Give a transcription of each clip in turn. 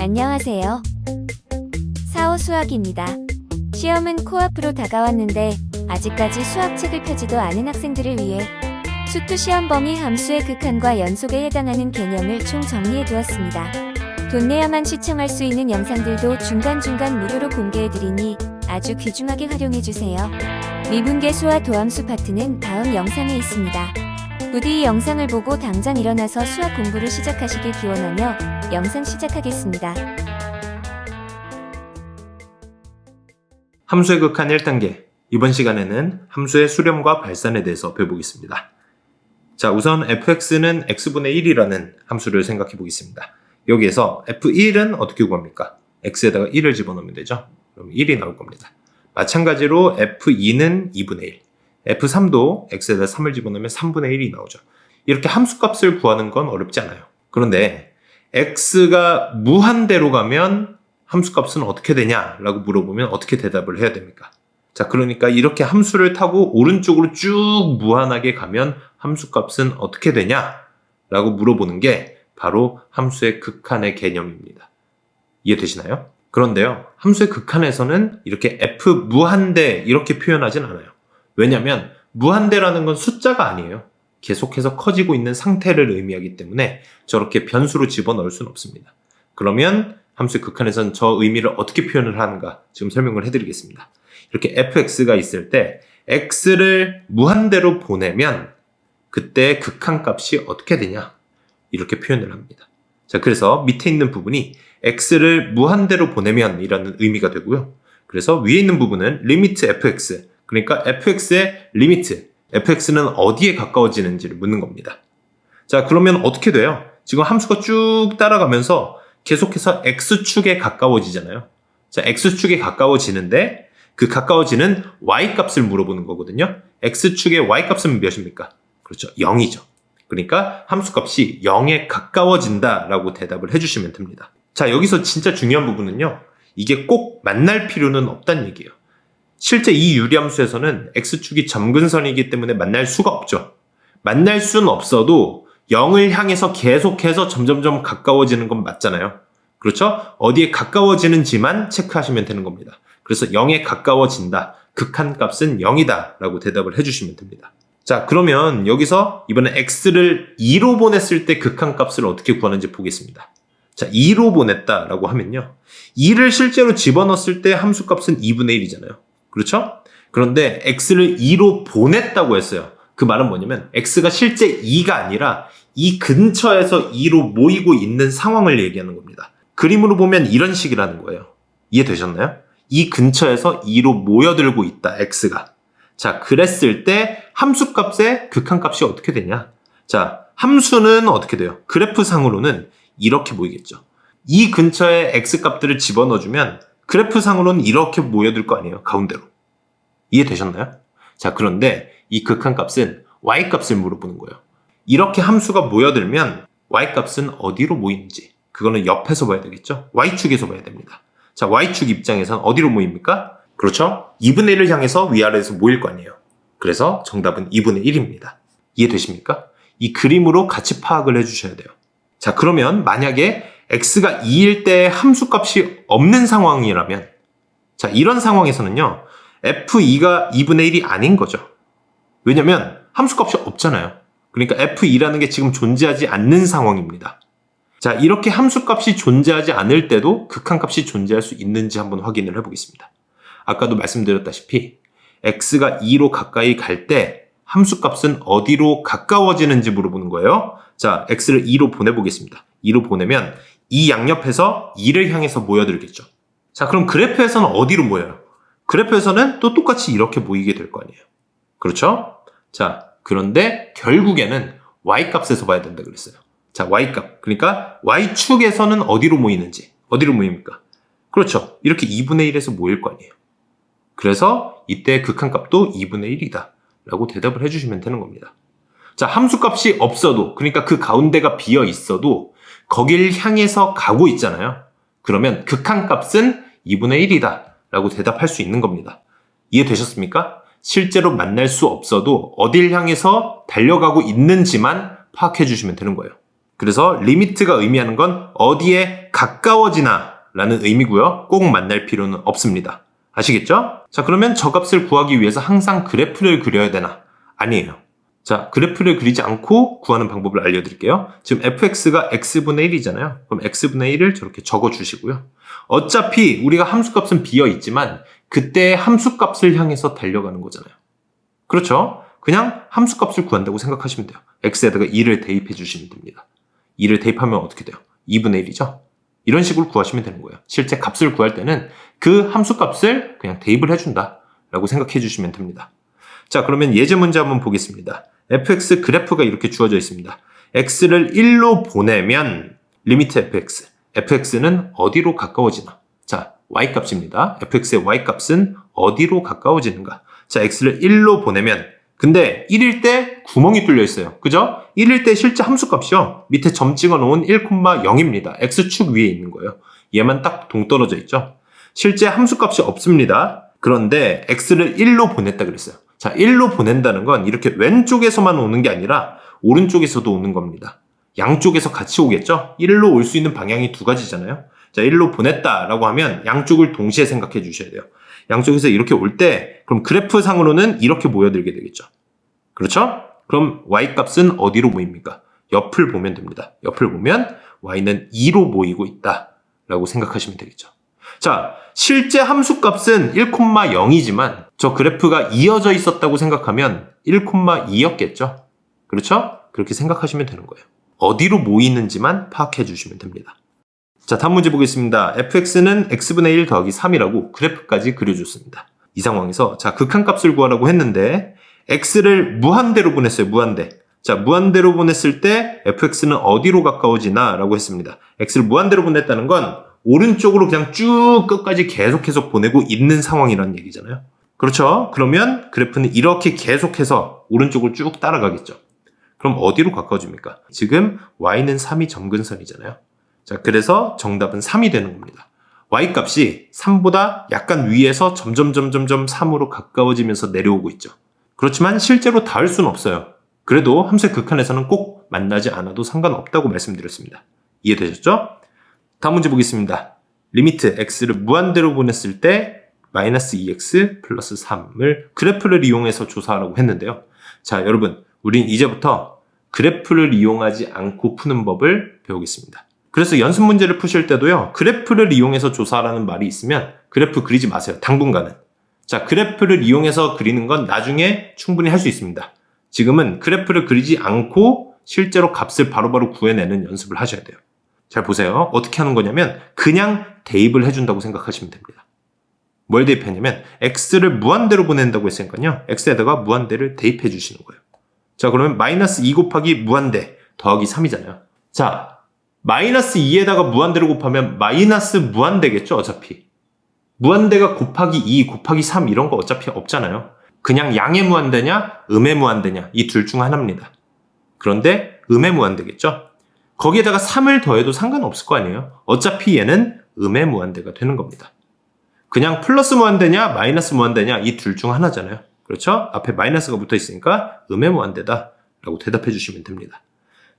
안녕하세요. 4호 수학입니다. 시험은 코앞으로 다가왔는데 아직까지 수학책을 펴지도 않은 학생들을 위해 수투 시험 범위 함수의 극한과 연속에 해당하는 개념을 총 정리해 두었습니다. 돈 내야만 시청할 수 있는 영상들도 중간중간 무료로 공개해드리니 아주 귀중하게 활용해주세요. 미분계수와 도함수 파트는 다음 영상에 있습니다. 부디 이 영상을 보고 당장 일어나서 수학 공부를 시작하시길 기원하며 영상 시작하겠습니다. 함수의 극한 1단계. 이번 시간에는 함수의 수렴과 발산에 대해서 배워보겠습니다. 자, 우선 fx는 x분의 1이라는 함수를 생각해 보겠습니다. 여기에서 f1은 어떻게 구합니까? x에다가 1을 집어넣으면 되죠. 그럼 1이 나올 겁니다. 마찬가지로 f2는 2분의 1. f3도 x에다 3을 집어넣으면 3분의 1이 나오죠. 이렇게 함수값을 구하는 건 어렵지 않아요. 그런데 x가 무한대로 가면 함수값은 어떻게 되냐라고 물어보면 어떻게 대답을 해야 됩니까? 자, 그러니까 이렇게 함수를 타고 오른쪽으로 쭉 무한하게 가면 함수값은 어떻게 되냐라고 물어보는 게 바로 함수의 극한의 개념입니다. 이해되시나요? 그런데요, 함수의 극한에서는 이렇게 f 무한대 이렇게 표현하진 않아요. 왜냐하면 무한대라는 건 숫자가 아니에요. 계속해서 커지고 있는 상태를 의미하기 때문에 저렇게 변수로 집어넣을 수는 없습니다. 그러면 함수의 극한에서는 저 의미를 어떻게 표현을 하는가 지금 설명을 해드리겠습니다. 이렇게 fx가 있을 때 x를 무한대로 보내면 그때 극한값이 어떻게 되냐 이렇게 표현을 합니다. 자, 그래서 밑에 있는 부분이 x를 무한대로 보내면 이라는 의미가 되고요. 그래서 위에 있는 부분은 리미트 fx, 그러니까 fx의 리미트, fx는 어디에 가까워지는지를 묻는 겁니다. 자, 그러면 어떻게 돼요? 지금 함수가 쭉 따라가면서 계속해서 x축에 가까워지잖아요. 자, x축에 가까워지는데 그 가까워지는 y값을 물어보는 거거든요. x축의 y값은 몇입니까? 그렇죠, 0이죠. 그러니까 함수값이 0에 가까워진다라고 대답을 해주시면 됩니다. 자, 여기서 진짜 중요한 부분은요, 이게 꼭 만날 필요는 없다는 얘기예요. 실제 이 유리함수에서는 x축이 점근선이기 때문에 만날 수가 없죠. 만날 수는 없어도 0을 향해서 계속해서 점점점 가까워지는 건 맞잖아요. 그렇죠? 어디에 가까워지는지만 체크하시면 되는 겁니다. 그래서 0에 가까워진다, 극한값은 0이다 라고 대답을 해주시면 됩니다. 자, 그러면 여기서 이번에 x를 2로 보냈을 때 극한값을 어떻게 구하는지 보겠습니다. 자, 2로 보냈다라고 하면요, 2를 실제로 집어넣었을 때 함수값은 2분의 1이잖아요. 그렇죠? 그런데 x를 2로 보냈다고 했어요. 그 말은 뭐냐면 x가 실제 2가 아니라 이 근처에서 2로 모이고 있는 상황을 얘기하는 겁니다. 그림으로 보면 이런 식이라는 거예요. 이해되셨나요? 이 근처에서 2로 모여들고 있다, x가. 자, 그랬을 때 함수값의 극한값이 어떻게 되냐? 자, 함수는 어떻게 돼요? 그래프상으로는 이렇게 보이겠죠. 이 근처에 x값들을 집어넣어주면 그래프상으로는 이렇게 모여들 거 아니에요, 가운데로. 이해되셨나요? 자, 그런데 이 극한값은 y값을 물어보는 거예요. 이렇게 함수가 모여들면 y값은 어디로 모이는지, 그거는 옆에서 봐야 되겠죠? y축에서 봐야 됩니다. 자, y축 입장에서는 어디로 모입니까? 그렇죠? 2분의 1을 향해서 위아래에서 모일 거 아니에요. 그래서 정답은 2분의 1입니다. 이해되십니까? 이 그림으로 같이 파악을 해주셔야 돼요. 자, 그러면 만약에 x가 2일 때 함수값이 없는 상황이라면, 자, 이런 상황에서는요, f2가 2분의 1이 아닌 거죠. 왜냐면 함수값이 없잖아요. 그러니까 f2라는 게 지금 존재하지 않는 상황입니다. 자, 이렇게 함수값이 존재하지 않을 때도 극한값이 존재할 수 있는지 한번 확인을 해보겠습니다. 아까도 말씀드렸다시피 x가 2로 가까이 갈 때 함수값은 어디로 가까워지는지 물어보는 거예요. 자, x를 2로 보내보겠습니다. 2로 보내면 이 양옆에서 2를 향해서 모여들겠죠. 자, 그럼 그래프에서는 어디로 모여요? 그래프에서는 또 똑같이 이렇게 모이게 될 거 아니에요. 그렇죠? 자, 그런데 결국에는 y값에서 봐야 된다 그랬어요. 자, y값. 그러니까 y축에서는 어디로 모이는지. 어디로 모입니까? 그렇죠. 이렇게 2분의 1에서 모일 거 아니에요. 그래서 이때 극한값도 2분의 1이다 라고 대답을 해주시면 되는 겁니다. 자, 함수값이 없어도, 그러니까 그 가운데가 비어 있어도 거길 향해서 가고 있잖아요. 그러면 극한값은 2분의 1이다 라고 대답할 수 있는 겁니다. 이해되셨습니까? 실제로 만날 수 없어도 어딜 향해서 달려가고 있는지만 파악해 주시면 되는 거예요. 그래서 리미트가 의미하는 건 어디에 가까워지나 라는 의미고요. 꼭 만날 필요는 없습니다. 아시겠죠? 자, 그러면 저 값을 구하기 위해서 항상 그래프를 그려야 되나? 아니에요. 자, 그래프를 그리지 않고 구하는 방법을 알려드릴게요. 지금 fx가 x분의 1이잖아요. 그럼 x분의 1을 저렇게 적어주시고요. 어차피 우리가 함수값은 비어있지만 그때 함수값을 향해서 달려가는 거잖아요. 그렇죠? 그냥 함수값을 구한다고 생각하시면 돼요. x에다가 2를 대입해 주시면 됩니다. 2를 대입하면 어떻게 돼요? 2분의 1이죠? 이런 식으로 구하시면 되는 거예요. 실제 값을 구할 때는 그 함수값을 그냥 대입을 해준다 라고 생각해 주시면 됩니다. 자, 그러면 예제 문제 한번 보겠습니다. fx 그래프가 이렇게 주어져 있습니다. x를 1로 보내면 리미트 fx, fx는 어디로 가까워지나? 자, y값입니다. fx의 y값은 어디로 가까워지는가? 자, x를 1로 보내면 근데 1일 때 구멍이 뚫려 있어요. 그죠? 1일 때 실제 함수값이요. 밑에 점 찍어 놓은 1,0입니다. x축 위에 있는 거예요. 얘만 딱 동떨어져 있죠. 실제 함수값이 없습니다. 그런데 x를 1로 보냈다 그랬어요. 자, 1로 보낸다는 건 이렇게 왼쪽에서만 오는 게 아니라 오른쪽에서도 오는 겁니다. 양쪽에서 같이 오겠죠? 1로 올 수 있는 방향이 두 가지잖아요. 자, 1로 보냈다라고 하면 양쪽을 동시에 생각해 주셔야 돼요. 양쪽에서 이렇게 올 때 그럼 그래프 상으로는 이렇게 모여들게 되겠죠. 그렇죠? 그럼 y값은 어디로 모입니까? 옆을 보면 됩니다. 옆을 보면 y는 2로 모이고 있다라고 생각하시면 되겠죠. 자, 실제 함수값은 1,0이지만 저 그래프가 이어져 있었다고 생각하면 1,2였겠죠. 그렇죠? 그렇게 생각하시면 되는 거예요. 어디로 모이는지만 파악해 주시면 됩니다. 자, 다음 문제 보겠습니다. fx는 x분의 1 더하기 3이라고 그래프까지 그려줬습니다. 이 상황에서 자, 극한값을 구하라고 했는데 x를 무한대로 보냈어요. 무한대. 자, 무한대로 보냈을 때 fx는 어디로 가까워지나 라고 했습니다. x를 무한대로 보냈다는 건 오른쪽으로 그냥 쭉 끝까지 계속해서 보내고 있는 상황이라는 얘기잖아요. 그렇죠? 그러면 그래프는 이렇게 계속해서 오른쪽을 쭉 따라가겠죠. 그럼 어디로 가까워집니까? 지금 y는 3이 점근선이잖아요. 자, 그래서 정답은 3이 되는 겁니다. y값이 3보다 약간 위에서 점점 3으로 가까워지면서 내려오고 있죠. 그렇지만 실제로 닿을 수는 없어요. 그래도 함수의 극한에서는 꼭 만나지 않아도 상관없다고 말씀드렸습니다. 이해되셨죠? 다음 문제 보겠습니다. 리미트 x를 무한대로 보냈을 때 마이너스 2x 플러스 3을 그래프를 이용해서 조사하라고 했는데요. 자, 여러분, 우린 이제부터 그래프를 이용하지 않고 푸는 법을 배우겠습니다. 그래서 연습 문제를 푸실 때도요, 그래프를 이용해서 조사하라는 말이 있으면 그래프 그리지 마세요. 당분간은. 자, 그래프를 이용해서 그리는 건 나중에 충분히 할 수 있습니다. 지금은 그래프를 그리지 않고 실제로 값을 바로바로 구해내는 연습을 하셔야 돼요. 잘 보세요. 어떻게 하는 거냐면 그냥 대입을 해준다고 생각하시면 됩니다. 뭘 대입하냐면 x를 무한대로 보낸다고 했으니까요. x에다가 무한대를 대입해 주시는 거예요. 자, 그러면 마이너스 2 곱하기 무한대 더하기 3이잖아요. 자, 마이너스 2에다가 무한대로 곱하면 마이너스 무한대겠죠, 어차피. 무한대가 곱하기 2, 곱하기 3 이런 거 어차피 없잖아요. 그냥 양의 무한대냐, 음의 무한대냐 이 둘 중 하나입니다. 그런데 음의 무한대겠죠? 거기에다가 3을 더해도 상관없을 거 아니에요? 어차피 얘는 음의 무한대가 되는 겁니다. 그냥 플러스 무한대냐, 마이너스 무한대냐 이 둘 중 하나잖아요. 그렇죠? 앞에 마이너스가 붙어 있으니까 음의 무한대다 라고 대답해 주시면 됩니다.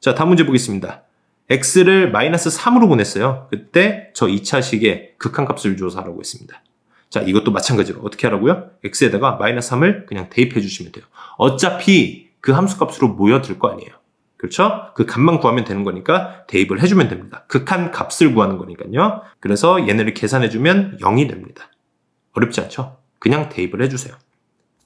자, 다음 문제 보겠습니다. x를 마이너스 3으로 보냈어요. 그때 저 2차식의 극한값을 조사하라고 했습니다. 자, 이것도 마찬가지로 어떻게 하라고요? x에다가 마이너스 3을 그냥 대입해 주시면 돼요. 어차피 그 함수값으로 모여들 거 아니에요. 그렇죠? 그 값만 구하면 되는 거니까 대입을 해주면 됩니다. 극한값을 구하는 거니까요. 그래서 얘네를 계산해주면 0이 됩니다. 어렵지 않죠? 그냥 대입을 해주세요.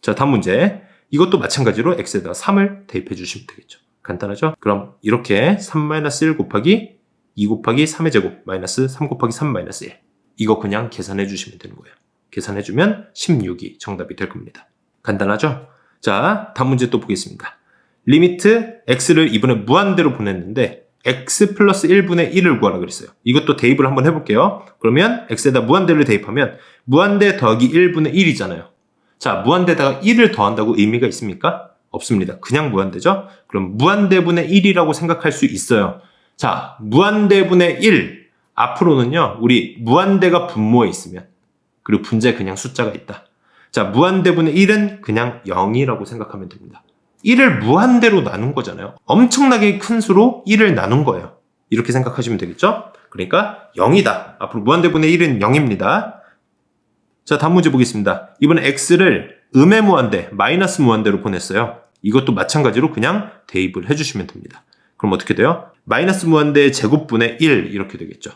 자, 다음 문제. 이것도 마찬가지로 x에다가 3을 대입해 주시면 되겠죠. 간단하죠? 그럼 이렇게 3-1 곱하기 2 곱하기 3의 제곱 마이너스 3 곱하기 3 마이너스 1 이거 그냥 계산해 주시면 되는 거예요. 계산해주면 16이 정답이 될 겁니다. 간단하죠? 자, 다음 문제 또 보겠습니다. 리미트 x를 이번에 무한대로 보냈는데 x 플러스 1분의 1을 구하라 그랬어요. 이것도 대입을 한번 해볼게요. 그러면 x에다 무한대를 대입하면 무한대 더하기 1분의 1이잖아요. 자, 무한대에다가 1을 더한다고 의미가 있습니까? 없습니다. 그냥 무한대죠? 그럼 무한대분의 1이라고 생각할 수 있어요. 자, 무한대분의 1 앞으로는요, 우리 무한대가 분모에 있으면 그리고 분자에 그냥 숫자가 있다. 자, 무한대분의 1은 그냥 0이라고 생각하면 됩니다. 1을 무한대로 나눈 거잖아요. 엄청나게 큰 수로 1을 나눈 거예요. 이렇게 생각하시면 되겠죠? 그러니까 0이다. 앞으로 무한대분의 1은 0입니다. 자, 다음 문제 보겠습니다. 이번에 x를 음의 무한대, 마이너스 무한대로 보냈어요. 이것도 마찬가지로 그냥 대입을 해주시면 됩니다. 그럼 어떻게 돼요? 마이너스 무한대의 제곱분의 1 이렇게 되겠죠.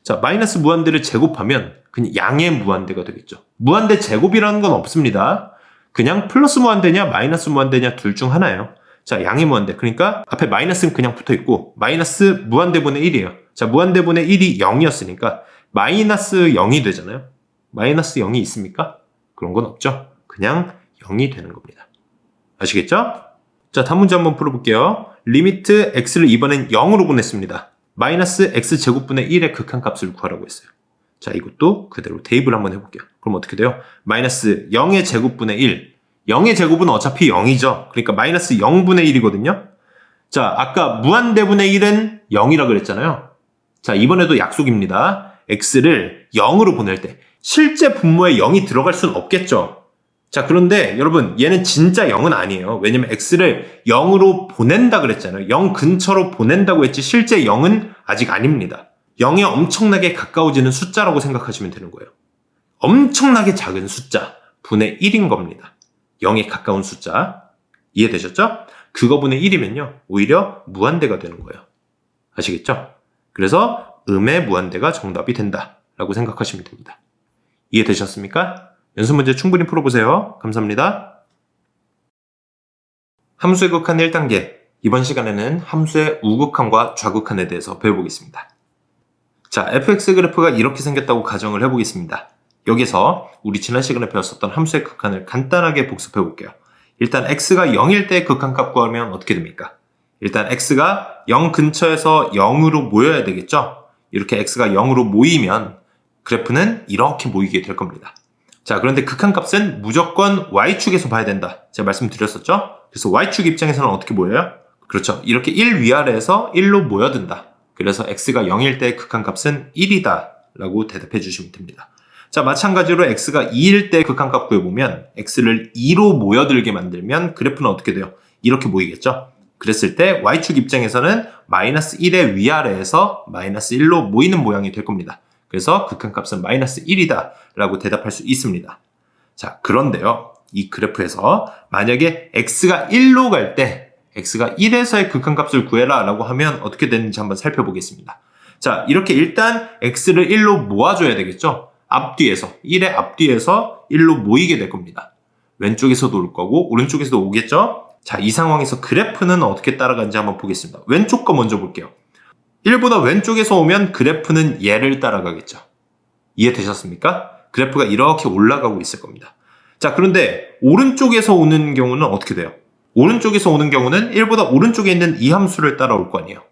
자, 마이너스 무한대를 제곱하면 그냥 양의 무한대가 되겠죠. 무한대 제곱이라는 건 없습니다. 그냥 플러스 무한대냐 마이너스 무한대냐 둘 중 하나예요. 자, 양의 무한대. 그러니까 앞에 마이너스는 그냥 붙어 있고 마이너스 무한대분의 1이에요. 자, 무한대분의 1이 0이었으니까 마이너스 0이 되잖아요. 마이너스 0이 있습니까? 그런 건 없죠. 그냥 0이 되는 겁니다. 아시겠죠? 자, 다음 문제 한번 풀어볼게요. 리미트 x를 이번엔 0으로 보냈습니다. 마이너스 x제곱분의 1의 극한값을 구하라고 했어요. 자, 이것도 그대로 대입을 한번 해볼게요. 그럼 어떻게 돼요? 마이너스 0의 제곱분의 1. 0의 제곱은 어차피 0이죠. 그러니까 마이너스 0분의 1이거든요. 자, 아까 무한대분의 1은 0이라 그랬잖아요. 자, 이번에도 약속입니다. x를 0으로 보낼 때 실제 분모에 0이 들어갈 수는 없겠죠. 자, 그런데 여러분 얘는 진짜 0은 아니에요. 왜냐면 x를 0으로 보낸다 그랬잖아요. 0 근처로 보낸다고 했지 실제 0은 아직 아닙니다. 0에 엄청나게 가까워지는 숫자라고 생각하시면 되는 거예요. 엄청나게 작은 숫자 분의 1인 겁니다. 0에 가까운 숫자 이해되셨죠? 그거분의 1이면요 오히려 무한대가 되는 거예요. 아시겠죠? 그래서 음의 무한대가 정답이 된다 라고 생각하시면 됩니다. 이해되셨습니까? 연습 문제 충분히 풀어보세요. 감사합니다. 함수의 극한 1단계. 이번 시간에는 함수의 우극한과 좌극한에 대해서 배워보겠습니다. 자, fx 그래프가 이렇게 생겼다고 가정을 해보겠습니다. 여기서 우리 지난 시간에 배웠었던 함수의 극한을 간단하게 복습해볼게요. 일단 x가 0일 때 극한값 구하면 어떻게 됩니까? 일단 x가 0 근처에서 0으로 모여야 되겠죠? 이렇게 x가 0으로 모이면 그래프는 이렇게 모이게 될 겁니다. 자, 그런데 극한값은 무조건 y축에서 봐야 된다. 제가 말씀드렸었죠? 그래서 y축 입장에서는 어떻게 모여요? 그렇죠. 이렇게 1 위아래에서 1로 모여든다. 그래서 x가 0일 때 극한값은 1이다 라고 대답해 주시면 됩니다. 자, 마찬가지로 x가 2일 때 극한값 구해보면 x를 2로 모여들게 만들면 그래프는 어떻게 돼요? 이렇게 모이겠죠? 그랬을 때 y축 입장에서는 마이너스 1의 위아래에서 마이너스 1로 모이는 모양이 될 겁니다. 그래서 극한값은 마이너스 1이다 라고 대답할 수 있습니다. 자, 그런데요. 이 그래프에서 만약에 x가 1로 갈 때 x가 1에서의 극한값을 구해라 라고 하면 어떻게 되는지 한번 살펴보겠습니다. 자, 이렇게 일단 x를 1로 모아줘야 되겠죠? 앞뒤에서 1의 앞뒤에서 1로 모이게 될 겁니다. 왼쪽에서도 올 거고 오른쪽에서도 오겠죠? 자, 이 상황에서 그래프는 어떻게 따라가는지 한번 보겠습니다. 왼쪽 거 먼저 볼게요. 1보다 왼쪽에서 오면 그래프는 얘를 따라가겠죠. 이해되셨습니까? 그래프가 이렇게 올라가고 있을 겁니다. 자, 그런데 오른쪽에서 오는 경우는 어떻게 돼요? 오른쪽에서 오는 경우는 1보다 오른쪽에 있는 이 함수를 따라올 거 아니에요.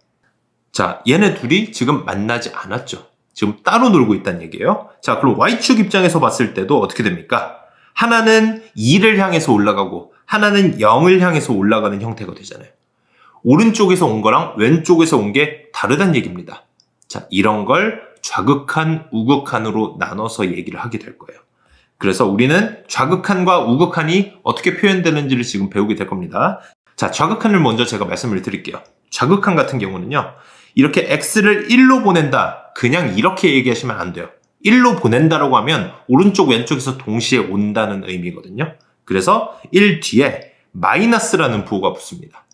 자, 얘네 둘이 지금 만나지 않았죠. 지금 따로 놀고 있다는 얘기예요. 자, 그럼 y축 입장에서 봤을 때도 어떻게 됩니까? 하나는 2를 향해서 올라가고 하나는 0을 향해서 올라가는 형태가 되잖아요. 오른쪽에서 온 거랑 왼쪽에서 온 게 다르다는 얘기입니다. 자, 이런 걸 좌극한, 우극한으로 나눠서 얘기를 하게 될 거예요. 그래서 우리는 좌극한과 우극한이 어떻게 표현되는지를 지금 배우게 될 겁니다. 자, 좌극한을 먼저 제가 말씀을 드릴게요. 좌극한 같은 경우는요. 이렇게 x를 1로 보낸다. 그냥 이렇게 얘기하시면 안 돼요. 1로 보낸다라고 하면 오른쪽 왼쪽에서 동시에 온다는 의미거든요. 그래서 1 뒤에 마이너스라는 부호가 붙습니다.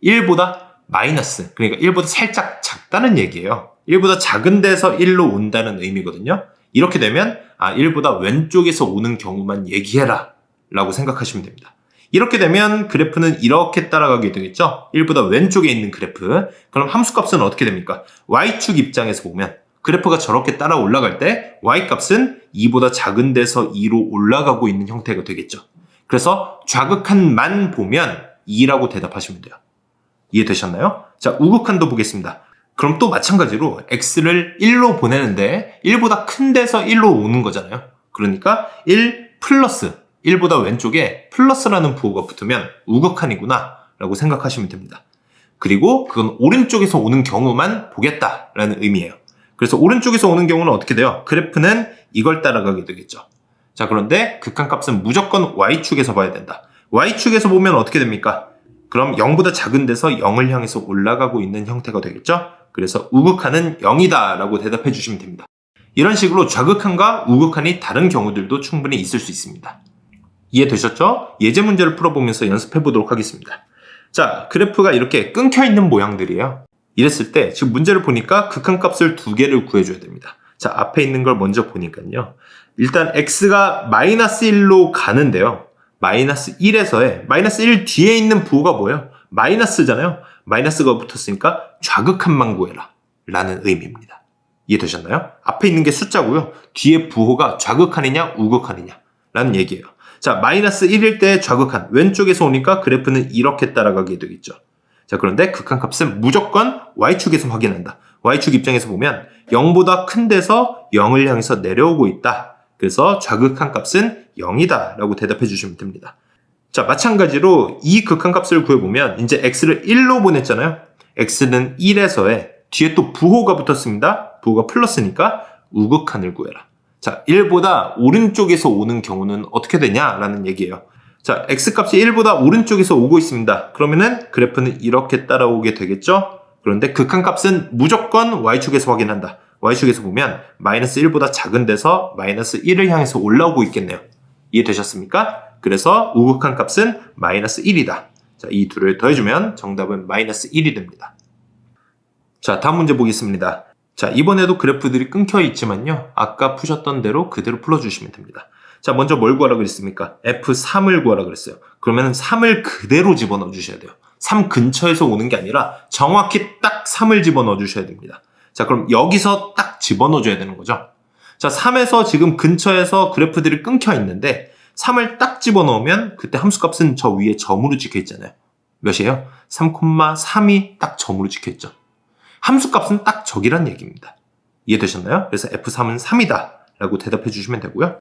1보다 마이너스, 그러니까 1보다 살짝 작다는 얘기예요. 1보다 작은 데서 1로 온다는 의미거든요. 이렇게 되면 1보다 왼쪽에서 오는 경우만 얘기해라 라고 생각하시면 됩니다. 이렇게 되면 그래프는 이렇게 따라가게 되겠죠. 1보다 왼쪽에 있는 그래프. 그럼 함수값은 어떻게 됩니까? y축 입장에서 보면 그래프가 저렇게 따라 올라갈 때 y값은 2보다 작은 데서 2로 올라가고 있는 형태가 되겠죠. 그래서 좌극한만 보면 2라고 대답하시면 돼요. 이해되셨나요? 자, 우극한도 보겠습니다. 그럼 또 마찬가지로 x를 1로 보내는데 1보다 큰 데서 1로 오는 거잖아요. 그러니까 1 플러스 1보다 왼쪽에 플러스라는 부호가 붙으면 우극한이구나 라고 생각하시면 됩니다. 그리고 그건 오른쪽에서 오는 경우만 보겠다라는 의미예요. 그래서 오른쪽에서 오는 경우는 어떻게 돼요? 그래프는 이걸 따라가게 되겠죠. 자, 그런데 극한값은 무조건 y축에서 봐야 된다. y축에서 보면 어떻게 됩니까? 그럼 0보다 작은 데서 0을 향해서 올라가고 있는 형태가 되겠죠? 그래서 우극한은 0이다 라고 대답해 주시면 됩니다. 이런 식으로 좌극한과 우극한이 다른 경우들도 충분히 있을 수 있습니다. 이해되셨죠? 예제 문제를 풀어보면서 연습해 보도록 하겠습니다. 자, 그래프가 이렇게 끊겨 있는 모양들이에요. 이랬을 때 지금 문제를 보니까 극한값을 두 개를 구해줘야 됩니다. 자, 앞에 있는 걸 먼저 보니까요. 일단 x가 마이너스 1로 가는데요. 마이너스 1에서의 마이너스 1 뒤에 있는 부호가 뭐예요? 마이너스잖아요. 마이너스가 붙었으니까 좌극한만 구해라 라는 의미입니다. 이해되셨나요? 앞에 있는 게 숫자고요. 뒤에 부호가 좌극한이냐 우극한이냐 라는 얘기예요. 자, 마이너스 1일 때 좌극한 왼쪽에서 오니까 그래프는 이렇게 따라가게 되겠죠. 자, 그런데 극한값은 무조건 y축에서 확인한다. y축 입장에서 보면 0보다 큰 데서 0을 향해서 내려오고 있다. 그래서 좌극한값은 0이다 라고 대답해 주시면 됩니다. 자, 마찬가지로 이 극한값을 구해보면 이제 x를 1로 보냈잖아요. x는 1에서의 뒤에 또 부호가 붙었습니다. 부호가 플러스니까 우극한을 구해라. 자, 1보다 오른쪽에서 오는 경우는 어떻게 되냐라는 얘기예요. 자, x값이 1보다 오른쪽에서 오고 있습니다. 그러면은 그래프는 이렇게 따라오게 되겠죠? 그런데 극한값은 무조건 y축에서 확인한다. y축에서 보면 마이너스 1보다 작은 데서 마이너스 1을 향해서 올라오고 있겠네요. 이해되셨습니까? 그래서 우극한 값은 마이너스 1이다. 자, 이 둘을 더해주면 정답은 마이너스 1이 됩니다. 자, 다음 문제 보겠습니다. 자, 이번에도 그래프들이 끊겨 있지만요. 아까 푸셨던 대로 그대로 풀어주시면 됩니다. 자, 먼저 뭘 구하라 그랬습니까? F3을 구하라 그랬어요. 그러면 3을 그대로 집어넣어 주셔야 돼요. 3 근처에서 오는 게 아니라 정확히 딱 3을 집어넣어 주셔야 됩니다. 자, 그럼 여기서 딱 집어넣어 줘야 되는 거죠. 자, 3에서 지금 근처에서 그래프들이 끊겨 있는데 3을 딱 집어넣으면 그때 함수값은 저 위에 점으로 찍혀 있잖아요. 몇이에요? 3,3이 딱 점으로 찍혀 있죠. 함수값은 딱 저기란 얘기입니다. 이해되셨나요? 그래서 F3은 3이다 라고 대답해 주시면 되고요.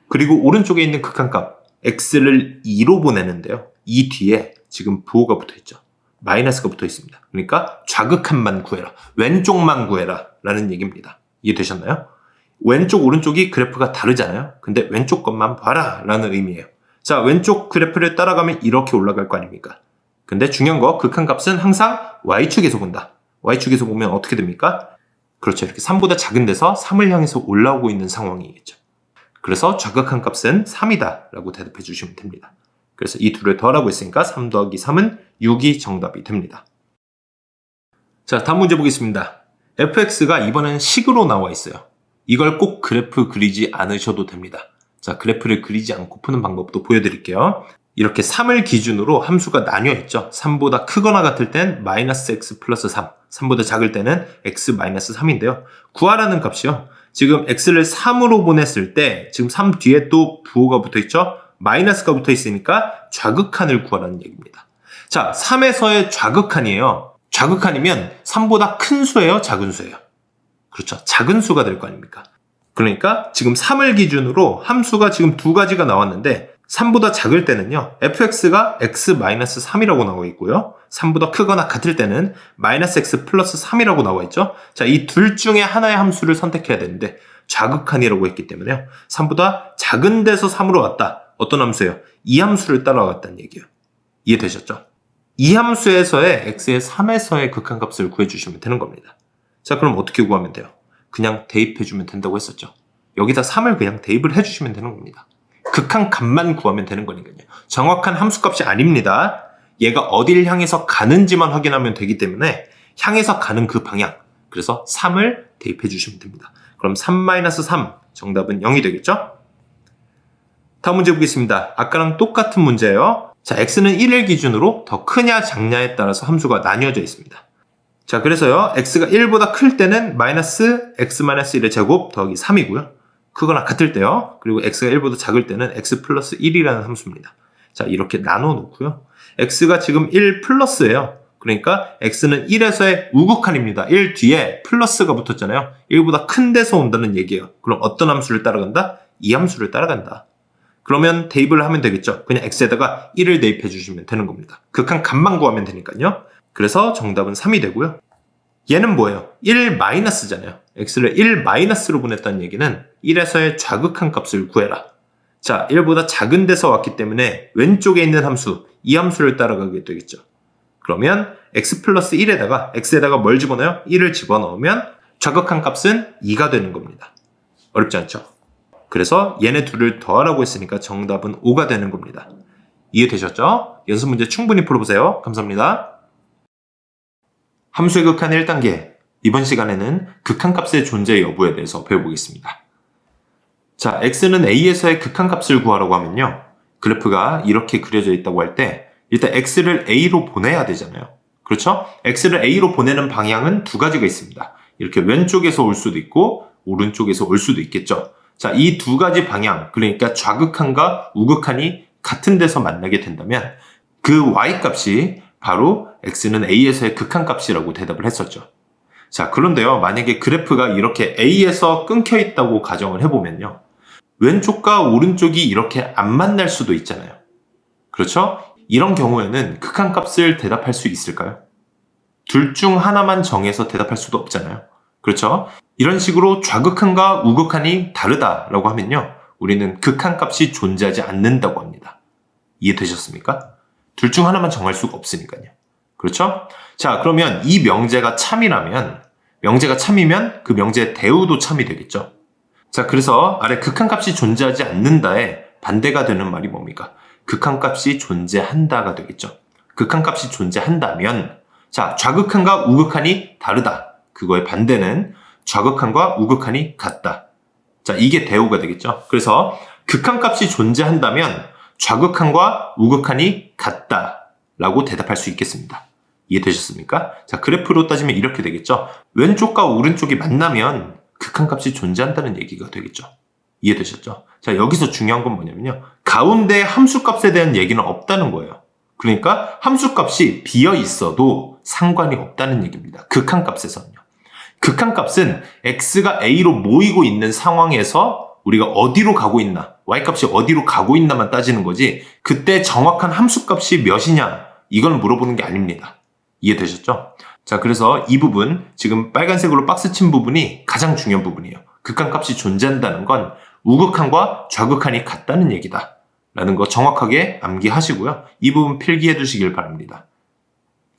그리고 오른쪽에 있는 극한값 x를 2로 보내는데요. 이 뒤에 지금 부호가 붙어 있죠. 마이너스가 붙어 있습니다. 그러니까 좌극한만 구해라. 왼쪽만 구해라 라는 얘기입니다. 이해되셨나요? 왼쪽 오른쪽이 그래프가 다르잖아요. 근데 왼쪽 것만 봐라 라는 의미예요. 자, 왼쪽 그래프를 따라가면 이렇게 올라갈 거 아닙니까? 근데 중요한 거 극한값은 항상 y축에서 본다. y축에서 보면 어떻게 됩니까? 그렇죠. 이렇게 3보다 작은 데서 3을 향해서 올라오고 있는 상황이겠죠. 그래서 좌극한 값은 3이다 라고 대답해 주시면 됩니다. 그래서 이 둘을 더하라고 했으니까 3 더하기 3은 6이 정답이 됩니다. 자, 다음 문제 보겠습니다. fx가 이번엔 식으로 나와 있어요. 이걸 꼭 그래프 그리지 않으셔도 됩니다. 자, 그래프를 그리지 않고 푸는 방법도 보여드릴게요. 이렇게 3을 기준으로 함수가 나뉘어 있죠. 3보다 크거나 같을 땐 마이너스 x 플러스 3, 3보다 작을 때는 x 마이너스 3인데요. 구하라는 값이요. 지금 x를 3으로 보냈을 때 지금 3 뒤에 또 부호가 붙어 있죠. 마이너스가 붙어 있으니까 좌극한을 구하라는 얘기입니다. 자, 3에서의 좌극한이에요. 좌극한이면 3보다 큰 수예요, 작은 수예요? 그렇죠. 작은 수가 될 거 아닙니까? 그러니까 지금 3을 기준으로 함수가 지금 두 가지가 나왔는데 3보다 작을 때는요. fx가 x-3이라고 나와 있고요. 3보다 크거나 같을 때는 마이너스 x 플러스 3이라고 나와 있죠. 자, 이 둘 중에 하나의 함수를 선택해야 되는데 좌극한이라고 했기 때문에요. 3보다 작은 데서 3으로 왔다. 어떤 함수예요? 이 함수를 따라갔다는 얘기예요. 이해되셨죠? 이 함수에서의 x의 3에서의 극한값을 구해주시면 되는 겁니다. 자, 그럼 어떻게 구하면 돼요? 그냥 대입해주면 된다고 했었죠. 여기다 3을 그냥 대입을 해주시면 되는 겁니다. 극한값만 구하면 되는 거니까요. 정확한 함수값이 아닙니다. 얘가 어디를 향해서 가는지만 확인하면 되기 때문에 향해서 가는 그 방향, 그래서 3을 대입해 주시면 됩니다. 그럼 3-3 정답은 0이 되겠죠? 다음 문제 보겠습니다. 아까랑 똑같은 문제예요. 자, x는 1을 기준으로 더 크냐 작냐에 따라서 함수가 나뉘어져 있습니다. 자, 그래서요, x가 1보다 클 때는 마이너스 x-1의 제곱 더하기 3이고요. 크거나 같을 때요. 그리고 x가 1보다 작을 때는 x 플러스 1이라는 함수입니다. 자, 이렇게 나눠 놓고요. x가 지금 1 플러스예요. 그러니까 x는 1에서의 우극한입니다. 1 뒤에 플러스가 붙었잖아요. 1보다 큰 데서 온다는 얘기예요. 그럼 어떤 함수를 따라간다? 이 함수를 따라간다. 그러면 대입을 하면 되겠죠. 그냥 x에다가 1을 대입해 주시면 되는 겁니다. 극한값만 구하면 되니까요. 그래서 정답은 3이 되고요. 얘는 뭐예요? 1 마이너스잖아요. x를 1 마이너스로 보냈다는 얘기는 1에서의 좌극한 값을 구해라. 자, 1보다 작은 데서 왔기 때문에 왼쪽에 있는 함수, 이 함수를 따라가게 되겠죠. 그러면 x 플러스 1에다가 x에다가 뭘 집어넣어요? 1을 집어넣으면 좌극한 값은 2가 되는 겁니다. 어렵지 않죠? 그래서 얘네 둘을 더하라고 했으니까 정답은 5가 되는 겁니다. 이해되셨죠? 연습 문제 충분히 풀어보세요. 감사합니다. 함수의 극한 1단계. 이번 시간에는 극한값의 존재 여부에 대해서 배워보겠습니다. 자, x는 a에서의 극한값을 구하라고 하면요. 그래프가 이렇게 그려져 있다고 할 때 일단 x를 a로 보내야 되잖아요. 그렇죠? x를 a로 보내는 방향은 두 가지가 있습니다. 이렇게 왼쪽에서 올 수도 있고 오른쪽에서 올 수도 있겠죠. 자, 이 두 가지 방향, 그러니까 좌극한과 우극한이 같은 데서 만나게 된다면 그 y값이 바로 x는 a에서의 극한값이라고 대답을 했었죠. 자, 그런데요. 만약에 그래프가 이렇게 a에서 끊겨 있다고 가정을 해보면요. 왼쪽과 오른쪽이 이렇게 안 만날 수도 있잖아요. 그렇죠? 이런 경우에는 극한값을 대답할 수 있을까요? 둘 중 하나만 정해서 대답할 수도 없잖아요. 그렇죠? 이런 식으로 좌극한과 우극한이 다르다라고 하면요. 우리는 극한값이 존재하지 않는다고 합니다. 이해되셨습니까? 둘 중 하나만 정할 수가 없으니까요. 그렇죠? 자, 그러면 이 명제가 참이면 그 명제의 대우도 참이 되겠죠. 자, 그래서 아래 극한값이 존재하지 않는다에 반대가 되는 말이 뭡니까? 극한값이 존재한다가 되겠죠. 극한값이 존재한다면, 자, 좌극한과 우극한이 다르다. 그거의 반대는 좌극한과 우극한이 같다. 자, 이게 대우가 되겠죠. 그래서 극한값이 존재한다면 좌극한과 우극한이 같다라고 대답할 수 있겠습니다. 이해되셨습니까? 자, 그래프로 따지면 이렇게 되겠죠. 왼쪽과 오른쪽이 만나면 극한값이 존재한다는 얘기가 되겠죠. 이해되셨죠? 자, 여기서 중요한 건 뭐냐면요. 가운데 함수값에 대한 얘기는 없다는 거예요. 그러니까 함수값이 비어 있어도 상관이 없다는 얘기입니다. 극한값에서는요. 극한값은 x가 a로 모이고 있는 상황에서 우리가 어디로 가고 있나, y값이 어디로 가고 있나만 따지는 거지 그때 정확한 함수값이 몇이냐 이걸 물어보는 게 아닙니다. 이해되셨죠? 자, 그래서 이 부분, 지금 빨간색으로 박스 친 부분이 가장 중요한 부분이에요. 극한값이 존재한다는 건 우극한과 좌극한이 같다는 얘기다 라는 거 정확하게 암기하시고요. 이 부분 필기해 두시길 바랍니다.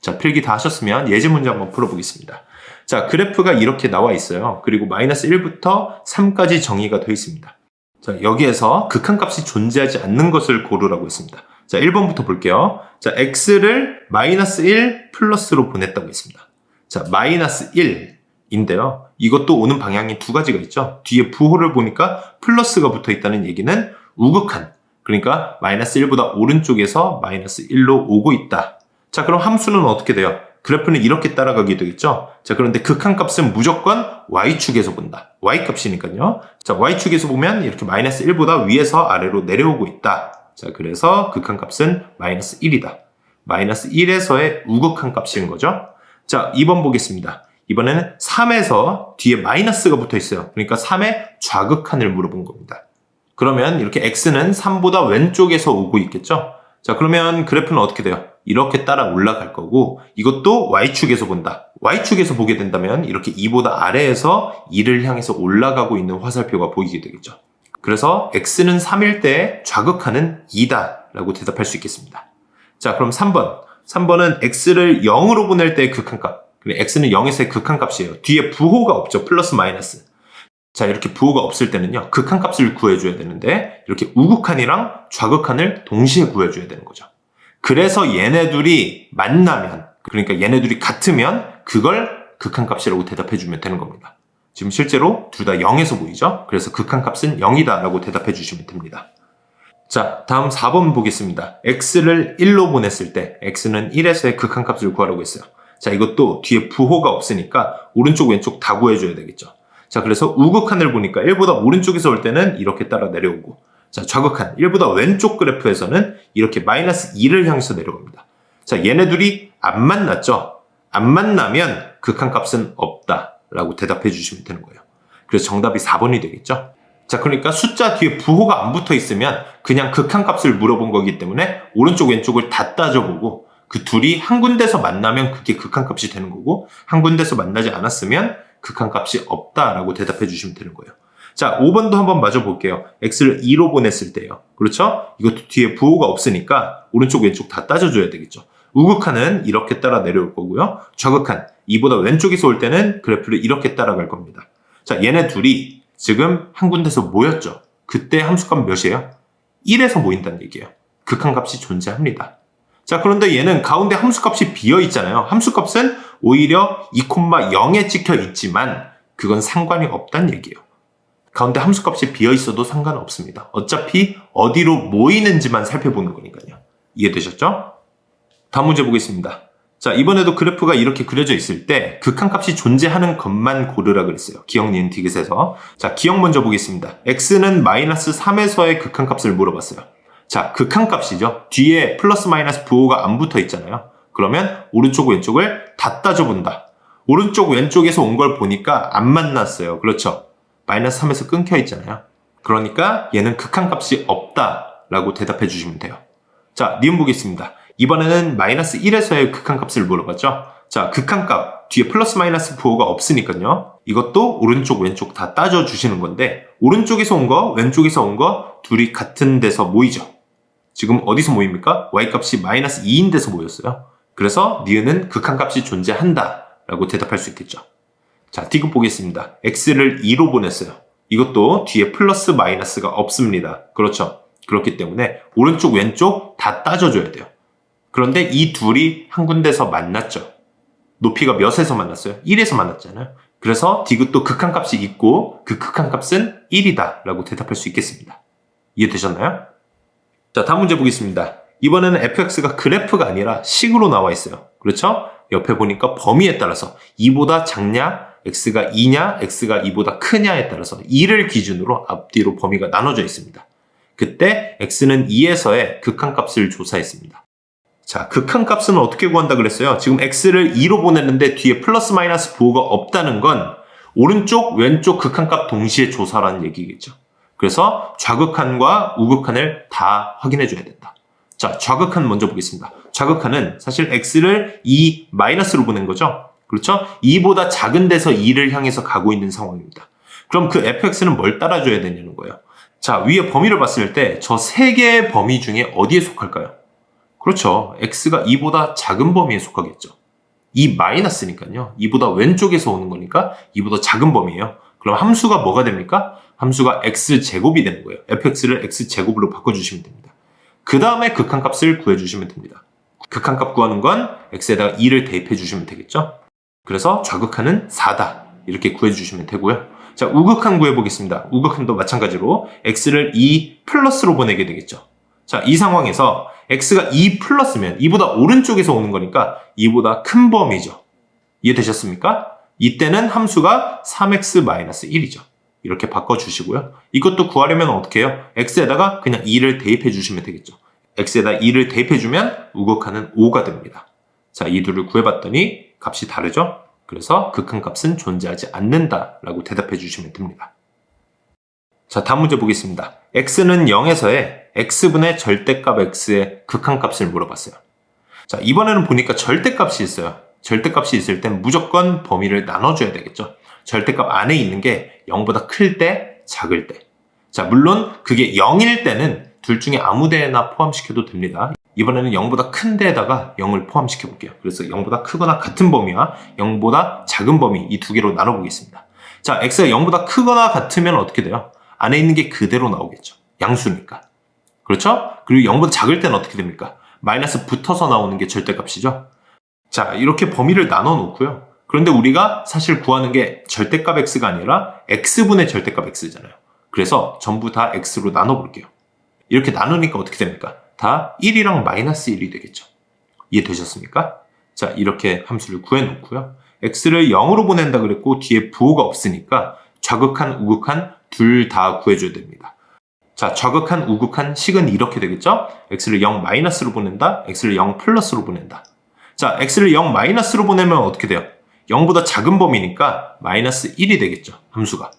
자, 필기 다 하셨으면 예제 문제 한번 풀어보겠습니다. 자, 그래프가 이렇게 나와 있어요. 그리고 마이너스 1부터 3까지 정의가 되어 있습니다. 자, 여기에서 극한값이 존재하지 않는 것을 고르라고 했습니다. 자, 1번부터 볼게요. 자, x를 마이너스 1 플러스로 보냈다고 했습니다. 자, 마이너스 1인데요. 이것도 오는 방향이 두 가지가 있죠. 뒤에 부호를 보니까 플러스가 붙어 있다는 얘기는 우극한, 그러니까 마이너스 1보다 오른쪽에서 마이너스 1로 오고 있다. 자, 그럼 함수는 어떻게 돼요? 그래프는 이렇게 따라가게 되겠죠. 자, 그런데 극한값은 무조건 y축에서 본다. y값이니까요. 자, y축에서 보면 이렇게 마이너스 1보다 위에서 아래로 내려오고 있다. 자, 그래서 극한값은 마이너스 1이다. 마이너스 1에서의 우극한 값인 거죠. 자, 2번 보겠습니다. 이번에는 3에서 뒤에 마이너스가 붙어 있어요. 그러니까 3의 좌극한을 물어본 겁니다. 그러면 이렇게 x는 3보다 왼쪽에서 오고 있겠죠. 자, 그러면 그래프는 어떻게 돼요? 이렇게 따라 올라갈 거고 이것도 y축에서 본다. y축에서 보게 된다면 이렇게 2보다 아래에서 2를 향해서 올라가고 있는 화살표가 보이게 되겠죠. 그래서 x는 3일 때 좌극한은 2다 라고 대답할 수 있겠습니다. 자, 그럼 3번. 3번은 x를 0으로 보낼 때의 극한값. x는 0에서의 극한값이에요. 뒤에 부호가 없죠. 플러스 마이너스. 자, 이렇게 부호가 없을 때는요. 극한값을 구해줘야 되는데 이렇게 우극한이랑 좌극한을 동시에 구해줘야 되는 거죠. 그래서 얘네들이 만나면, 그러니까 얘네들이 같으면 그걸 극한값이라고 대답해주면 되는 겁니다. 지금 실제로 둘 다 0에서 보이죠? 그래서 극한값은 0이다 라고 대답해 주시면 됩니다. 자, 다음 4번 보겠습니다. x를 1로 보냈을 때 x는 1에서의 극한값을 구하라고 했어요. 자, 이것도 뒤에 부호가 없으니까 오른쪽 왼쪽 다 구해줘야 되겠죠. 자, 그래서 우극한을 보니까 1보다 오른쪽에서 올 때는 이렇게 따라 내려오고, 자, 좌극한 1보다 왼쪽 그래프에서는 이렇게 마이너스 2를 향해서 내려갑니다. 자, 얘네들이 안 만났죠? 안 만나면 극한값은 없다 라고 대답해 주시면 되는 거예요. 그래서 정답이 4번이 되겠죠? 자, 그러니까 숫자 뒤에 부호가 안 붙어 있으면 그냥 극한값을 물어본 거기 때문에 오른쪽 왼쪽을 다 따져보고 그 둘이 한 군데서 만나면 그게 극한값이 되는 거고 한 군데서 만나지 않았으면 극한값이 없다라고 대답해 주시면 되는 거예요. 자, 5번도 한번 마저 볼게요. x를 2로 보냈을 때요. 그렇죠? 이것도 뒤에 부호가 없으니까 오른쪽 왼쪽 다 따져줘야 되겠죠. 우극한은 이렇게 따라 내려올 거고요. 좌극한, 2보다 왼쪽에서 올 때는 그래프를 이렇게 따라갈 겁니다. 자, 얘네 둘이 지금 한 군데서 모였죠. 그때 함수값 몇이에요? 1에서 모인다는 얘기예요. 극한값이 존재합니다. 자, 그런데 얘는 가운데 함수값이 비어 있잖아요. 함수값은 오히려 2,0에 찍혀 있지만 그건 상관이 없다는 얘기예요. 가운데 함수값이 비어 있어도 상관없습니다. 어차피 어디로 모이는지만 살펴보는 거니까요. 이해되셨죠? 다음 문제 보겠습니다. 자, 이번에도 그래프가 이렇게 그려져 있을 때 극한값이 존재하는 것만 고르라 그랬어요. 기억, 니은, 디귿에서. 자, 기억 먼저 보겠습니다. x는 마이너스 3에서의 극한값을 물어봤어요. 자, 극한값이죠. 뒤에 플러스 마이너스 부호가 안 붙어 있잖아요. 그러면 오른쪽 왼쪽을 다 따져본다. 오른쪽 왼쪽에서 온 걸 보니까 안 만났어요. 그렇죠? 마이너스 3에서 끊겨 있잖아요. 그러니까 얘는 극한값이 없다라고 대답해 주시면 돼요. 자, 니은 보겠습니다. 이번에는 마이너스 1에서의 극한값을 물어봤죠. 자, 극한값 뒤에 플러스 마이너스 부호가 없으니까요. 이것도 오른쪽 왼쪽 다 따져주시는 건데 오른쪽에서 온 거 왼쪽에서 온 거 둘이 같은 데서 모이죠. 지금 어디서 모입니까? y값이 마이너스 2인 데서 모였어요. 그래서 니은은 극한값이 존재한다 라고 대답할 수 있겠죠. 자, 디귿 보겠습니다. x를 2로 보냈어요. 이것도 뒤에 플러스 마이너스가 없습니다. 그렇죠? 그렇기 때문에 오른쪽 왼쪽 다 따져줘야 돼요. 그런데 이 둘이 한 군데서 만났죠. 높이가 몇에서 만났어요? 1에서 만났잖아요. 그래서 디귿도 극한값이 있고 그 극한값은 1이다 라고 대답할 수 있겠습니다. 이해되셨나요? 자, 다음 문제 보겠습니다. 이번에는 fx가 그래프가 아니라 식으로 나와 있어요. 그렇죠? 옆에 보니까 범위에 따라서 2보다 작냐, x가 2냐, x가 2보다 크냐에 따라서 2를 기준으로 앞뒤로 범위가 나눠져 있습니다. 그때 x는 2에서의 극한값을 조사했습니다. 자, 극한값은 어떻게 구한다 그랬어요? 지금 x를 2로 보냈는데 뒤에 플러스 마이너스 부호가 없다는 건 오른쪽 왼쪽 극한값 동시에 조사라는 얘기겠죠. 그래서 좌극한과 우극한을 다 확인해 줘야 된다. 자, 좌극한 먼저 보겠습니다. 좌극한은 사실 x를 2 마이너스로 보낸 거죠. 그렇죠? 2보다 작은 데서 2를 향해서 가고 있는 상황입니다. 그럼 그 fx는 뭘 따라줘야 되냐는 거예요. 자, 위에 범위를 봤을 때 저 세 개의 범위 중에 어디에 속할까요? 그렇죠. x가 2보다 작은 범위에 속하겠죠. 2 마이너스니까요. 2보다 왼쪽에서 오는 거니까 2보다 작은 범위예요. 그럼 함수가 뭐가 됩니까? 함수가 x제곱이 되는 거예요. fx를 x제곱으로 바꿔주시면 됩니다. 그 다음에 극한값을 구해주시면 됩니다. 극한값 구하는 건 x에다가 2를 대입해 주시면 되겠죠. 그래서 좌극한은 4다. 이렇게 구해주시면 되고요. 자, 우극한 구해보겠습니다. 우극한도 마찬가지로 x를 2 플러스로 보내게 되겠죠. 자, 이 상황에서 x가 2 플러스면 2보다 오른쪽에서 오는 거니까 2보다 큰 범위죠. 이해되셨습니까? 이때는 함수가 3x-1이죠. 이렇게 바꿔주시고요. 이것도 구하려면 어떻게 해요? x에다가 그냥 2를 대입해 주시면 되겠죠. x에다 2를 대입해 주면 우극한은 5가 됩니다. 자, 이 둘을 구해봤더니 값이 다르죠? 그래서 극한값은 존재하지 않는다라고 대답해 주시면 됩니다. 자, 다음 문제 보겠습니다. x는 0에서의 x분의 절대값 x의 극한값을 물어봤어요. 자, 이번에는 보니까 절대값이 있어요. 절대값이 있을 땐 무조건 범위를 나눠줘야 되겠죠. 절대값 안에 있는 게 0보다 클 때, 작을 때. 자, 물론 그게 0일 때는 둘 중에 아무 데나 포함시켜도 됩니다. 이번에는 0보다 큰 데에다가 0을 포함시켜 볼게요. 그래서 0보다 크거나 같은 범위와 0보다 작은 범위 이 두 개로 나눠보겠습니다. 자, x가 0보다 크거나 같으면 어떻게 돼요? 안에 있는 게 그대로 나오겠죠. 양수니까. 그렇죠? 그리고 0보다 작을 때는 어떻게 됩니까? 마이너스 붙어서 나오는 게 절대값이죠. 자, 이렇게 범위를 나눠 놓고요. 그런데 우리가 사실 구하는 게 절대값 x가 아니라 x분의 절대값 x잖아요. 그래서 전부 다 x로 나눠 볼게요. 이렇게 나누니까 어떻게 됩니까? 다 1이랑 마이너스 1이 되겠죠. 이해되셨습니까? 자, 이렇게 함수를 구해 놓고요. x를 0으로 보낸다 그랬고 뒤에 부호가 없으니까 좌극한, 우극한 둘 다 구해줘야 됩니다. 자, 좌극한, 우극한 식은 이렇게 되겠죠? x를 0 마이너스로 보낸다, x를 0 플러스로 보낸다. 자, x를 0 마이너스로 보내면 어떻게 돼요? 0보다 작은 범위니까 마이너스 1이 되겠죠, 함수가.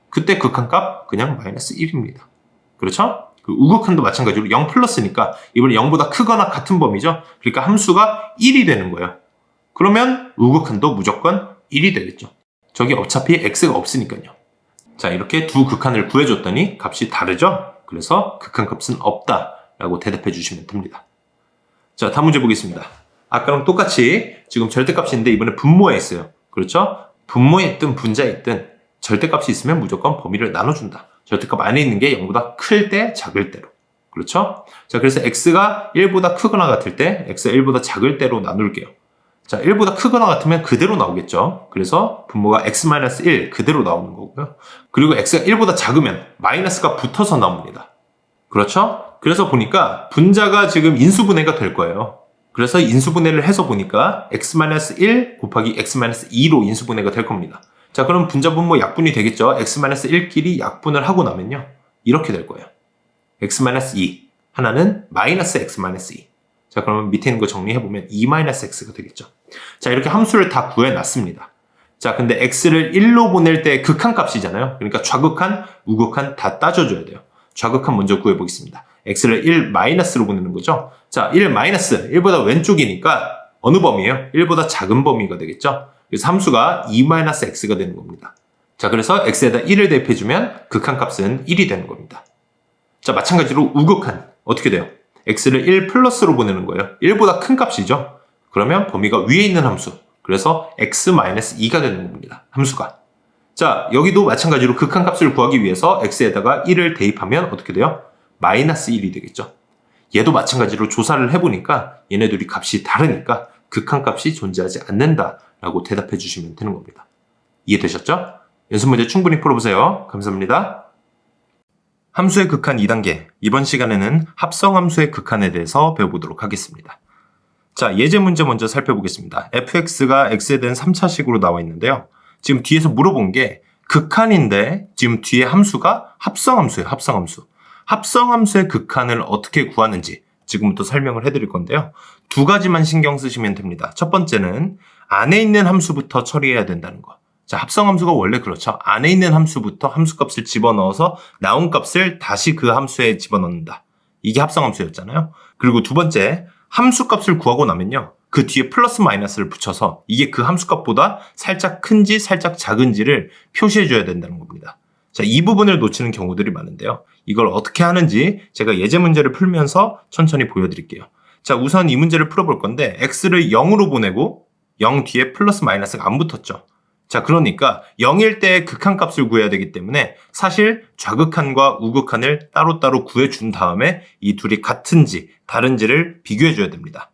그때 극한값 그냥 마이너스 1입니다. 그렇죠? 그 우극한도 마찬가지로 0 플러스니까 이번에 0보다 크거나 같은 범위죠? 그러니까 함수가 1이 되는 거예요. 그러면 우극한도 무조건 1이 되겠죠. 저기 어차피 x가 없으니까요. 자, 이렇게 두 극한을 구해줬더니 값이 다르죠? 그래서 극한값은 없다라고 대답해 주시면 됩니다. 자, 다음 문제 보겠습니다. 아까랑 똑같이 지금 절대값인데 이번에 분모에 있어요. 그렇죠? 분모에 있든 분자에 있든 절대값이 있으면 무조건 범위를 나눠준다. 절대값 안에 있는 게 0보다 클 때 작을 때로. 그렇죠? 자, 그래서 x가 1보다 크거나 같을 때 x가 1보다 작을 때로 나눌게요. 자, 1보다 크거나 같으면 그대로 나오겠죠. 그래서 분모가 x-1 그대로 나오는 거고요. 그리고 x가 1보다 작으면 마이너스가 붙어서 나옵니다. 그렇죠? 그래서 보니까 분자가 지금 인수분해가 될 거예요. 그래서 인수분해를 해서 보니까 x-1 곱하기 x-2로 인수분해가 될 겁니다. 자, 그럼 분자분모 약분이 되겠죠. x-1끼리 약분을 하고 나면요. 이렇게 될 거예요. x-2 하나는 마이너스 x-2. 자, 그러면 밑에 있는 거 정리해보면 2-x가 되겠죠. 자, 이렇게 함수를 다 구해놨습니다. 자, 근데 x를 1로 보낼 때 극한값이잖아요. 그러니까 좌극한, 우극한 다 따져줘야 돼요. 좌극한 먼저 구해보겠습니다. x를 1 마이너스로 보내는 거죠. 자, 1 마이너스, 1보다 왼쪽이니까 어느 범위예요? 1보다 작은 범위가 되겠죠. 그래서 함수가 2-x가 되는 겁니다. 자, 그래서 x에다 1을 대입해주면 극한값은 1이 되는 겁니다. 자, 마찬가지로 우극한, 어떻게 돼요? x를 1 플러스로 보내는 거예요. 1보다 큰 값이죠. 그러면 범위가 위에 있는 함수. 그래서 x-2가 되는 겁니다. 함수가. 자, 여기도 마찬가지로 극한값을 구하기 위해서 x에다가 1을 대입하면 어떻게 돼요? 마이너스 1이 되겠죠. 얘도 마찬가지로 조사를 해보니까 얘네들이 값이 다르니까 극한값이 존재하지 않는다라고 대답해 주시면 되는 겁니다. 이해되셨죠? 연습 문제 충분히 풀어보세요. 감사합니다. 함수의 극한 2단계, 이번 시간에는 합성함수의 극한에 대해서 배워보도록 하겠습니다. 자, 예제 문제 먼저 살펴보겠습니다. fx가 x에 대한 3차식으로 나와 있는데요. 지금 뒤에서 물어본 게 극한인데 지금 뒤에 함수가 합성함수예요. 합성함수. 합성함수의 극한을 어떻게 구하는지 지금부터 설명을 해드릴 건데요. 두 가지만 신경 쓰시면 됩니다. 첫 번째는 안에 있는 함수부터 처리해야 된다는 거. 자, 합성함수가 원래 그렇죠. 안에 있는 함수부터 함수값을 집어넣어서 나온 값을 다시 그 함수에 집어넣는다. 이게 합성함수였잖아요. 그리고 두 번째, 함수값을 구하고 나면요. 그 뒤에 플러스 마이너스를 붙여서 이게 그 함수값보다 살짝 큰지 살짝 작은지를 표시해줘야 된다는 겁니다. 자, 이 부분을 놓치는 경우들이 많은데요. 이걸 어떻게 하는지 제가 예제 문제를 풀면서 천천히 보여드릴게요. 자, 우선 이 문제를 풀어볼 건데 x를 0으로 보내고 0 뒤에 플러스 마이너스가 안 붙었죠. 자, 그러니까 0일 때 극한값을 구해야 되기 때문에 사실 좌극한과 우극한을 따로따로 구해준 다음에 이 둘이 같은지 다른지를 비교해줘야 됩니다.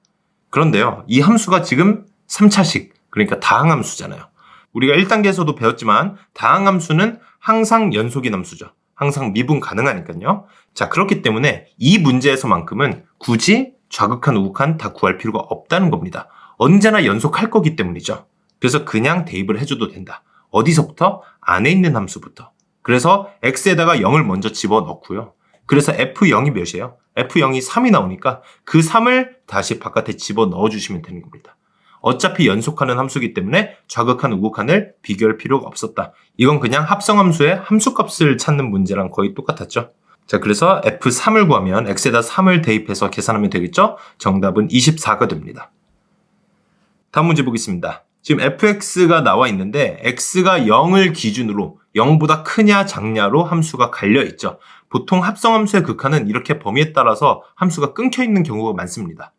그런데요, 이 함수가 지금 3차식, 그러니까 다항함수잖아요. 우리가 1단계에서도 배웠지만 다항함수는 항상 연속인 함수죠. 항상 미분 가능하니까요. 자, 그렇기 때문에 이 문제에서만큼은 굳이 좌극한, 우극한 다 구할 필요가 없다는 겁니다. 언제나 연속할 거기 때문이죠. 그래서 그냥 대입을 해줘도 된다. 어디서부터? 안에 있는 함수부터. 그래서 x에다가 0을 먼저 집어넣고요. 그래서 f0이 몇이에요? f0이 3이 나오니까 그 3을 다시 바깥에 집어넣어 주시면 되는 겁니다. 어차피 연속하는 함수이기 때문에 좌극한, 우극한을 비교할 필요가 없었다. 이건 그냥 합성함수의 함수값을 찾는 문제랑 거의 똑같았죠. 자, 그래서 f3을 구하면 x에다 3을 대입해서 계산하면 되겠죠? 정답은 24가 됩니다. 다음 문제 보겠습니다. 지금 fx가 나와 있는데 x가 0을 기준으로 0보다 크냐 작냐로 함수가 갈려 있죠. 보통 합성함수의 극한은 이렇게 범위에 따라서 함수가 끊겨 있는 경우가 많습니다.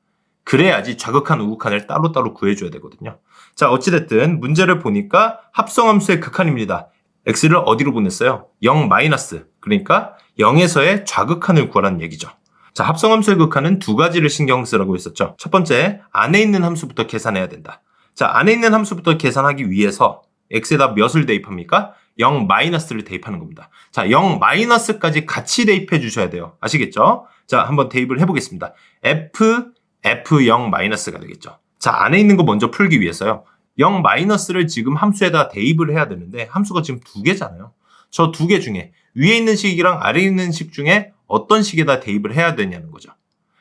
그래야지 좌극한, 우극한을 따로따로 구해줘야 되거든요. 자, 어찌됐든 문제를 보니까 합성함수의 극한입니다. x를 어디로 보냈어요? 0 마이너스, 그러니까 0에서의 좌극한을 구하라는 얘기죠. 자, 합성함수의 극한은 두 가지를 신경 쓰라고 했었죠. 첫 번째, 안에 있는 함수부터 계산해야 된다. 자, 안에 있는 함수부터 계산하기 위해서 x에다 몇을 대입합니까? 0 마이너스를 대입하는 겁니다. 자, 0 마이너스까지 같이 대입해 주셔야 돼요. 아시겠죠? 자, 한번 대입을 해보겠습니다. f0 마이너스가 되겠죠. 자, 안에 있는 거 먼저 풀기 위해서요. 0 마이너스를 지금 함수에다 대입을 해야 되는데 함수가 지금 두 개잖아요. 저 두 개 중에 위에 있는 식이랑 아래에 있는 식 중에 어떤 식에다 대입을 해야 되냐는 거죠.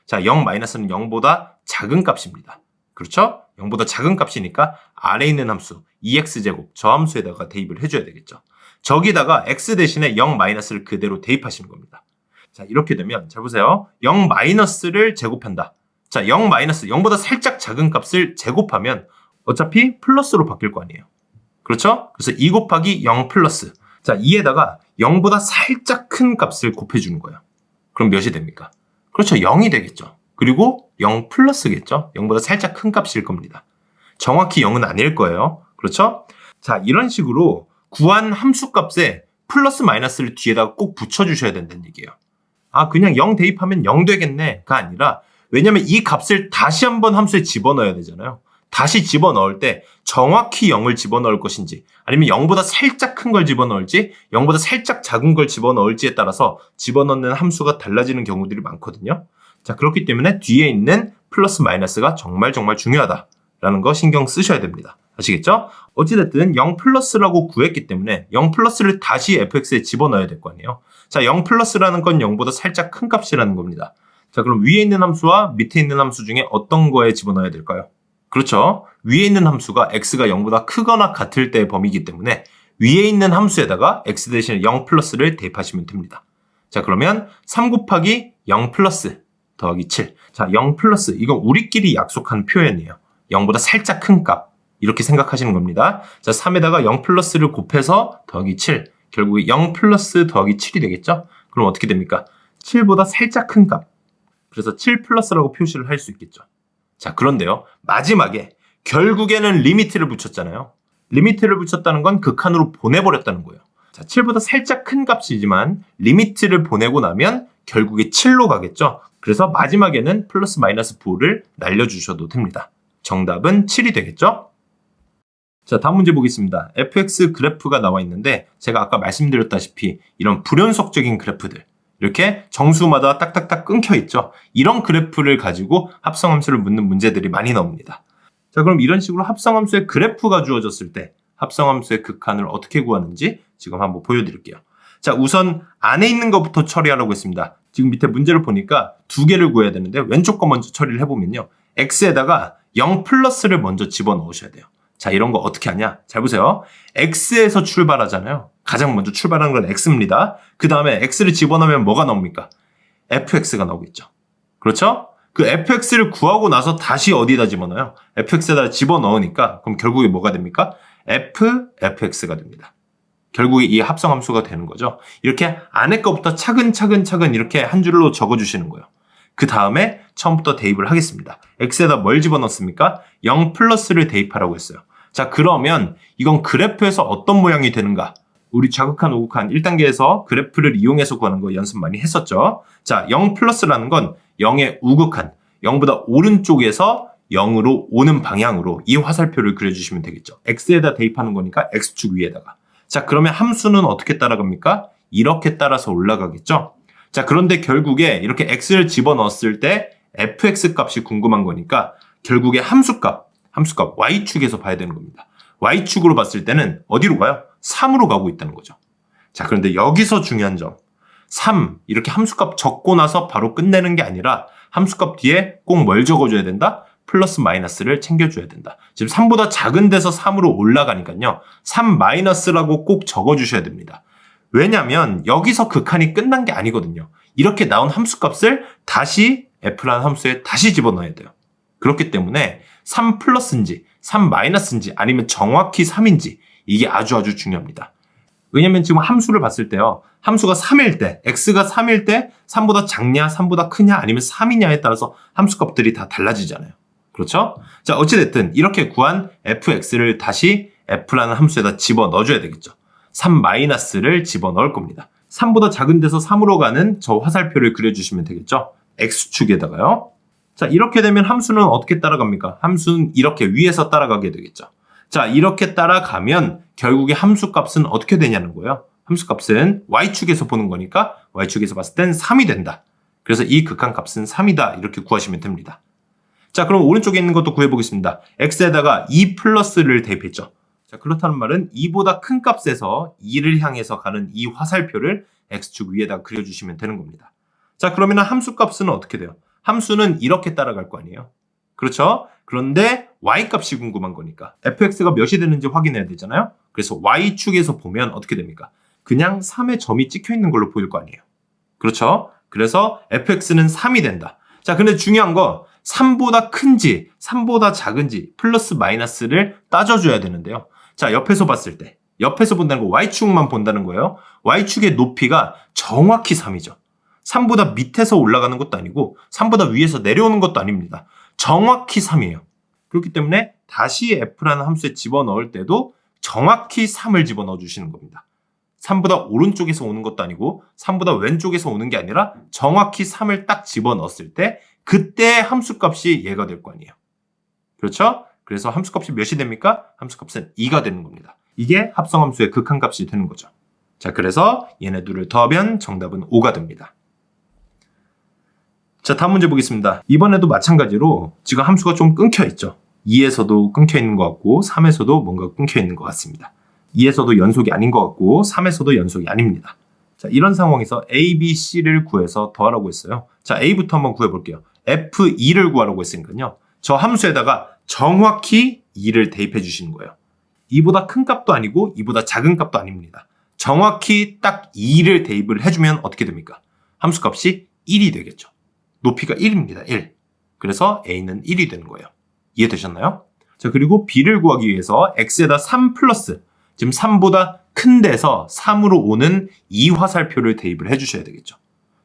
자, 0 마이너스는 0보다 작은 값입니다. 그렇죠? 0보다 작은 값이니까 아래에 있는 함수 2x제곱 저 함수에다가 대입을 해줘야 되겠죠. 저기다가 x 대신에 0 마이너스를 그대로 대입하시는 겁니다. 자, 이렇게 되면 잘 보세요. 0 마이너스를 제곱한다. 자, 0 마이너스 0보다 살짝 작은 값을 제곱하면 어차피 플러스로 바뀔 거 아니에요. 그렇죠? 그래서 2 곱하기 0 플러스. 자, 2에다가 0보다 살짝 큰 값을 곱해주는 거예요. 그럼 몇이 됩니까? 그렇죠. 0이 되겠죠. 그리고 0 플러스겠죠? 0보다 살짝 큰 값일 겁니다. 정확히 0은 아닐 거예요. 그렇죠? 자, 이런 식으로 구한 함수 값에 플러스 마이너스를 뒤에다가 꼭 붙여주셔야 된다는 얘기예요. 아, 그냥 0 대입하면 0 되겠네가 아니라, 왜냐면 이 값을 다시 한번 함수에 집어넣어야 되잖아요. 다시 집어넣을 때 정확히 0을 집어넣을 것인지, 아니면 0보다 살짝 큰 걸 집어넣을지, 0보다 살짝 작은 걸 집어넣을지에 따라서 집어넣는 함수가 달라지는 경우들이 많거든요. 자, 그렇기 때문에 뒤에 있는 플러스 마이너스가 정말 중요하다라는 거 신경 쓰셔야 됩니다. 아시겠죠? 어찌됐든 0 플러스라고 구했기 때문에 0 플러스를 다시 fx에 집어넣어야 될 거 아니에요. 자, 0 플러스라는 건 0보다 살짝 큰 값이라는 겁니다. 자, 그럼 위에 있는 함수와 밑에 있는 함수 중에 어떤 거에 집어넣어야 될까요? 그렇죠. 위에 있는 함수가 x가 0보다 크거나 같을 때의 범위이기 때문에 위에 있는 함수에다가 x 대신에 0 플러스를 대입하시면 됩니다. 자, 그러면 3 곱하기 0 플러스 더하기 7. 자, 0 플러스, 이건 우리끼리 약속한 표현이에요. 0보다 살짝 큰 값. 이렇게 생각하시는 겁니다. 자, 3에다가 0 플러스를 곱해서 더하기 7. 결국에 0 플러스 더하기 7이 되겠죠? 그럼 어떻게 됩니까? 7보다 살짝 큰 값. 그래서 7 플러스라고 표시를 할 수 있겠죠. 자, 그런데요. 마지막에 결국에는 리미트를 붙였잖아요. 리미트를 붙였다는 건 극한으로 보내버렸다는 거예요. 자, 7보다 살짝 큰 값이지만 리미트를 보내고 나면 결국에 7로 가겠죠. 그래서 마지막에는 플러스 마이너스 부호를 날려주셔도 됩니다. 정답은 7이 되겠죠? 자, 다음 문제 보겠습니다. fx 그래프가 나와 있는데 제가 아까 말씀드렸다시피 이런 불연속적인 그래프들, 이렇게 정수마다 딱딱딱 끊겨 있죠. 이런 그래프를 가지고 합성함수를 묻는 문제들이 많이 나옵니다. 자, 그럼 이런 식으로 합성함수의 그래프가 주어졌을 때 합성함수의 극한을 어떻게 구하는지 지금 한번 보여드릴게요. 자, 우선 안에 있는 것부터 처리하라고 했습니다. 지금 밑에 문제를 보니까 두 개를 구해야 되는데 왼쪽 거 먼저 처리를 해보면요. x에다가 0 플러스를 먼저 집어넣으셔야 돼요. 자, 이런 거 어떻게 하냐? 잘 보세요. x에서 출발하잖아요. 가장 먼저 출발하는 건 x입니다. 그 다음에 x를 집어넣으면 뭐가 나옵니까? fx가 나오겠죠. 그렇죠? 그 fx를 구하고 나서 다시 어디에다 집어넣어요? fx에다 집어넣으니까 그럼 결국에 뭐가 됩니까? fx가 됩니다. 결국에 이 합성함수가 되는 거죠. 이렇게 안에 거부터 차근차근 이렇게 한 줄로 적어주시는 거예요. 그 다음에 처음부터 대입을 하겠습니다. x에다 뭘 집어넣습니까? 0 플러스를 대입하라고 했어요. 자, 그러면 이건 그래프에서 어떤 모양이 되는가? 우리 좌극한, 우극한 1단계에서 그래프를 이용해서 구하는 거 연습 많이 했었죠. 자, 0 플러스라는 건 0의 우극한, 0보다 오른쪽에서 0으로 오는 방향으로 이 화살표를 그려주시면 되겠죠. x에다 대입하는 거니까 x축 위에다가. 자, 그러면 함수는 어떻게 따라갑니까? 이렇게 따라서 올라가겠죠. 자, 그런데 결국에 이렇게 x를 집어넣었을 때 fx 값이 궁금한 거니까 결국에 함수값 y축에서 봐야 되는 겁니다. y축으로 봤을 때는 어디로 가요? 3으로 가고 있다는 거죠. 자, 그런데 여기서 중요한 점, 3 이렇게 함수값 적고 나서 바로 끝내는 게 아니라 함수값 뒤에 꼭 뭘 적어줘야 된다? 플러스 마이너스를 챙겨줘야 된다. 지금 3보다 작은 데서 3으로 올라가니까요. 3 마이너스라고 꼭 적어주셔야 됩니다. 왜냐면 여기서 극한이 끝난 게 아니거든요. 이렇게 나온 함수값을 다시 f라는 함수에 다시 집어넣어야 돼요. 그렇기 때문에 3 플러스인지 3 마이너스인지 아니면 정확히 3인지 이게 아주 중요합니다. 왜냐면 지금 함수를 봤을 때요. 함수가 3일 때, x가 3일 때 3보다 작냐, 3보다 크냐, 아니면 3이냐에 따라서 함수값들이 다 달라지잖아요. 그렇죠? 자, 어찌됐든 이렇게 구한 fx를 다시 f라는 함수에다 집어넣어줘야 되겠죠. 3 마이너스를 집어넣을 겁니다. 3보다 작은 데서 3으로 가는 저 화살표를 그려주시면 되겠죠. x축에다가요. 자, 이렇게 되면 함수는 어떻게 따라갑니까? 함수는 이렇게 위에서 따라가게 되겠죠. 자, 이렇게 따라가면 결국에 함수값은 어떻게 되냐는 거예요. 함수값은 y축에서 보는 거니까 y축에서 봤을 땐 3이 된다. 그래서 이 극한값은 3이다. 이렇게 구하시면 됩니다. 자, 그럼 오른쪽에 있는 것도 구해보겠습니다. x에다가 2 플러스를 대입했죠. 자, 그렇다는 말은 2보다 큰 값에서 2를 향해서 가는 이 화살표를 x축 위에다 그려주시면 되는 겁니다. 자, 그러면 함수값은 어떻게 돼요? 함수는 이렇게 따라갈 거 아니에요? 그렇죠? 그런데 y값이 궁금한 거니까 fx가 몇이 되는지 확인해야 되잖아요? 그래서 y축에서 보면 어떻게 됩니까? 그냥 3의 점이 찍혀 있는 걸로 보일 거 아니에요? 그렇죠? 그래서 fx는 3이 된다. 자, 근데 중요한 거 3보다 큰지 3보다 작은지 플러스 마이너스를 따져줘야 되는데요. 자, 옆에서 봤을 때 옆에서 본다는 거 y축만 본다는 거예요. y축의 높이가 정확히 3이죠. 3보다 밑에서 올라가는 것도 아니고 3보다 위에서 내려오는 것도 아닙니다. 정확히 3이에요. 그렇기 때문에 다시 f라는 함수에 집어넣을 때도 정확히 3을 집어넣어 주시는 겁니다. 3보다 오른쪽에서 오는 것도 아니고 3보다 왼쪽에서 오는 게 아니라 정확히 3을 딱 집어넣었을 때 그때 함수값이 얘가 될 거 아니에요. 그렇죠? 그래서 함수값이 몇이 됩니까? 함수값은 2가 되는 겁니다. 이게 합성함수의 극한값이 되는 거죠. 자, 그래서 얘네 둘을 더하면 정답은 5가 됩니다. 자, 다음 문제 보겠습니다. 이번에도 마찬가지로 지금 함수가 좀 끊겨 있죠. 2에서도 끊겨 있는 것 같고 3에서도 뭔가 끊겨 있는 것 같습니다. 2에서도 연속이 아닌 것 같고 3에서도 연속이 아닙니다. 자, 이런 상황에서 A, B, C를 구해서 더하라고 했어요. 자, A부터 한번 구해볼게요. F2를 구하라고 했으니까요. 저 함수에다가 정확히 2를 대입해 주시는 거예요. 2보다 큰 값도 아니고 2보다 작은 값도 아닙니다. 정확히 딱 2를 대입을 해주면 어떻게 됩니까? 함수값이 1이 되겠죠. 높이가 1입니다. 1. 그래서 A는 1이 되는 거예요. 이해되셨나요? 자, 그리고 B를 구하기 위해서 X에다 3 플러스, 지금 3보다 큰 데서 3으로 오는 이 화살표를 대입을 해주셔야 되겠죠.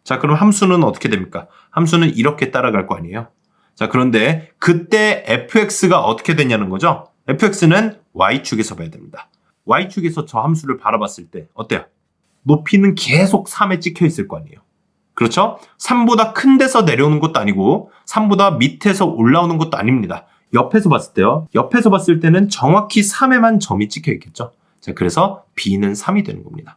자, 그럼 함수는 어떻게 됩니까? 함수는 이렇게 따라갈 거 아니에요? 자, 그런데 그때 fx가 어떻게 되냐는 거죠? fx는 y축에서 봐야 됩니다. y축에서 저 함수를 바라봤을 때 어때요? 높이는 계속 3에 찍혀 있을 거 아니에요? 그렇죠? 3보다 큰 데서 내려오는 것도 아니고 3보다 밑에서 올라오는 것도 아닙니다. 옆에서 봤을 때요. 옆에서 봤을 때는 정확히 3에만 점이 찍혀 있겠죠. 자, 그래서 b는 3이 되는 겁니다.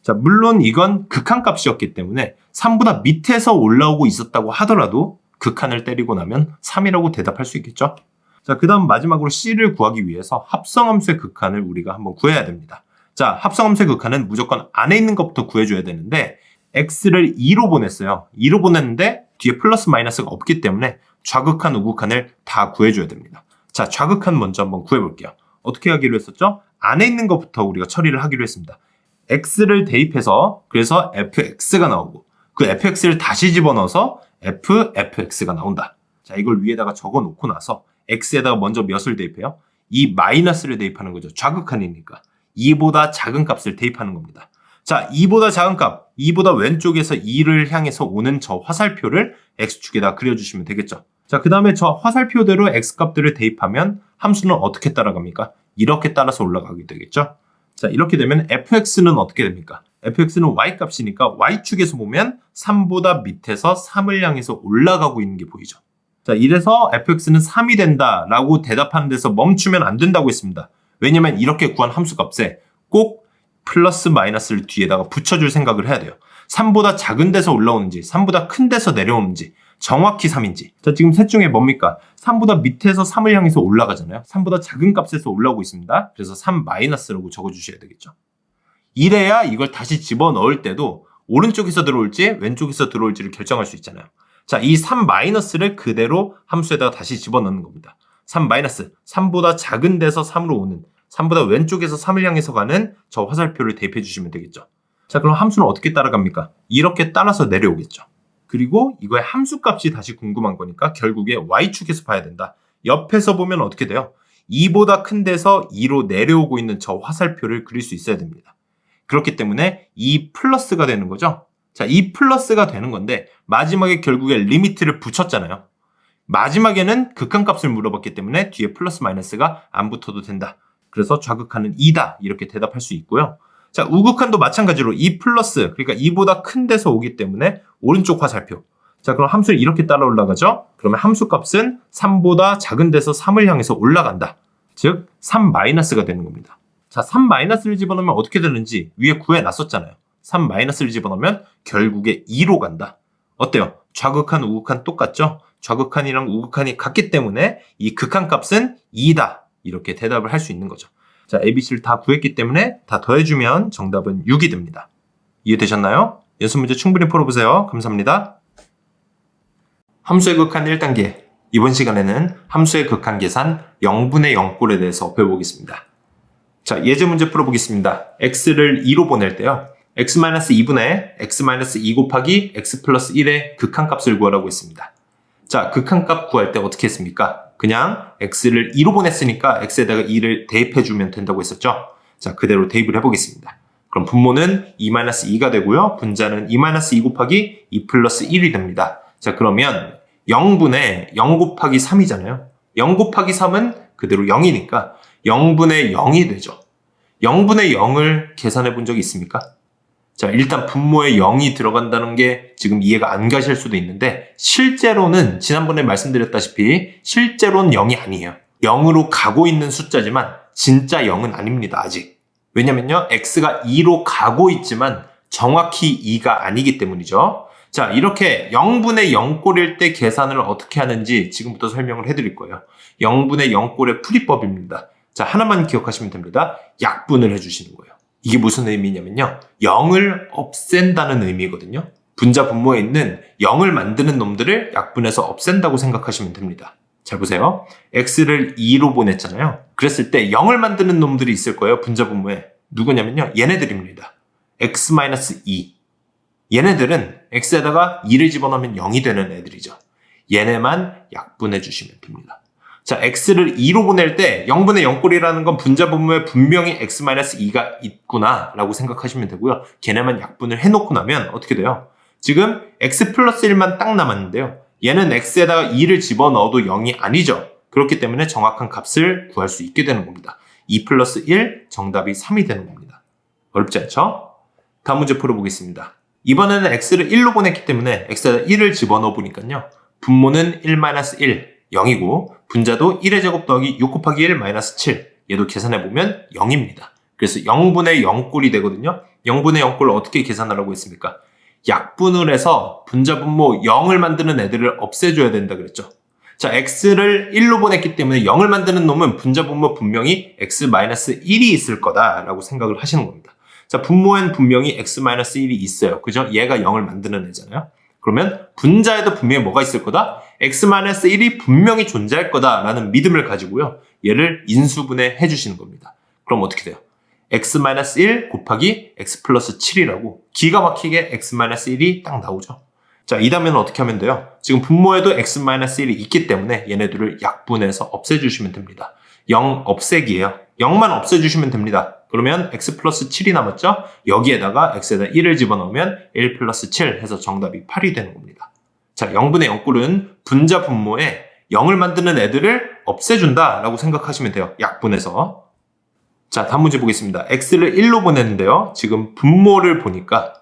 자, 물론 이건 극한값이었기 때문에 3보다 밑에서 올라오고 있었다고 하더라도 극한을 때리고 나면 3이라고 대답할 수 있겠죠. 자, 그 다음 마지막으로 C를 구하기 위해서 합성함수의 극한을 우리가 한번 구해야 됩니다. 자, 합성함수의 극한은 무조건 안에 있는 것부터 구해줘야 되는데 X를 2로 보냈어요. 2로 보냈는데 뒤에 플러스 마이너스가 없기 때문에 좌극한, 우극한을 다 구해줘야 됩니다. 자, 좌극한 먼저 한번 구해볼게요. 어떻게 하기로 했었죠? 안에 있는 것부터 우리가 처리를 하기로 했습니다. X를 대입해서 그래서 fx가 나오고 그 fx를 다시 집어넣어서 fx가 나온다. 자, 이걸 위에다가 적어놓고 나서 x에다가 먼저 몇을 대입해요? 이 마이너스를 대입하는 거죠. 좌극한이니까. 2보다 작은 값을 대입하는 겁니다. 자, 2보다 작은 값, 2보다 왼쪽에서 2를 향해서 오는 저 화살표를 x축에다 그려주시면 되겠죠. 자, 그 다음에 저 화살표대로 x값들을 대입하면 함수는 어떻게 따라갑니까? 이렇게 따라서 올라가게 되겠죠. 자, 이렇게 되면 fx는 어떻게 됩니까? fx는 y값이니까 y축에서 보면 3보다 밑에서 3을 향해서 올라가고 있는 게 보이죠. 자, 이래서 fx는 3이 된다라고 대답하는 데서 멈추면 안 된다고 했습니다. 왜냐면 이렇게 구한 함수값에 꼭 플러스 마이너스를 뒤에다가 붙여줄 생각을 해야 돼요. 3보다 작은 데서 올라오는지 3보다 큰 데서 내려오는지 정확히 3인지. 자, 지금 셋 중에 뭡니까? 3보다 밑에서 3을 향해서 올라가잖아요. 3보다 작은 값에서 올라오고 있습니다. 그래서 3 마이너스라고 적어주셔야 되겠죠. 이래야 이걸 다시 집어넣을 때도 오른쪽에서 들어올지 왼쪽에서 들어올지를 결정할 수 있잖아요. 자, 이 3 마이너스를 그대로 함수에다가 다시 집어넣는 겁니다. 3 마이너스, 3보다 작은 데서 3으로 오는, 3보다 왼쪽에서 3을 향해서 가는 저 화살표를 대입해 주시면 되겠죠. 자, 그럼 함수는 어떻게 따라갑니까? 이렇게 따라서 내려오겠죠. 그리고 이거의 함수값이 다시 궁금한 거니까 결국에 y축에서 봐야 된다. 옆에서 보면 어떻게 돼요? 2보다 큰 데서 2로 내려오고 있는 저 화살표를 그릴 수 있어야 됩니다. 그렇기 때문에 2 플러스가 되는 거죠. 자, 2 플러스가 되는 건데 마지막에 결국에 리미트를 붙였잖아요. 마지막에는 극한값을 물어봤기 때문에 뒤에 플러스 마이너스가 안 붙어도 된다. 그래서 좌극한은 2다 이렇게 대답할 수 있고요. 자, 우극한도 마찬가지로 2 플러스, 그러니까 2보다 큰 데서 오기 때문에 오른쪽 화살표. 자, 그럼 함수를 이렇게 따라 올라가죠? 그러면 함수값은 3보다 작은 데서 3을 향해서 올라간다. 즉, 3 마이너스가 되는 겁니다. 자, 3 마이너스를 집어넣으면 어떻게 되는지 위에 구해놨었잖아요. 3 마이너스를 집어넣으면 결국에 2로 간다. 어때요? 좌극한, 우극한 똑같죠? 좌극한이랑 우극한이 같기 때문에 이 극한값은 2다. 이렇게 대답을 할 수 있는 거죠. 자, ABC를 다 구했기 때문에 다 더해주면 정답은 6이 됩니다. 이해되셨나요? 연습 문제 충분히 풀어보세요. 감사합니다. 함수의 극한 1단계. 이번 시간에는 함수의 극한 계산 0분의 0꼴에 대해서 배워보겠습니다. 자, 예제 문제 풀어보겠습니다. x를 2로 보낼 때요. x-2분의 x-2 곱하기 x 플러스 1의 극한값을 구하라고 했습니다. 자, 극한값 구할 때 어떻게 했습니까? 그냥 x를 2로 보냈으니까 x에다가 2를 대입해주면 된다고 했었죠. 자, 그대로 대입을 해보겠습니다. 그럼 분모는 2-2가 되고요. 분자는 2-2 곱하기 2 플러스 1이 됩니다. 자, 그러면 0분의 0 곱하기 3이잖아요. 0 곱하기 3은 그대로 0이니까 0분의 0이 되죠. 0분의 0을 계산해 본 적이 있습니까? 자, 일단 분모에 0이 들어간다는 게 지금 이해가 안 가실 수도 있는데 실제로는 지난번에 말씀드렸다시피 실제로는 0이 아니에요. 0으로 가고 있는 숫자지만 진짜 0은 아닙니다. 아직. 왜냐면요. x가 2로 가고 있지만 정확히 2가 아니기 때문이죠. 자, 이렇게 0분의 0꼴일 때 계산을 어떻게 하는지 지금부터 설명을 해드릴 거예요. 0분의 0꼴의 풀이법입니다. 자, 하나만 기억하시면 됩니다. 약분을 해주시는 거예요. 이게 무슨 의미냐면요. 0을 없앤다는 의미거든요. 분자 분모에 있는 0을 만드는 놈들을 약분해서 없앤다고 생각하시면 됩니다. 잘 보세요. x를 2로 보냈잖아요. 그랬을 때 0을 만드는 놈들이 있을 거예요. 분자 분모에. 누구냐면요. 얘네들입니다. x-2. 얘네들은 x에다가 2를 집어넣으면 0이 되는 애들이죠. 얘네만 약분해 주시면 됩니다. 자, x를 2로 보낼 때 0분의 0꼴이라는 건 분자 분모에 분명히 x-2가 있구나 라고 생각하시면 되고요. 걔네만 약분을 해놓고 나면 어떻게 돼요? 지금 x 플러스 1만 딱 남았는데요. 얘는 x에다가 2를 집어넣어도 0이 아니죠. 그렇기 때문에 정확한 값을 구할 수 있게 되는 겁니다. 2 플러스 1, 정답이 3이 되는 겁니다. 어렵지 않죠? 다음 문제 풀어보겠습니다. 이번에는 x를 1로 보냈기 때문에 x에다 1을 집어넣어 보니까요. 분모는 1-1, 0이고 분자도 1의 제곱 더하기 6 곱하기 1-7. 얘도 계산해보면 0입니다. 그래서 0분의 0꼴이 되거든요. 0분의 0꼴을 어떻게 계산하라고 했습니까? 약분을 해서 분자 분모 0을 만드는 애들을 없애줘야 된다 그랬죠. 자, x를 1로 보냈기 때문에 0을 만드는 놈은 분자 분모 분명히 x-1이 있을 거다라고 생각을 하시는 겁니다. 자, 분모엔 분명히 x-1이 있어요. 그죠? 얘가 0을 만드는 애잖아요. 그러면 분자에도 분명히 뭐가 있을 거다? x-1이 분명히 존재할 거다라는 믿음을 가지고요. 얘를 인수분해 해주시는 겁니다. 그럼 어떻게 돼요? x-1 곱하기 x 플러스 7이라고 기가 막히게 x-1이 딱 나오죠. 자, 이 다음에는 어떻게 하면 돼요? 지금 분모에도 x-1이 있기 때문에 얘네들을 약분해서 없애주시면 됩니다. 0 없애기예요. 0만 없애주시면 됩니다. 그러면 x 플러스 7이 남았죠? 여기에다가 x에다 1을 집어넣으면 1 플러스 7 해서 정답이 8이 되는 겁니다. 자, 0분의 0꼴은 분자 분모에 0을 만드는 애들을 없애준다라고 생각하시면 돼요. 약분해서. 자, 다음 문제 보겠습니다. x를 1로 보냈는데요. 지금 분모를 보니까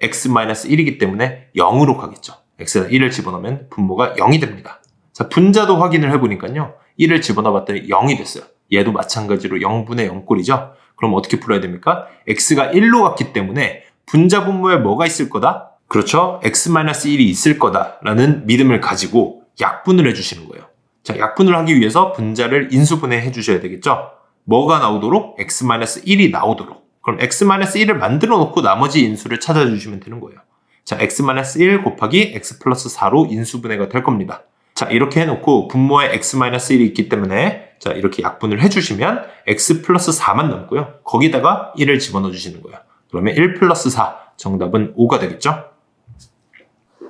x-1이기 때문에 0으로 가겠죠. x에다 1을 집어넣으면 분모가 0이 됩니다. 자, 분자도 확인을 해보니까요. 1을 집어넣어봤더니 0이 됐어요. 얘도 마찬가지로 0분의 0꼴이죠. 그럼 어떻게 풀어야 됩니까? x가 1로 갔기 때문에 분자 분모에 뭐가 있을 거다? 그렇죠. x-1이 있을 거다라는 믿음을 가지고 약분을 해주시는 거예요. 자, 약분을 하기 위해서 분자를 인수분해 해주셔야 되겠죠. 뭐가 나오도록? x-1이 나오도록. 그럼 x-1을 만들어 놓고 나머지 인수를 찾아주시면 되는 거예요. 자, x-1 곱하기 x 플러스 4로 인수분해가 될 겁니다. 자, 이렇게 해놓고 분모에 x-1이 있기 때문에 자, 이렇게 약분을 해주시면 x 플러스 4만 남고요. 거기다가 1을 집어넣어 주시는 거예요. 그러면 1 플러스 4, 정답은 5가 되겠죠?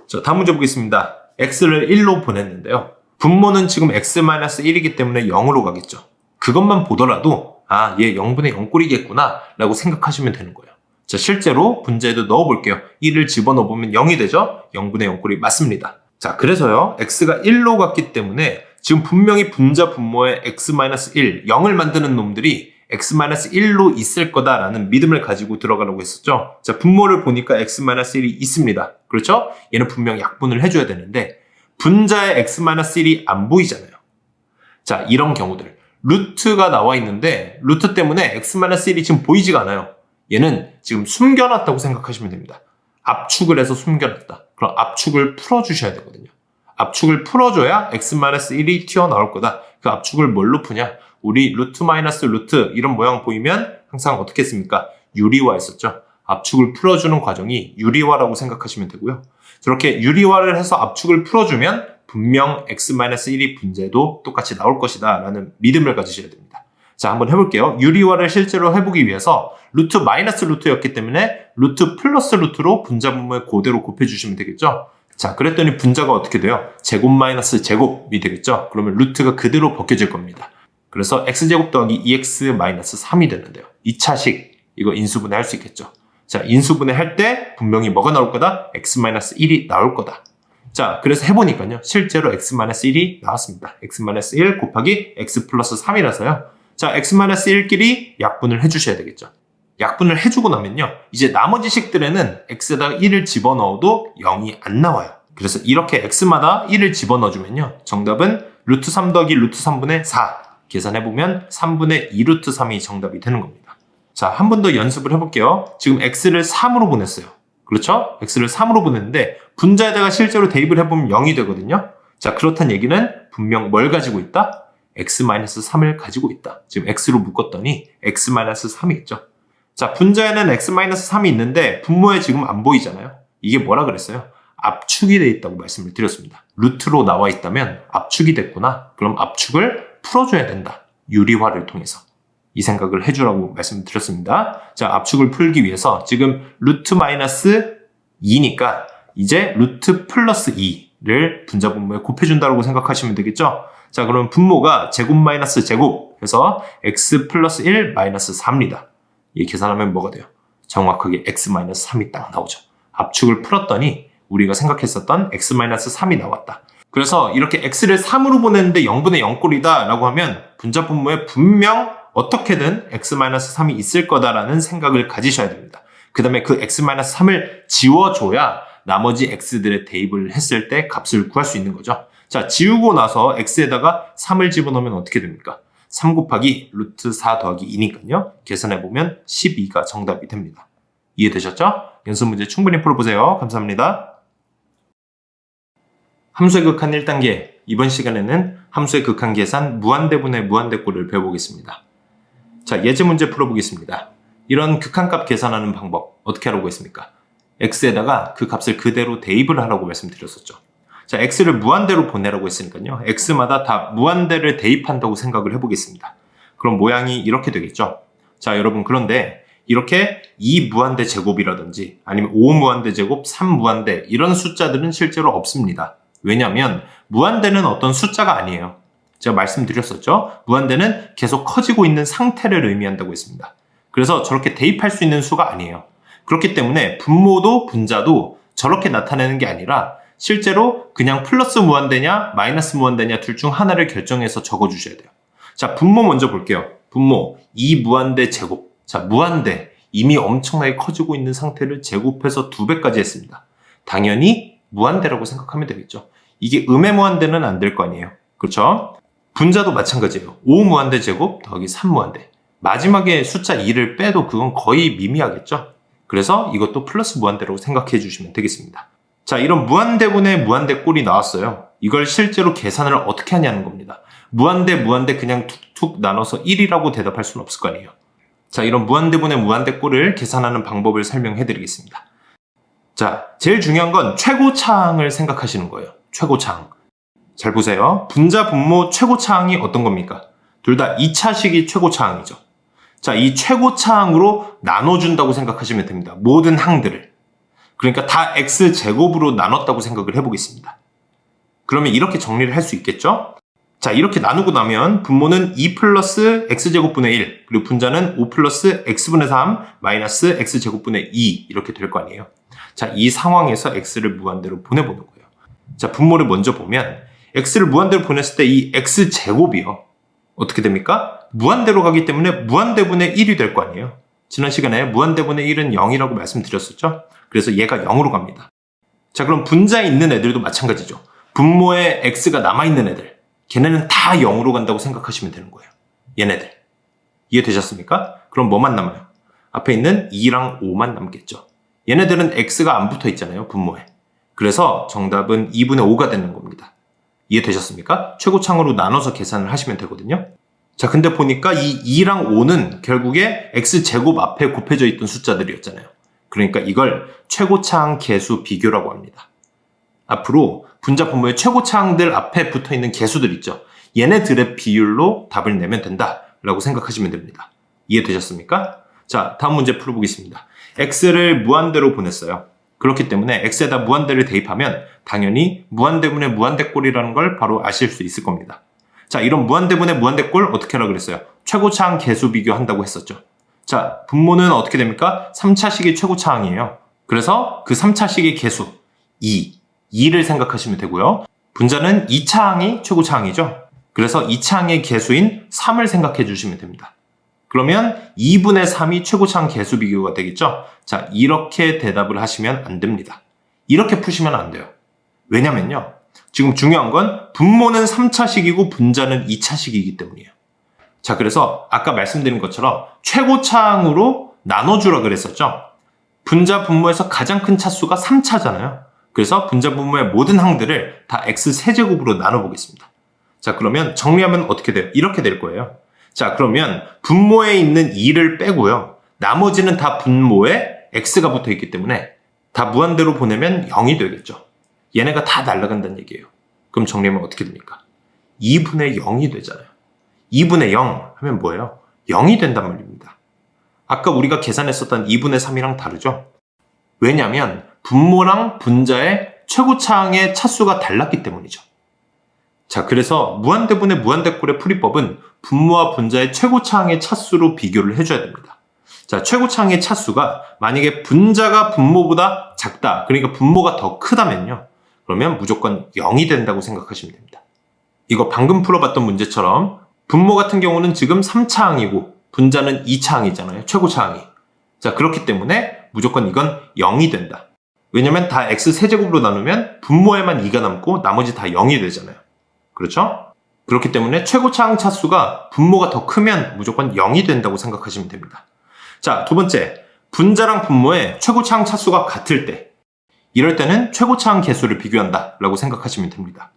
자, 다음 문제 보겠습니다. x를 1로 보냈는데요. 분모는 지금 x-1이기 때문에 0으로 가겠죠. 그것만 보더라도 아, 얘 0분의 0꼴이겠구나 라고 생각하시면 되는 거예요. 자, 실제로 분자에도 넣어볼게요. 1을 집어넣어보면 0이 되죠? 0분의 0꼴이 맞습니다. 자, 그래서요. x가 1로 갔기 때문에 지금 분명히 분자 분모에 x-1, 0을 만드는 놈들이 x-1로 있을 거다라는 믿음을 가지고 들어가라고 했었죠. 자, 분모를 보니까 x-1이 있습니다. 그렇죠? 얘는 분명 약분을 해줘야 되는데 분자에 x-1이 안 보이잖아요. 자, 이런 경우들. 루트가 나와 있는데 루트 때문에 x-1이 지금 보이지가 않아요. 얘는 지금 숨겨놨다고 생각하시면 됩니다. 압축을 해서 숨겨놨다. 그럼 압축을 풀어주셔야 되거든요. 압축을 풀어줘야 x-1이 튀어나올 거다. 그 압축을 뭘로 푸냐? 우리 루트 마이너스 루트 이런 모양 보이면 항상 어떻게 했습니까? 유리화 했었죠. 압축을 풀어주는 과정이 유리화라고 생각하시면 되고요. 저렇게 유리화를 해서 압축을 풀어주면 분명 x-1이 분자에도 똑같이 나올 것이다 라는 믿음을 가지셔야 됩니다. 자, 한번 해볼게요. 유리화를 실제로 해보기 위해서 루트 마이너스 루트였기 때문에 루트 플러스 루트로 분자 분모에 그대로 곱해주시면 되겠죠. 자, 그랬더니 분자가 어떻게 돼요? 제곱 마이너스 제곱이 되겠죠. 그러면 루트가 그대로 벗겨질 겁니다. 그래서 x제곱 더하기 2x 마이너스 3이 되는데요. 2차식 이거 인수분해 할 수 있겠죠. 자, 인수분해 할 때 분명히 뭐가 나올 거다? x-1이 나올 거다. 자, 그래서 해보니까요. 실제로 x-1이 나왔습니다. x-1 곱하기 x 플러스 3이라서요. 자, x-1끼리 약분을 해주셔야 되겠죠. 약분을 해주고 나면요. 이제 나머지 식들에는 x에다가 1을 집어넣어도 0이 안 나와요. 그래서 이렇게 x마다 1을 집어넣어주면요. 정답은 루트 3 더하기 루트 3분의 4. 계산해보면 3분의 2 루트 3이 정답이 되는 겁니다. 자, 한 번 더 연습을 해볼게요. 지금 x를 3으로 보냈어요. 그렇죠? x를 3으로 보냈는데 분자에다가 실제로 대입을 해보면 0이 되거든요. 자, 그렇다는 얘기는 분명 뭘 가지고 있다? x-3을 가지고 있다. 지금 x로 묶었더니 x-3이 있죠. 자, 분자에는 x-3이 있는데 분모에 지금 안 보이잖아요. 이게 뭐라 그랬어요? 압축이 돼 있다고 말씀을 드렸습니다. 루트로 나와 있다면 압축이 됐구나. 그럼 압축을 풀어줘야 된다. 유리화를 통해서. 이 생각을 해주라고 말씀드렸습니다. 자, 압축을 풀기 위해서 지금 루트 마이너스 2니까 이제 루트 플러스 2를 분자 분모에 곱해준다고 생각하시면 되겠죠? 자, 그럼 분모가 제곱 마이너스 제곱 해서 x 플러스 1 마이너스 4입니다. 이 계산하면 뭐가 돼요? 정확하게 x 마이너스 3이 딱 나오죠. 압축을 풀었더니 우리가 생각했었던 x 마이너스 3이 나왔다. 그래서 이렇게 x를 3으로 보냈는데 0분의 0꼴이다 라고 하면 분자 분모에 분명 어떻게든 x-3이 있을 거다라는 생각을 가지셔야 됩니다. 그 다음에 그 x-3을 지워줘야 나머지 x들의 대입을 했을 때 값을 구할 수 있는 거죠. 자, 지우고 나서 x에다가 3을 집어넣으면 어떻게 됩니까? 3 곱하기 루트 4 더하기 2니까요. 계산해보면 12가 정답이 됩니다. 이해되셨죠? 연습 문제 충분히 풀어보세요. 감사합니다. 함수의 극한 1단계, 이번 시간에는 함수의 극한 계산 무한대분의 무한대꼴을 배워보겠습니다. 자, 예제 문제 풀어보겠습니다. 이런 극한값 계산하는 방법 어떻게 하라고 했습니까? x에다가 그 값을 그대로 대입을 하라고 말씀드렸었죠. 자, x를 무한대로 보내라고 했으니까요. x마다 다 무한대를 대입한다고 생각을 해보겠습니다. 그럼 모양이 이렇게 되겠죠. 자, 여러분, 그런데 이렇게 2무한대 제곱이라든지 아니면 5무한대 제곱, 3무한대 이런 숫자들은 실제로 없습니다. 왜냐하면 무한대는 어떤 숫자가 아니에요. 제가 말씀드렸었죠. 무한대는 계속 커지고 있는 상태를 의미한다고 했습니다. 그래서 저렇게 대입할 수 있는 수가 아니에요. 그렇기 때문에 분모도 분자도 저렇게 나타내는 게 아니라 실제로 그냥 플러스 무한대냐 마이너스 무한대냐 둘 중 하나를 결정해서 적어주셔야 돼요. 자, 분모 먼저 볼게요. 분모 2무한대 제곱. 자, 무한대 이미 엄청나게 커지고 있는 상태를 제곱해서 2배까지 했습니다. 당연히 무한대라고 생각하면 되겠죠. 이게 음의 무한대는 안 될 거 아니에요. 그렇죠? 분자도 마찬가지예요. 5무한대 제곱 더하기 3무한대. 마지막에 숫자 2를 빼도 그건 거의 미미하겠죠? 그래서 이것도 플러스 무한대라고 생각해 주시면 되겠습니다. 자, 이런 무한대분의 무한대꼴이 나왔어요. 이걸 실제로 계산을 어떻게 하냐는 겁니다. 무한대 그냥 툭툭 나눠서 1이라고 대답할 수는 없을 거 아니에요. 자, 이런 무한대분의 무한대꼴을 계산하는 방법을 설명해 드리겠습니다. 자, 제일 중요한 건 최고차항을 생각하시는 거예요. 최고차항. 잘 보세요. 분자 분모 최고차항이 어떤 겁니까? 둘 다 2차식이 최고차항이죠. 자, 이 최고차항으로 나눠준다고 생각하시면 됩니다. 모든 항들을. 그러니까 다 x제곱으로 나눴다고 생각을 해보겠습니다. 그러면 이렇게 정리를 할 수 있겠죠? 자, 이렇게 나누고 나면 분모는 2 플러스 x제곱분의 1, 그리고 분자는 5 플러스 x분의 3 마이너스 x제곱분의 2 이렇게 될 거 아니에요. 자, 이 상황에서 x를 무한대로 보내보는 거예요. 자, 분모를 먼저 보면 x를 무한대로 보냈을 때 이 x제곱이요. 어떻게 됩니까? 무한대로 가기 때문에 무한대분의 1이 될 거 아니에요. 지난 시간에 무한대분의 1은 0이라고 말씀드렸었죠? 그래서 얘가 0으로 갑니다. 자, 그럼 분자에 있는 애들도 마찬가지죠. 분모에 x가 남아있는 애들. 걔네는 다 0으로 간다고 생각하시면 되는 거예요. 얘네들. 이해되셨습니까? 그럼 뭐만 남아요? 앞에 있는 2랑 5만 남겠죠. 얘네들은 x가 안 붙어 있잖아요. 분모에. 그래서 정답은 2분의 5가 되는 겁니다. 이해되셨습니까? 최고차항으로 나눠서 계산을 하시면 되거든요. 자, 근데 보니까 이 2랑 5는 결국에 x제곱 앞에 곱해져 있던 숫자들이었잖아요. 그러니까 이걸 최고차항 계수 비교라고 합니다. 앞으로 분자 분모의 최고차항들 앞에 붙어있는 계수들 있죠. 얘네들의 비율로 답을 내면 된다라고 생각하시면 됩니다. 이해되셨습니까? 자, 다음 문제 풀어보겠습니다. x를 무한대로 보냈어요. 그렇기 때문에 x에다 무한대를 대입하면 당연히 무한대분의 무한대꼴이라는 걸 바로 아실 수 있을 겁니다. 자, 이런 무한대분의 무한대꼴 어떻게 하라고 그랬어요? 최고차항 계수 비교한다고 했었죠. 자, 분모는 어떻게 됩니까? 3차식이 최고차항이에요. 그래서 그 3차식의 개수 2를 생각하시면 되고요. 분자는 2차항이 최고차항이죠. 그래서 2차항의 개수인 3을 생각해 주시면 됩니다. 그러면 2분의 3이 최고차항 개수 비교가 되겠죠? 자, 이렇게 대답을 하시면 안 됩니다. 이렇게 푸시면 안 돼요. 왜냐면요. 지금 중요한 건 분모는 3차식이고 분자는 2차식이기 때문이에요. 자, 그래서 아까 말씀드린 것처럼 최고차항으로 나눠주라 그랬었죠? 분자 분모에서 가장 큰 차수가 3차잖아요. 그래서 분자 분모의 모든 항들을 다 x세제곱으로 나눠보겠습니다. 자, 그러면 정리하면 어떻게 돼요? 이렇게 될 거예요. 자, 그러면 분모에 있는 2를 빼고요. 나머지는 다 분모에 x가 붙어 있기 때문에 다 무한대로 보내면 0이 되겠죠. 얘네가 다 날아간다는 얘기예요. 그럼 정리하면 어떻게 됩니까? 2분의 0이 되잖아요. 2분의 0 하면 뭐예요? 0이 된단 말입니다. 아까 우리가 계산했었던 2분의 3이랑 다르죠? 왜냐하면 분모랑 분자의 최고차항의 차수가 달랐기 때문이죠. 자, 그래서 무한대분의 무한대꼴의 풀이법은 분모와 분자의 최고차항의 차수로 비교를 해줘야 됩니다. 자, 최고차항의 차수가 만약에 분자가 분모보다 작다, 그러니까 분모가 더 크다면요. 그러면 무조건 0이 된다고 생각하시면 됩니다. 이거 방금 풀어봤던 문제처럼 분모 같은 경우는 지금 3차항이고 분자는 2차항이잖아요. 최고차항이. 자, 그렇기 때문에 무조건 이건 0이 된다. 왜냐면 다 x세제곱으로 나누면 분모에만 2가 남고 나머지 다 0이 되잖아요. 그렇죠? 그렇기 때문에 최고차항 차수가 분모가 더 크면 무조건 0이 된다고 생각하시면 됩니다. 자, 두 번째, 분자랑 분모의 최고차항 차수가 같을 때, 이럴 때는 최고차항 개수를 비교한다 라고 생각하시면 됩니다.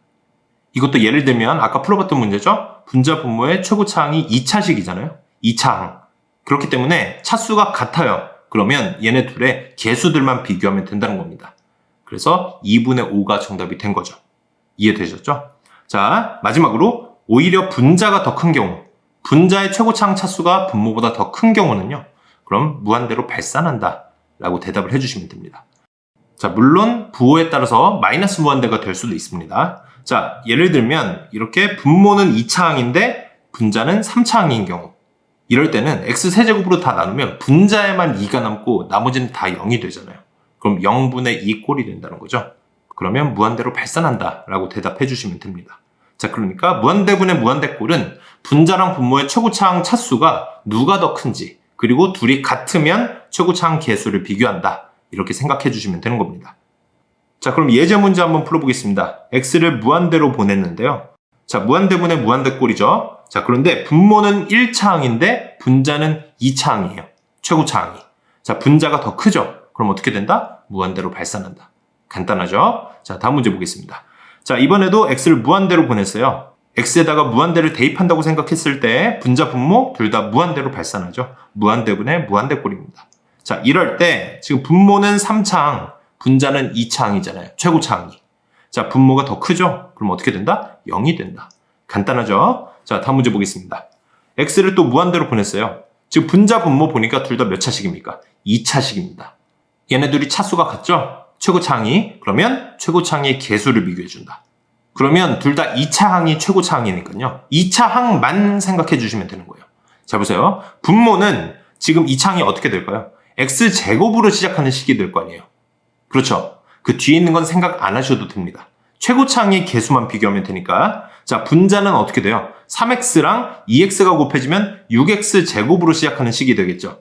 이것도 예를 들면 아까 풀어봤던 문제죠? 분자 분모의 최고차항이 2차식이잖아요. 2차항. 그렇기 때문에 차수가 같아요. 그러면 얘네 둘의 개수들만 비교하면 된다는 겁니다. 그래서 2분의 5가 정답이 된 거죠. 이해되셨죠? 자, 마지막으로 오히려 분자가 더 큰 경우, 분자의 최고차항 차수가 분모보다 더 큰 경우는요. 그럼 무한대로 발산한다 라고 대답을 해주시면 됩니다. 자, 물론 부호에 따라서 마이너스 무한대가 될 수도 있습니다. 자, 예를 들면 이렇게 분모는 2차항인데 분자는 3차항인 경우, 이럴 때는 x세제곱으로 다 나누면 분자에만 2가 남고 나머지는 다 0이 되잖아요. 그럼 0분의 2 꼴이 된다는 거죠. 그러면 무한대로 발산한다 라고 대답해 주시면 됩니다. 자, 그러니까 무한대분의 무한대꼴은 분자랑 분모의 최고차항 차수가 누가 더 큰지, 그리고 둘이 같으면 최고차항 개수를 비교한다. 이렇게 생각해 주시면 되는 겁니다. 자, 그럼 예제 문제 한번 풀어보겠습니다. x를 무한대로 보냈는데요. 자, 무한대분의 무한대꼴이죠. 자, 그런데 분모는 1차항인데 분자는 2차항이에요. 최고차항이. 자, 분자가 더 크죠? 그럼 어떻게 된다? 무한대로 발산한다. 간단하죠? 자, 다음 문제 보겠습니다. 자, 이번에도 x를 무한대로 보냈어요. x에다가 무한대를 대입한다고 생각했을 때 분자 분모 둘 다 무한대로 발산하죠. 무한대분의 무한대꼴입니다. 자, 이럴 때 지금 분모는 3차항, 분자는 2차항이잖아요. 최고차항이. 자, 분모가 더 크죠? 그럼 어떻게 된다? 0이 된다. 간단하죠? 자, 다음 문제 보겠습니다. x를 또 무한대로 보냈어요. 지금 분자 분모 보니까 둘 다 몇 차식입니까? 2차식입니다. 얘네들이 차수가 같죠? 최고차항이. 그러면 최고차항의 개수를 비교해준다. 그러면 둘 다 2차항이 최고차항이니까요. 2차항만 생각해 주시면 되는 거예요. 자, 보세요. 분모는 지금 2차항이 어떻게 될까요? x제곱으로 시작하는 식이 될 거 아니에요. 그렇죠? 그 뒤에 있는 건 생각 안 하셔도 됩니다. 최고차항의 개수만 비교하면 되니까. 자, 분자는 어떻게 돼요? 3x랑 2x가 곱해지면 6x제곱으로 시작하는 식이 되겠죠.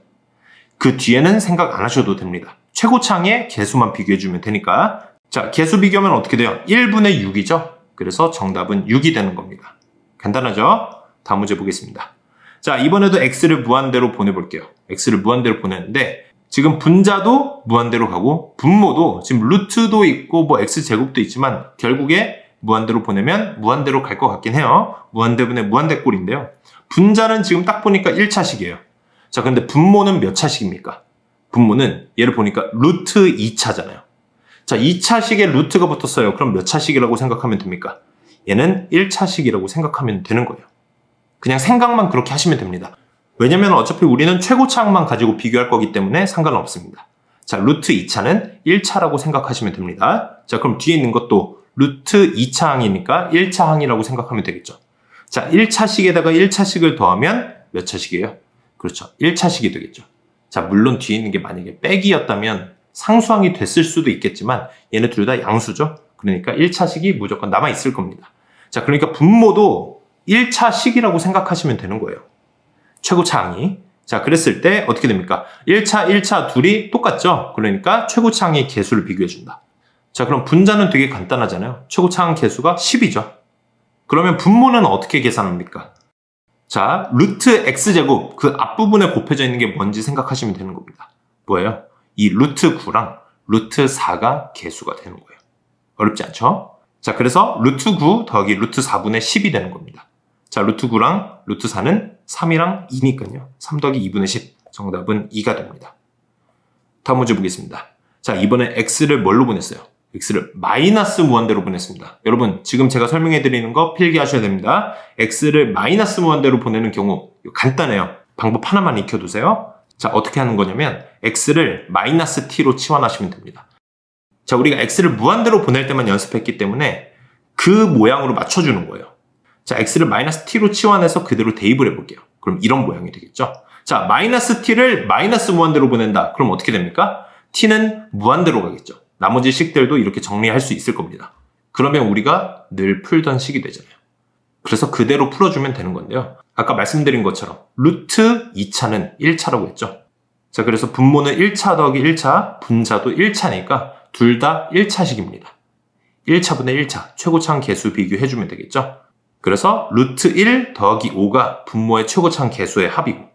그 뒤에는 생각 안 하셔도 됩니다. 최고차항의 개수만 비교해주면 되니까. 자, 개수 비교하면 어떻게 돼요? 1분의 6이죠? 그래서 정답은 6이 되는 겁니다. 간단하죠? 다음 문제 보겠습니다. 자, 이번에도 x를 무한대로 보내볼게요. x를 무한대로 보냈는데 지금 분자도 무한대로 가고 분모도 지금 루트도 있고 뭐 x제곱도 있지만 결국에 무한대로 보내면 무한대로 갈 것 같긴 해요. 무한대분의 무한대꼴인데요. 분자는 지금 딱 보니까 1차식이에요. 자, 근데 분모는 몇 차식입니까? 분모는 얘를 보니까 루트 2차잖아요. 자, 2차식에 루트가 붙었어요. 그럼 몇 차식이라고 생각하면 됩니까? 얘는 1차식이라고 생각하면 되는 거예요. 그냥 생각만 그렇게 하시면 됩니다. 왜냐면 어차피 우리는 최고차항만 가지고 비교할 거기 때문에 상관없습니다. 자, 루트 2차는 1차라고 생각하시면 됩니다. 자, 그럼 뒤에 있는 것도 루트 2차항이니까 1차항이라고 생각하면 되겠죠. 자, 1차식에다가 1차식을 더하면 몇 차식이에요? 그렇죠. 1차식이 되겠죠. 자, 물론 뒤에 있는 게 만약에 빼기였다면 상수항이 됐을 수도 있겠지만 얘네 둘 다 양수죠. 그러니까 1차식이 무조건 남아있을 겁니다. 자, 그러니까 분모도 1차식이라고 생각하시면 되는 거예요. 최고차항이. 자, 그랬을 때 어떻게 됩니까? 1차, 1차 둘이 똑같죠? 그러니까 최고차항의 개수를 비교해준다. 자, 그럼 분자는 되게 간단하잖아요. 최고차항 개수가 10이죠. 그러면 분모는 어떻게 계산합니까? 자, 루트 x제곱 그 앞부분에 곱해져 있는 게 뭔지 생각하시면 되는 겁니다. 뭐예요? 이 루트 9랑 루트 4가 개수가 되는 거예요. 어렵지 않죠? 자, 그래서 루트 9 더하기 루트 4분의 10이 되는 겁니다. 자, 루트 9랑 루트 4는 3이랑 2니까요. 3 더하기 2분의 10. 정답은 2가 됩니다. 다음 문제 보겠습니다. 자, 이번에 x를 뭘로 보냈어요? x를 마이너스 무한대로 보냈습니다. 여러분, 지금 제가 설명해 드리는 거 필기하셔야 됩니다. x를 마이너스 무한대로 보내는 경우 간단해요. 방법 하나만 익혀두세요. 자, 어떻게 하는 거냐면 x를 마이너스 t로 치환하시면 됩니다. 자, 우리가 x를 무한대로 보낼 때만 연습했기 때문에 그 모양으로 맞춰주는 거예요. 자, x를 마이너스 t로 치환해서 그대로 대입을 해볼게요. 그럼 이런 모양이 되겠죠. 자, 마이너스 t를 마이너스 무한대로 보낸다. 그럼 어떻게 됩니까? t는 무한대로 가겠죠. 나머지 식들도 이렇게 정리할 수 있을 겁니다. 그러면 우리가 늘 풀던 식이 되잖아요. 그래서 그대로 풀어주면 되는 건데요. 아까 말씀드린 것처럼 루트 2차는 1차라고 했죠. 자, 그래서 분모는 1차 더하기 1차, 분자도 1차니까 둘 다 1차식입니다. 1차분의 1차, 최고차항 개수 비교해주면 되겠죠. 그래서 루트 1 더하기 5가 분모의 최고차항 개수의 합이고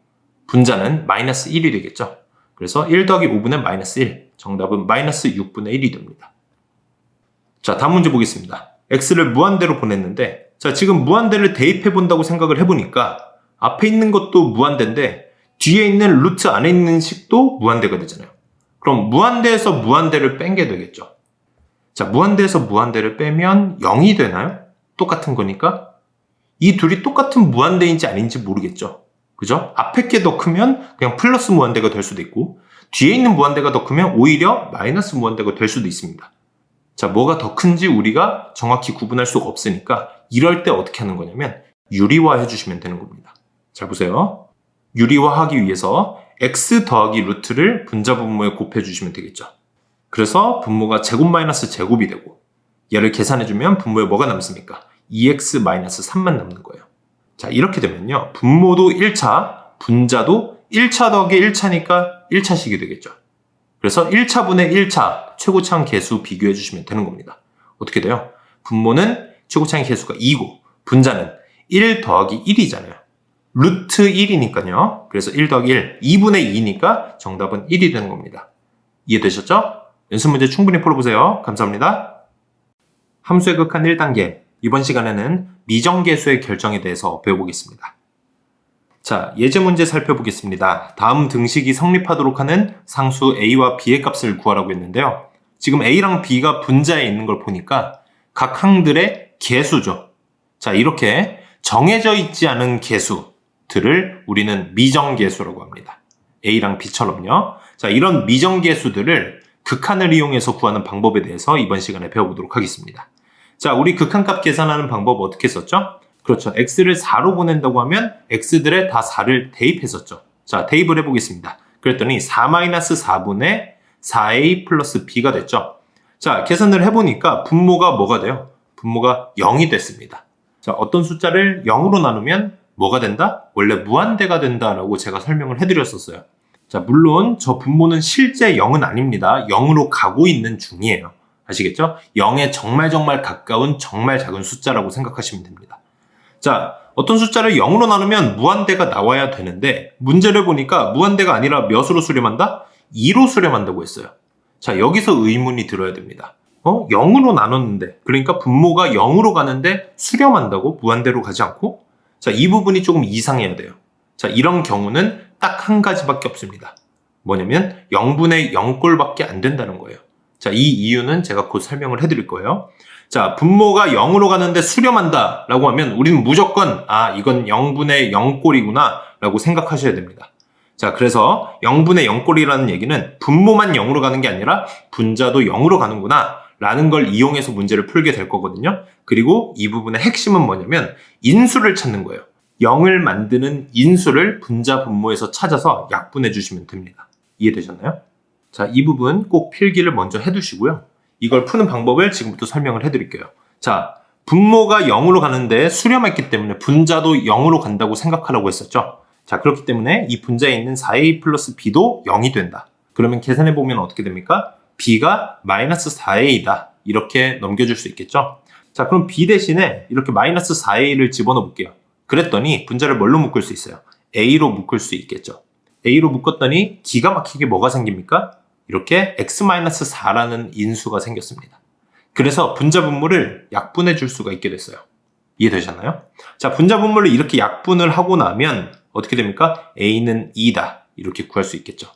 분자는 마이너스 1이 되겠죠. 그래서 1 더하기 5분의 마이너스 1, 정답은 마이너스 6분의 1이 됩니다. 자, 다음 문제 보겠습니다. x를 무한대로 보냈는데, 자, 지금 무한대를 대입해 본다고 생각을 해보니까 앞에 있는 것도 무한대인데 뒤에 있는 루트 안에 있는 식도 무한대가 되잖아요. 그럼 무한대에서 무한대를 뺀 게 되겠죠. 자, 무한대에서 무한대를 빼면 0이 되나요? 똑같은 거니까 이 둘이 똑같은 무한대인지 아닌지 모르겠죠. 그죠? 앞에 게 더 크면 그냥 플러스 무한대가 될 수도 있고 뒤에 있는 무한대가 더 크면 오히려 마이너스 무한대가 될 수도 있습니다. 자, 뭐가 더 큰지 우리가 정확히 구분할 수가 없으니까 이럴 때 어떻게 하는 거냐면 유리화 해주시면 되는 겁니다. 잘 보세요. 유리화하기 위해서 x 더하기 루트를 분자 분모에 곱해주시면 되겠죠. 그래서 분모가 제곱 마이너스 제곱이 되고 얘를 계산해주면 분모에 뭐가 남습니까? 2x 마이너스 3만 남는 거예요. 자, 이렇게 되면요. 분모도 1차, 분자도 1차 더하기 1차니까 1차식이 되겠죠. 그래서 1차분의 1차 최고차항 개수 비교해 주시면 되는 겁니다. 어떻게 돼요? 분모는 최고차항 개수가 2고 분자는 1 더하기 1이잖아요. 루트 1이니까요. 그래서 1 더하기 1, 2분의 2니까 정답은 1이 되는 겁니다. 이해되셨죠? 연습 문제 충분히 풀어보세요. 감사합니다. 함수의 극한 1단계. 이번 시간에는 미정계수의 결정에 대해서 배워보겠습니다. 자, 예제 문제 살펴보겠습니다. 다음 등식이 성립하도록 하는 상수 a와 b의 값을 구하라고 했는데요. 지금 a랑 b가 분자에 있는 걸 보니까 각 항들의 개수죠. 자, 이렇게 정해져 있지 않은 개수들을 우리는 미정계수라고 합니다. a랑 b처럼요. 자, 이런 미정계수들을 극한을 이용해서 구하는 방법에 대해서 이번 시간에 배워보도록 하겠습니다. 자, 우리 극한값 계산하는 방법 어떻게 썼죠? 그렇죠. x를 4로 보낸다고 하면 x들에 다 4를 대입했었죠. 자, 대입을 해보겠습니다. 그랬더니 4-4분의 4a 플러스 b가 됐죠. 자, 계산을 해보니까 분모가 뭐가 돼요? 분모가 0이 됐습니다. 자, 어떤 숫자를 0으로 나누면 뭐가 된다? 원래 무한대가 된다라고 제가 설명을 해드렸었어요. 자, 물론 저 분모는 실제 0은 아닙니다. 0으로 가고 있는 중이에요. 아시겠죠? 0에 정말 가까운 정말 작은 숫자라고 생각하시면 됩니다. 자, 어떤 숫자를 0으로 나누면 무한대가 나와야 되는데 문제를 보니까 무한대가 아니라 몇으로 수렴한다? 2로 수렴한다고 했어요. 자, 여기서 의문이 들어야 됩니다. 0으로 나눴는데, 그러니까 분모가 0으로 가는데 수렴한다고? 무한대로 가지 않고? 자, 이 부분이 조금 이상해야 돼요. 자, 이런 경우는 딱 한 가지밖에 없습니다. 뭐냐면 0분의 0꼴밖에 안 된다는 거예요. 자, 이 이유는 제가 곧 설명을 해드릴 거예요. 자, 분모가 0으로 가는데 수렴한다 라고 하면 우리는 무조건 이건 0분의 0꼴이구나 라고 생각하셔야 됩니다. 자, 그래서 0분의 0꼴이라는 얘기는 분모만 0으로 가는 게 아니라 분자도 0으로 가는구나 라는 걸 이용해서 문제를 풀게 될 거거든요. 그리고 이 부분의 핵심은 뭐냐면 인수를 찾는 거예요. 0을 만드는 인수를 분자 분모에서 찾아서 약분해 주시면 됩니다. 이해되셨나요? 자, 이 부분 꼭 필기를 먼저 해두시고요. 이걸 푸는 방법을 지금부터 설명을 해드릴게요. 자, 분모가 0으로 가는데 수렴했기 때문에 분자도 0으로 간다고 생각하라고 했었죠. 자, 그렇기 때문에 이 분자에 있는 4a 플러스 b도 0이 된다. 그러면 계산해보면 어떻게 됩니까? b가 마이너스 4a다. 이렇게 넘겨줄 수 있겠죠. 자, 그럼 b 대신에 이렇게 마이너스 4a를 집어넣어 볼게요. 그랬더니 분자를 뭘로 묶을 수 있어요? a로 묶을 수 있겠죠. a로 묶었더니 기가 막히게 뭐가 생깁니까? 이렇게 x-4라는 인수가 생겼습니다. 그래서 분자 분모를 약분해 줄 수가 있게 됐어요. 이해되셨나요? 자, 분자 분모를 이렇게 약분을 하고 나면 어떻게 됩니까? a는 2다. 이렇게 구할 수 있겠죠.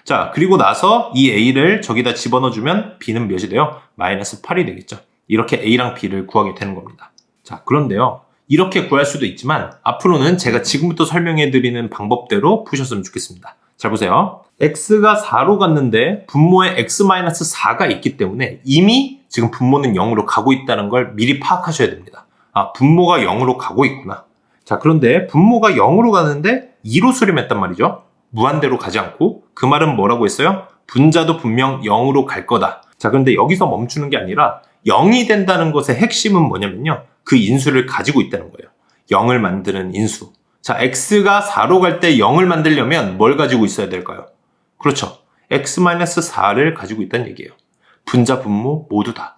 자, 그리고 나서 이 a를 저기다 집어넣어주면 b는 몇이 돼요? 마이너스 8이 되겠죠. 이렇게 a랑 b를 구하게 되는 겁니다. 자, 그런데요. 이렇게 구할 수도 있지만 앞으로는 제가 지금부터 설명해드리는 방법대로 푸셨으면 좋겠습니다. 잘 보세요. x가 4로 갔는데 분모에 x-4가 있기 때문에 이미 지금 분모는 0으로 가고 있다는 걸 미리 파악하셔야 됩니다. 아, 분모가 0으로 가고 있구나. 자, 그런데 분모가 0으로 가는데 2로 수렴했단 말이죠. 무한대로 가지 않고. 그 말은 뭐라고 했어요? 분자도 분명 0으로 갈 거다. 자, 그런데 여기서 멈추는 게 아니라 0이 된다는 것의 핵심은 뭐냐면요. 그 인수를 가지고 있다는 거예요. 0을 만드는 인수. 자, x가 4로 갈 때 0을 만들려면 뭘 가지고 있어야 될까요? 그렇죠. x-4를 가지고 있다는 얘기예요. 분자 분모 모두 다.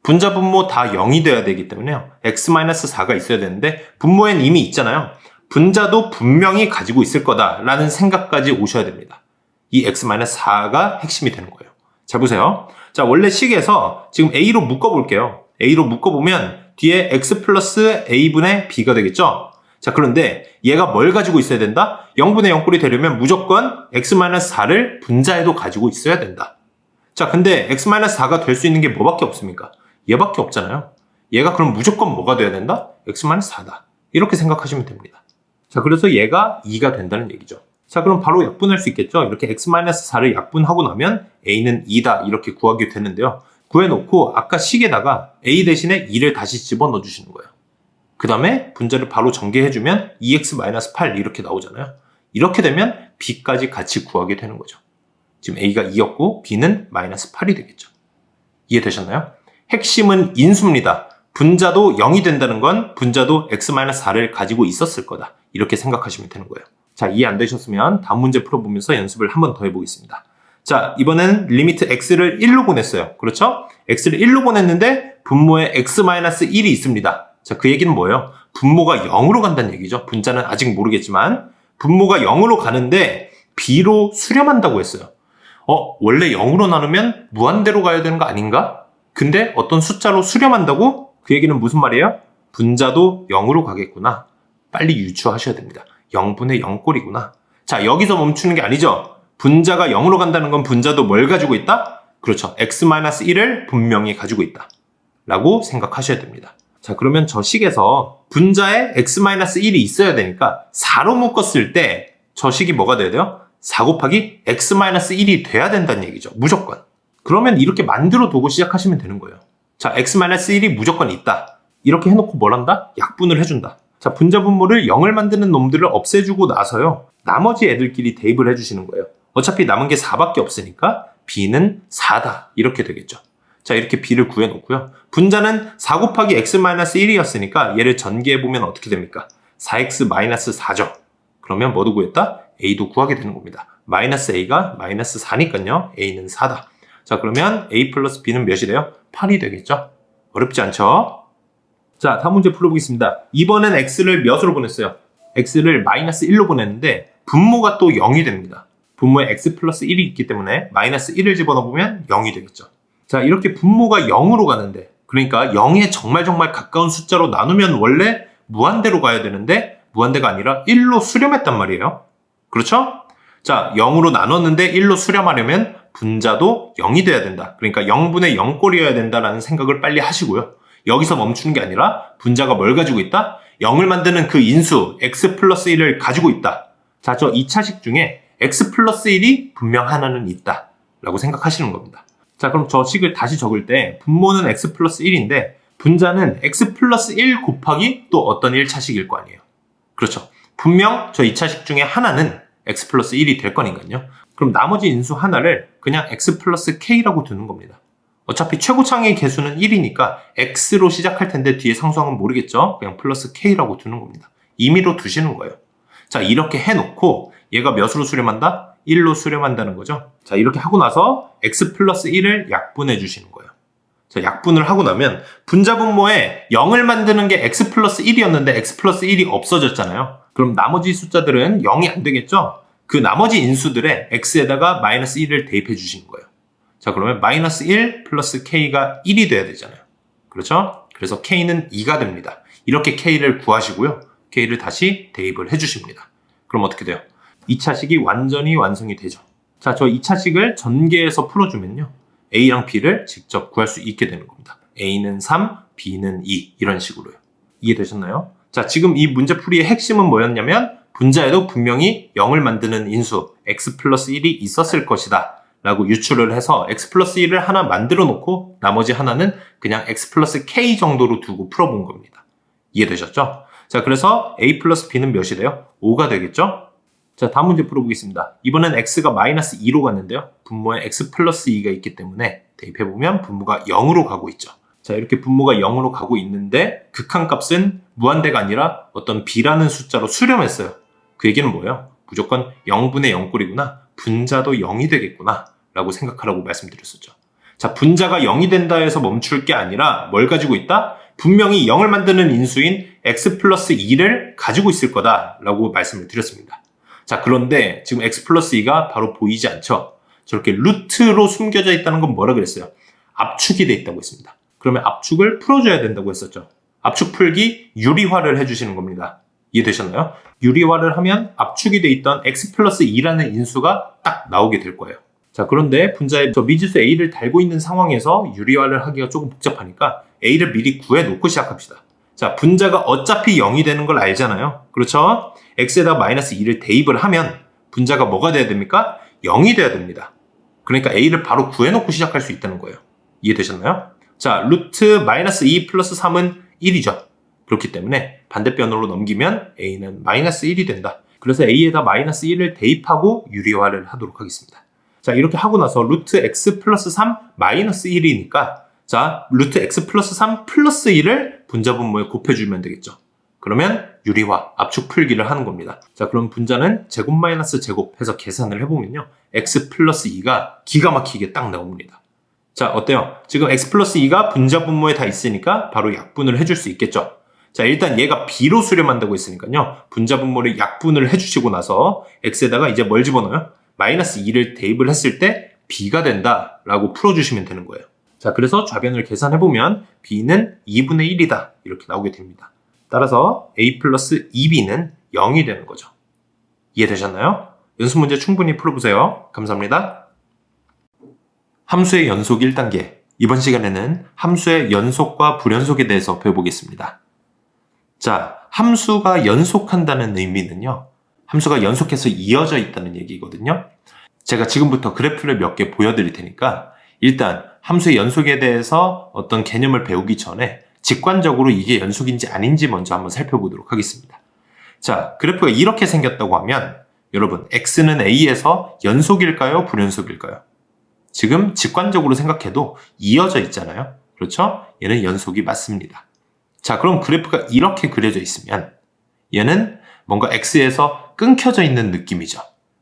분자 분모 다 0이 돼야 되기 때문에요. x-4가 있어야 되는데 분모엔 이미 있잖아요. 분자도 분명히 가지고 있을 거다라는 생각까지 오셔야 됩니다. 이 x-4가 핵심이 되는 거예요. 자, 보세요. 자, 원래 식에서 지금 a로 묶어볼게요. a로 묶어보면 뒤에 x 플러스 a분의 b가 되겠죠? 자, 그런데 얘가 뭘 가지고 있어야 된다? 0분의 0꼴이 되려면 무조건 x-4를 분자에도 가지고 있어야 된다. 자, 근데 x-4가 될 수 있는 게 뭐밖에 없습니까? 얘밖에 없잖아요. 얘가 그럼 무조건 뭐가 돼야 된다? x-4다. 이렇게 생각하시면 됩니다. 자, 그래서 얘가 2가 된다는 얘기죠. 자, 그럼 바로 약분할 수 있겠죠? 이렇게 x-4를 약분하고 나면 a는 2다. 이렇게 구하게 되는데요. 구해놓고 아까 식에다가 a 대신에 2를 다시 집어넣어 주시는 거예요. 그 다음에 분자를 바로 전개해주면 2x-8 이렇게 나오잖아요. 이렇게 되면 b까지 같이 구하게 되는 거죠. 지금 a가 2였고 b는 마이너스 8이 되겠죠. 이해되셨나요? 핵심은 인수입니다. 분자도 0이 된다는 건 분자도 x-4를 가지고 있었을 거다. 이렇게 생각하시면 되는 거예요. 자, 이해 안 되셨으면 다음 문제 풀어보면서 연습을 한 번 더 해보겠습니다. 자, 이번엔 리미트 x를 1로 보냈어요. 그렇죠? x를 1로 보냈는데 분모에 x-1이 있습니다. 자, 그 얘기는 뭐예요? 분모가 0으로 간다는 얘기죠. 분자는 아직 모르겠지만 분모가 0으로 가는데 b로 수렴한다고 했어요. 원래 0으로 나누면 무한대로 가야 되는 거 아닌가? 근데 어떤 숫자로 수렴한다고? 그 얘기는 무슨 말이에요? 분자도 0으로 가겠구나. 빨리 유추하셔야 됩니다. 0분의 0꼴이구나. 자, 여기서 멈추는 게 아니죠. 분자가 0으로 간다는 건 분자도 뭘 가지고 있다? 그렇죠. x-1을 분명히 가지고 있다. 라고 생각하셔야 됩니다. 자, 그러면 저 식에서 분자에 x-1이 있어야 되니까 4로 묶었을 때 저 식이 뭐가 돼야 돼요? 4 곱하기 x-1이 돼야 된다는 얘기죠. 무조건. 그러면 이렇게 만들어 두고 시작하시면 되는 거예요. 자, x-1이 무조건 있다. 이렇게 해놓고 뭘 한다? 약분을 해준다. 자, 분자 분모를 0을 만드는 놈들을 없애주고 나서요. 나머지 애들끼리 대입을 해주시는 거예요. 어차피 남은 게 4밖에 없으니까 b는 4다. 이렇게 되겠죠. 자, 이렇게 b를 구해놓고요. 분자는 4 곱하기 x-1이었으니까 얘를 전개해보면 어떻게 됩니까? 4x-4죠. 그러면 뭐도 구했다? a도 구하게 되는 겁니다. 마이너스 a가 마이너스 4니까요. a는 4다. 자, 그러면 a 플러스 b는 몇이 돼요? 8이 되겠죠? 어렵지 않죠? 자, 다음 문제 풀어보겠습니다. 이번엔 x를 몇으로 보냈어요? x를 마이너스 1로 보냈는데 분모가 또 0이 됩니다. 분모에 x 플러스 1이 있기 때문에 마이너스 1을 집어넣으면 0이 되겠죠. 자, 이렇게 분모가 0으로 가는데, 그러니까 0에 정말 가까운 숫자로 나누면 원래 무한대로 가야 되는데 무한대가 아니라 1로 수렴했단 말이에요. 그렇죠? 자, 0으로 나눴는데 1로 수렴하려면 분자도 0이 돼야 된다. 그러니까 0분의 0꼴이어야 된다라는 생각을 빨리 하시고요. 여기서 멈추는 게 아니라 분자가 뭘 가지고 있다? 0을 만드는 그 인수 x 플러스 1을 가지고 있다. 자, 저 2차식 중에 x 플러스 1이 분명 하나는 있다 라고 생각하시는 겁니다. 자, 그럼 저 식을 다시 적을 때 분모는 x 플러스 1인데 분자는 x 플러스 1 곱하기 또 어떤 1차식일 거 아니에요. 그렇죠. 분명 저 2차식 중에 하나는 x 플러스 1이 될 거니까요. 그럼 나머지 인수 하나를 그냥 x 플러스 k라고 두는 겁니다. 어차피 최고창의 개수는 1이니까 x로 시작할 텐데 뒤에 상수항은 모르겠죠? 그냥 플러스 k라고 두는 겁니다. 임의로 두시는 거예요. 자, 이렇게 해놓고 얘가 몇으로 수렴한다? 1로 수렴한다는 거죠. 자, 이렇게 하고 나서 x 플러스 1을 약분해 주시는 거예요. 자, 약분을 하고 나면 분자분모에 0을 만드는 게 x 플러스 1이었는데 x 플러스 1이 없어졌잖아요. 그럼 나머지 숫자들은 0이 안 되겠죠? 그 나머지 인수들의 x에다가 마이너스 1을 대입해 주시는 거예요. 자, 그러면 마이너스 1 플러스 k가 1이 돼야 되잖아요. 그렇죠? 그래서 k는 2가 됩니다. 이렇게 k를 구하시고요. k를 다시 대입을 해주십니다. 그럼 어떻게 돼요? 2차식이 완전히 완성이 되죠. 자, 저 2차식을 전개해서 풀어주면요. a랑 b를 직접 구할 수 있게 되는 겁니다. a는 3, b는 2 이런 식으로요. 이해되셨나요? 자, 지금 이 문제풀이의 핵심은 뭐였냐면 분자에도 분명히 0을 만드는 인수 x 플러스 1이 있었을 것이다 라고 유추를 해서 x 플러스 1을 하나 만들어 놓고 나머지 하나는 그냥 x 플러스 k 정도로 두고 풀어본 겁니다. 이해되셨죠? 자, 그래서 a 플러스 b는 몇이 돼요? 5가 되겠죠? 자, 다음 문제 풀어보겠습니다. 이번엔 x가 마이너스 2로 갔는데요. 분모에 x 플러스 2가 있기 때문에 대입해보면 분모가 0으로 가고 있죠. 자, 이렇게 분모가 0으로 가고 있는데 극한값은 무한대가 아니라 어떤 b라는 숫자로 수렴했어요. 그 얘기는 뭐예요? 무조건 0분의 0꼴이구나. 분자도 0이 되겠구나 라고 생각하라고 말씀드렸었죠. 자, 분자가 0이 된다 해서 멈출 게 아니라 뭘 가지고 있다? 분명히 0을 만드는 인수인 x 플러스 2를 가지고 있을 거다 라고 말씀을 드렸습니다. 자, 그런데 지금 x 플러스 2가 바로 보이지 않죠? 저렇게 루트로 숨겨져 있다는 건 뭐라 그랬어요? 압축이 돼 있다고 했습니다. 그러면 압축을 풀어줘야 된다고 했었죠. 압축 풀기 유리화를 해주시는 겁니다. 이해되셨나요? 유리화를 하면 압축이 돼 있던 x 플러스 2라는 인수가 딱 나오게 될 거예요. 자, 그런데 분자에 저 미지수 a를 달고 있는 상황에서 유리화를 하기가 조금 복잡하니까 a를 미리 구해놓고 시작합시다. 자, 분자가 어차피 0이 되는 걸 알잖아요. 그렇죠? x에다 마이너스 2를 대입을 하면 분자가 뭐가 돼야 됩니까? 0이 돼야 됩니다. 그러니까 a를 바로 구해놓고 시작할 수 있다는 거예요. 이해되셨나요? 자, 루트 마이너스 2 플러스 3은 1이죠. 그렇기 때문에 반대편으로 넘기면 a는 마이너스 1이 된다. 그래서 a에다 마이너스 1을 대입하고 유리화를 하도록 하겠습니다. 자, 이렇게 하고 나서 루트 x 플러스 3 마이너스 1이니까 자, 루트 x 플러스 3 플러스 1을 분자분모에 곱해주면 되겠죠. 그러면 유리화, 압축 풀기를 하는 겁니다. 자, 그럼 분자는 제곱 마이너스 제곱 해서 계산을 해보면요. x 플러스 2가 기가 막히게 딱 나옵니다. 자, 어때요? 지금 x 플러스 2가 분자분모에 다 있으니까 바로 약분을 해줄 수 있겠죠. 자, 일단 얘가 b로 수렴한다고 했으니까요. 분자분모를 약분을 해주시고 나서 x에다가 이제 뭘 집어넣어요? 마이너스 2를 대입을 했을 때 b가 된다라고 풀어주시면 되는 거예요. 자, 그래서 좌변을 계산해보면 b는 2분의 1이다 이렇게 나오게 됩니다. 따라서 a 플러스 2b는 0이 되는 거죠. 이해되셨나요? 연습 문제 충분히 풀어보세요. 감사합니다. 함수의 연속 1단계. 이번 시간에는 함수의 연속과 불연속에 대해서 배워보겠습니다. 자, 함수가 연속한다는 의미는요. 함수가 연속해서 이어져 있다는 얘기거든요. 제가 지금부터 그래프를 몇 개 보여드릴 테니까 일단 함수의 연속에 대해서 어떤 개념을 배우기 전에 직관적으로 이게 연속인지 아닌지 먼저 한번 살펴보도록 하겠습니다. 자, 그래프가 이렇게 생겼다고 하면 여러분, x는 a에서 연속일까요? 불연속일까요? 지금 직관적으로 생각해도 이어져 있잖아요. 그렇죠? 얘는 연속이 맞습니다. 자, 그럼 그래프가 이렇게 그려져 있으면 얘는 뭔가 x에서 끊겨져 있는 느낌이죠.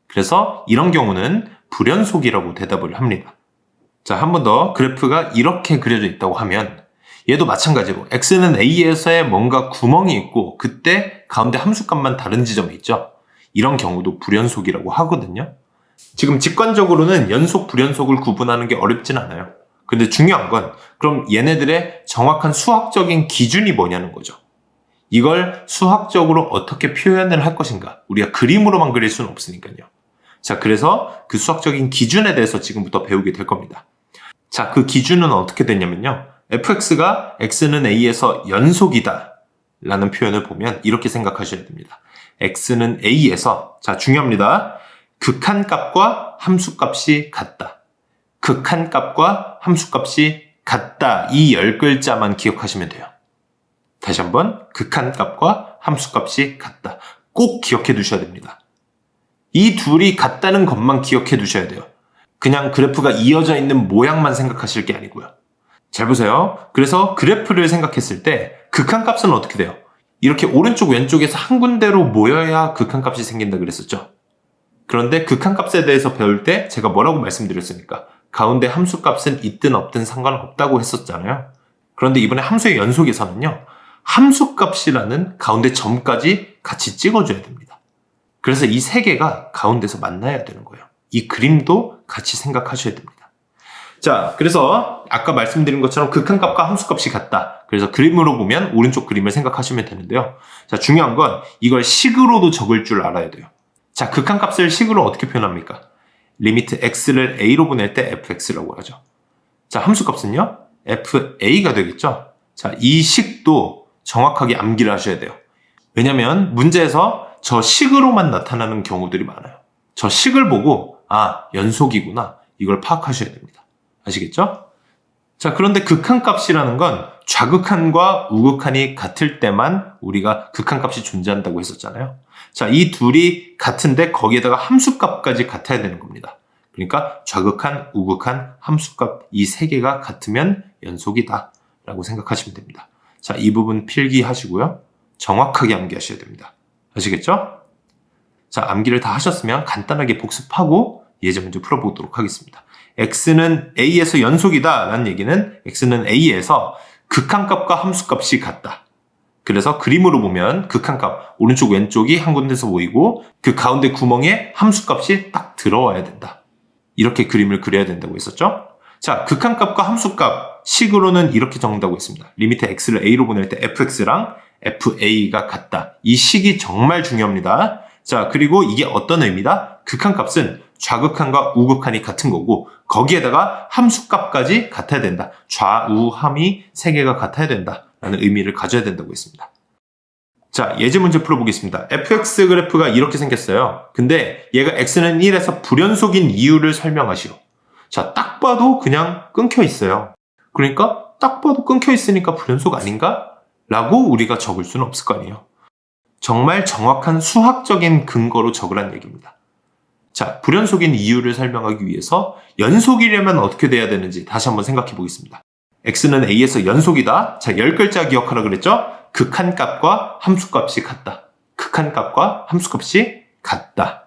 그래서 이런 경우는 불연속이라고 대답을 합니다. 자, 한 번 더 그래프가 이렇게 그려져 있다고 하면 얘도 마찬가지로 x는 a에서의 뭔가 구멍이 있고 그때 가운데 함수값만 다른 지점에 있죠. 이런 경우도 불연속이라고 하거든요. 지금 직관적으로는 연속, 불연속을 구분하는 게 어렵진 않아요. 근데 중요한 건 그럼 얘네들의 정확한 수학적인 기준이 뭐냐는 거죠. 이걸 수학적으로 어떻게 표현을 할 것인가. 우리가 그림으로만 그릴 수는 없으니까요. 자, 그래서 그 수학적인 기준에 대해서 지금부터 배우게 될 겁니다. 자, 그 기준은 어떻게 되냐면요. fx가 x는 a에서 연속이다 라는 표현을 보면 이렇게 생각하셔야 됩니다. x는 a에서, 자, 중요합니다. 극한값과 함수값이 같다. 극한값과 함수값이 같다. 이 10글자만 기억하시면 돼요. 다시 한번 극한값과 함수값이 같다. 꼭 기억해 두셔야 됩니다. 이 둘이 같다는 것만 기억해 두셔야 돼요. 그냥 그래프가 이어져 있는 모양만 생각하실 게 아니고요. 잘 보세요. 그래서 그래프를 생각했을 때 극한값은 어떻게 돼요? 이렇게 오른쪽 왼쪽에서 한 군데로 모여야 극한값이 생긴다 그랬었죠. 그런데 극한값에 대해서 배울 때 제가 뭐라고 말씀드렸습니까? 가운데 함수값은 있든 없든 상관없다고 했었잖아요. 그런데 이번에 함수의 연속에서는요. 함수값이라는 가운데 점까지 같이 찍어줘야 됩니다. 그래서 이 세 개가 가운데서 만나야 되는 거예요. 이 그림도 같이 생각하셔야 됩니다. 자, 그래서 아까 말씀드린 것처럼 극한값과 함수값이 같다. 그래서 그림으로 보면 오른쪽 그림을 생각하시면 되는데요. 자, 중요한 건 이걸 식으로도 적을 줄 알아야 돼요. 자, 극한값을 식으로 어떻게 표현합니까? 리미트 x를 a로 보낼 때 fx라고 하죠. 자, 함수값은요? fa가 되겠죠? 자, 이 식도 정확하게 암기를 하셔야 돼요. 왜냐면 문제에서 저 식으로만 나타나는 경우들이 많아요. 저 식을 보고 연속이구나. 이걸 파악하셔야 됩니다. 아시겠죠? 자, 그런데 극한값이라는 건 좌극한과 우극한이 같을 때만 우리가 극한값이 존재한다고 했었잖아요. 자, 이 둘이 같은데 거기에다가 함수값까지 같아야 되는 겁니다. 그러니까 좌극한, 우극한, 함수값 이 세 개가 같으면 연속이다 라고 생각하시면 됩니다. 자, 이 부분 필기하시고요. 정확하게 암기하셔야 됩니다. 아시겠죠? 자, 암기를 다 하셨으면 간단하게 복습하고 예제 문제 풀어보도록 하겠습니다. x는 a에서 연속이다 라는 얘기는 x는 a에서 극한값과 함수값이 같다. 그래서 그림으로 보면 극한값 오른쪽 왼쪽이 한 군데서 모이고 그 가운데 구멍에 함수값이 딱 들어와야 된다. 이렇게 그림을 그려야 된다고 했었죠. 자, 극한값과 함수값 식으로는 이렇게 적는다고 했습니다. 리미트 x를 a로 보낼 때 fx랑 fa가 같다. 이 식이 정말 중요합니다. 자, 그리고 이게 어떤 의미다? 극한값은 좌극한과 우극한이 같은 거고 거기에다가 함수값까지 같아야 된다. 좌우함이 세 개가 같아야 된다. 라는 의미를 가져야 된다고 했습니다. 자, 예제 문제 풀어보겠습니다. fx 그래프가 이렇게 생겼어요. 근데 얘가 x는 1에서 불연속인 이유를 설명하시오. 자, 딱 봐도 그냥 끊겨 있어요. 그러니까 딱 봐도 끊겨 있으니까 불연속 아닌가? 라고 우리가 적을 수는 없을 거 아니에요. 정말 정확한 수학적인 근거로 적으란 얘기입니다. 자, 불연속인 이유를 설명하기 위해서 연속이려면 어떻게 돼야 되는지 다시 한번 생각해 보겠습니다. x는 a에서 연속이다. 자, 10글자 기억하라 그랬죠? 극한값과 함수값이 같다. 극한값과 함수값이 같다.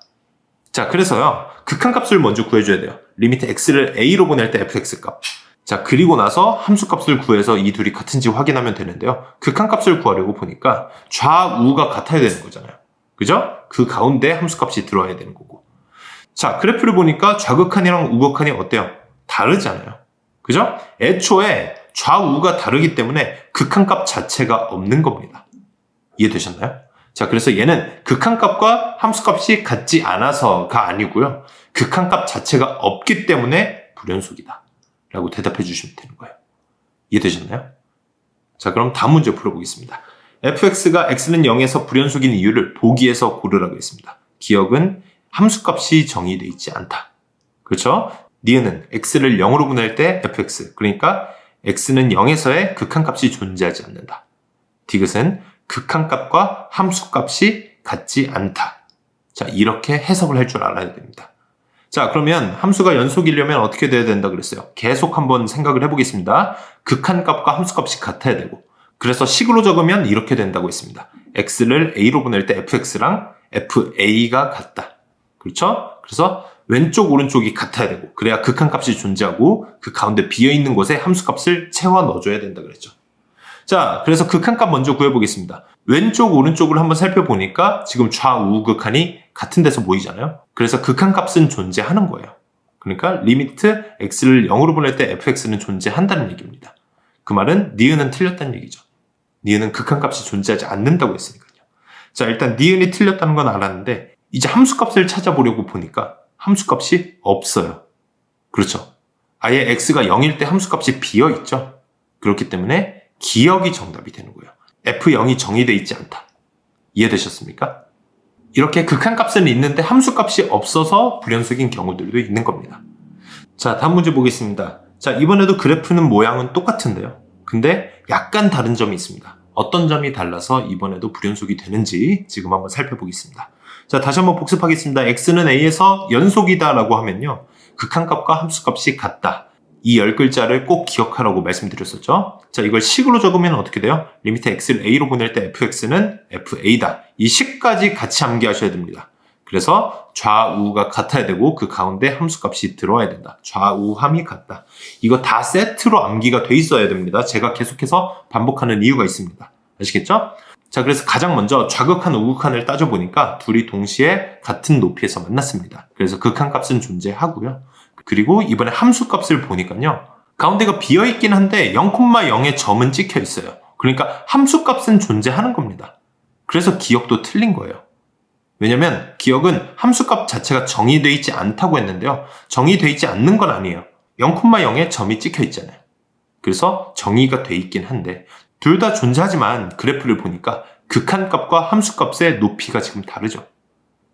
자, 그래서요. 극한값을 먼저 구해줘야 돼요. 리미트 x를 a로 보낼 때 fx값. 자, 그리고 나서 함수값을 구해서 이 둘이 같은지 확인하면 되는데요. 극한값을 구하려고 보니까 좌우가 같아야 되는 거잖아요. 그죠? 그 가운데 함수값이 들어와야 되는 거고. 자, 그래프를 보니까 좌극한이랑 우극한이 어때요? 다르잖아요. 그죠? 애초에 좌우가 다르기 때문에 극한값 자체가 없는 겁니다. 이해되셨나요? 자, 그래서 얘는 극한값과 함수값이 같지 않아서가 아니고요. 극한값 자체가 없기 때문에 불연속이다. 라고 대답해 주시면 되는 거예요. 이해되셨나요? 자, 그럼 다음 문제 풀어보겠습니다. fx가 x는 0에서 불연속인 이유를 보기에서 고르라고 했습니다. 기억은 함수값이 정의되어 있지 않다. 그렇죠? 니은은 x를 0으로 보낼 때 fx, 그러니까 x는 0에서의 극한값이 존재하지 않는다. 디귿은 극한값과 함수값이 같지 않다. 자, 이렇게 해석을 할 줄 알아야 됩니다. 자, 그러면 함수가 연속이려면 어떻게 돼야 된다 그랬어요? 계속 한번 생각을 해보겠습니다. 극한값과 함수값이 같아야 되고, 그래서 식으로 적으면 이렇게 된다고 했습니다. x를 a로 보낼 때 fx랑 fa가 같다. 그렇죠? 그래서 왼쪽 오른쪽이 같아야 되고, 그래야 극한값이 존재하고 그 가운데 비어있는 곳에 함수값을 채워 넣어줘야 된다 그랬죠. 자, 그래서 극한값 먼저 구해보겠습니다. 왼쪽 오른쪽을 한번 살펴보니까 지금 좌우극한이 같은 데서 모이잖아요. 그래서 극한값은 존재하는 거예요. 그러니까 리미트 x를 0으로 보낼 때 fx는 존재한다는 얘기입니다. 그 말은 니은은 틀렸다는 얘기죠. 니은은 극한값이 존재하지 않는다고 했으니까요. 자, 일단 니은이 틀렸다는 건 알았는데 이제 함수값을 찾아보려고 보니까 함수값이 없어요. 그렇죠. 아예 x가 0일 때 함수값이 비어있죠. 그렇기 때문에 기억이 정답이 되는 거예요. f0이 정의되어 있지 않다. 이해되셨습니까? 이렇게 극한값은 있는데 함수값이 없어서 불연속인 경우들도 있는 겁니다. 자, 다음 문제 보겠습니다. 자, 이번에도 그래프는 모양은 똑같은데요. 근데 약간 다른 점이 있습니다. 어떤 점이 달라서 이번에도 불연속이 되는지 지금 한번 살펴보겠습니다. 자, 다시 한번 복습하겠습니다. x는 a에서 연속이다 라고 하면요. 극한값과 함수값이 같다. 이 10글자를 꼭 기억하라고 말씀드렸었죠. 자, 이걸 식으로 적으면 어떻게 돼요? 리미트 x를 a로 보낼 때 fx는 fa다. 이 식까지 같이 암기하셔야 됩니다. 그래서 좌우가 같아야 되고 그 가운데 함수값이 들어와야 된다. 좌우함이 같다. 이거 다 세트로 암기가 돼 있어야 됩니다. 제가 계속해서 반복하는 이유가 있습니다. 아시겠죠? 자, 그래서 가장 먼저 좌극한, 우극한을 따져보니까 둘이 동시에 같은 높이에서 만났습니다. 그래서 극한값은 존재하고요. 그리고 이번에 함수값을 보니까요. 가운데가 비어있긴 한데 0,0의 점은 찍혀 있어요. 그러니까 함수값은 존재하는 겁니다. 그래서 기억도 틀린 거예요. 왜냐면 기억은 함수값 자체가 정의되어 있지 않다고 했는데요. 정의되어 있지 않는 건 아니에요. 0,0의 점이 찍혀 있잖아요. 그래서 정의가 돼 있긴 한데 둘 다 존재하지만 그래프를 보니까 극한값과 함수값의 높이가 지금 다르죠.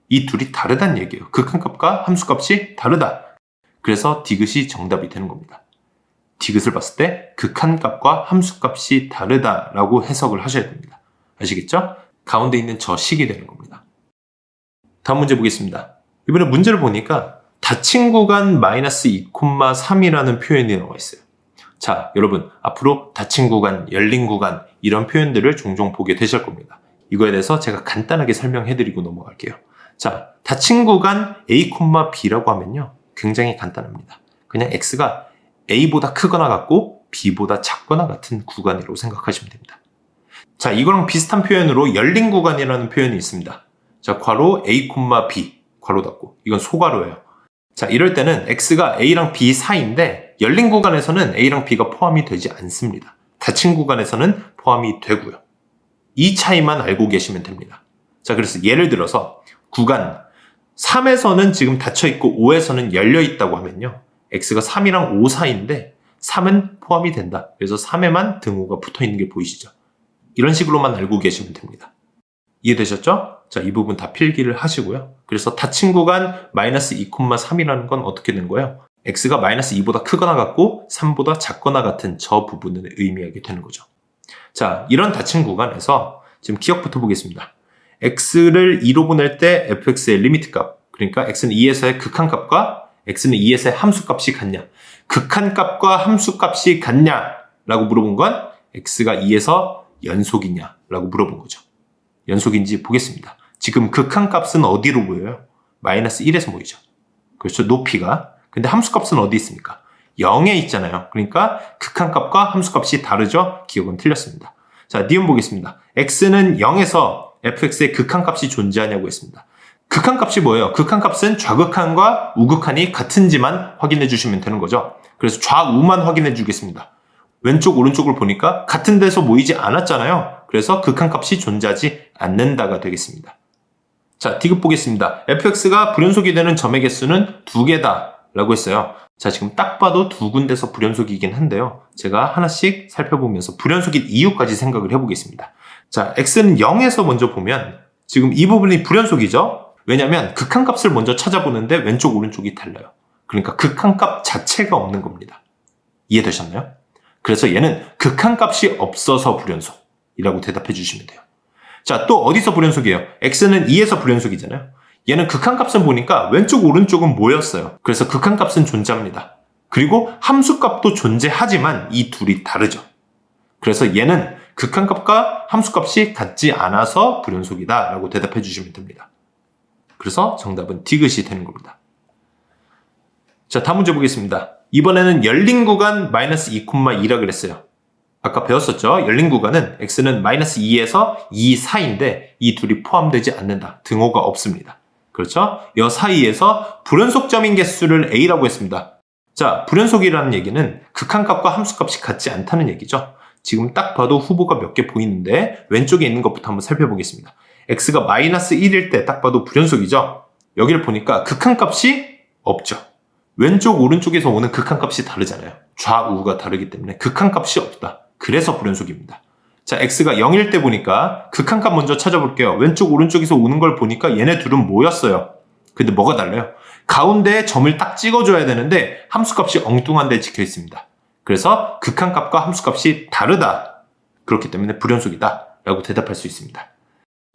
이 둘이 다르다는 얘기예요. 극한값과 함수값이 다르다. 그래서 디귿이 정답이 되는 겁니다. 디귿을 봤을 때 극한값과 함수값이 다르다라고 해석을 하셔야 됩니다. 아시겠죠? 가운데 있는 저 식이 되는 겁니다. 다음 문제 보겠습니다. 이번에 문제를 보니까 닫힌 구간 마이너스 2,3이라는 표현이 나와 있어요. 자, 여러분 앞으로 닫힌 구간, 열린 구간 이런 표현들을 종종 보게 되실 겁니다. 이거에 대해서 제가 간단하게 설명해드리고 넘어갈게요. 자, 닫힌 구간 A, B라고 하면요. 굉장히 간단합니다. 그냥 X가 A보다 크거나 같고 B보다 작거나 같은 구간이라고 생각하시면 됩니다. 자, 이거랑 비슷한 표현으로 열린 구간이라는 표현이 있습니다. 자, 괄호 A, B, 괄호 닫고. 이건 소괄호예요. 자, 이럴 때는 X가 A랑 B 사이인데 열린 구간에서는 A랑 B가 포함이 되지 않습니다. 닫힌 구간에서는 포함이 되고요. 이 차이만 알고 계시면 됩니다. 자, 그래서 예를 들어서 구간 3에서는 지금 닫혀있고 5에서는 열려있다고 하면요. X가 3이랑 5 사이인데 3은 포함이 된다. 그래서 3에만 등호가 붙어있는 게 보이시죠? 이런 식으로만 알고 계시면 됩니다. 이해되셨죠? 자, 이 부분 다 필기를 하시고요. 그래서 닫힌 구간 마이너스 2,3이라는 건 어떻게 된 거예요? X가 마이너스 2보다 크거나 같고 3보다 작거나 같은 저 부분을 의미하게 되는 거죠. 자, 이런 닫힌 구간에서 지금 기억부터 보겠습니다. X를 2로 보낼 때 fx의 리미트 값, 그러니까 X는 2에서의 극한값과 X는 2에서의 함수값이 같냐? 극한값과 함수값이 같냐? 라고 물어본 건 X가 2에서 연속이냐? 라고 물어본 거죠. 연속인지 보겠습니다. 지금 극한값은 어디로 보여요? 마이너스 1에서 보이죠. 그렇죠. 높이가. 근데 함수값은 어디 있습니까? 0에 있잖아요. 그러니까 극한값과 함수값이 다르죠? 기억은 틀렸습니다. 자, 니은 보겠습니다. X는 0에서 fx의 극한값이 존재하냐고 했습니다. 극한값이 뭐예요? 극한값은 좌극한과 우극한이 같은지만 확인해 주시면 되는 거죠. 그래서 좌우만 확인해 주겠습니다. 왼쪽 오른쪽을 보니까 같은 데서 모이지 않았잖아요. 그래서 극한값이 존재하지 않는다가 되겠습니다. 자, 디귿 보겠습니다. fx가 불연속이 되는 점의 개수는 2개다 라고 했어요. 자, 지금 딱 봐도 두 군데서 불연속이긴 한데요. 제가 하나씩 살펴보면서 불연속인 이유까지 생각을 해보겠습니다. 자, x는 0에서 먼저 보면 지금 이 부분이 불연속이죠? 왜냐하면 극한값을 먼저 찾아보는데 왼쪽 오른쪽이 달라요. 그러니까 극한값 자체가 없는 겁니다. 이해되셨나요? 그래서 얘는 극한값이 없어서 불연속이라고 대답해 주시면 돼요. 자, 또 어디서 불연속이에요? x는 2에서 불연속이잖아요. 얘는 극한값을 보니까 왼쪽 오른쪽은 모였어요. 그래서 극한값은 존재합니다. 그리고 함수값도 존재하지만 이 둘이 다르죠. 그래서 얘는 극한값과 함수값이 같지 않아서 불연속이다 라고 대답해 주시면 됩니다. 그래서 정답은 디귿이 되는 겁니다. 자, 다음 문제 보겠습니다. 이번에는 열린 구간 마이너스 2,2라 그랬어요. 아까 배웠었죠? 열린 구간은 x는 마이너스 2에서 2 사이인데 이 둘이 포함되지 않는다. 등호가 없습니다. 그렇죠? 이 사이에서 불연속점인 개수를 a라고 했습니다. 자, 불연속이라는 얘기는 극한값과 함수값이 같지 않다는 얘기죠. 지금 딱 봐도 후보가 몇 개 보이는데 왼쪽에 있는 것부터 한번 살펴보겠습니다. x가 마이너스 1일 때 딱 봐도 불연속이죠. 여기를 보니까 극한값이 없죠. 왼쪽 오른쪽에서 오는 극한값이 다르잖아요. 좌우가 다르기 때문에 극한값이 없다. 그래서 불연속입니다. 자, x가 0일 때 보니까 극한값 먼저 찾아볼게요. 왼쪽 오른쪽에서 오는 걸 보니까 얘네 둘은 모였어요. 근데 뭐가 달라요? 가운데에 점을 딱 찍어줘야 되는데 함수값이 엉뚱한 데 찍혀 있습니다. 그래서 극한값과 함수값이 다르다. 그렇기 때문에 불연속이다 라고 대답할 수 있습니다.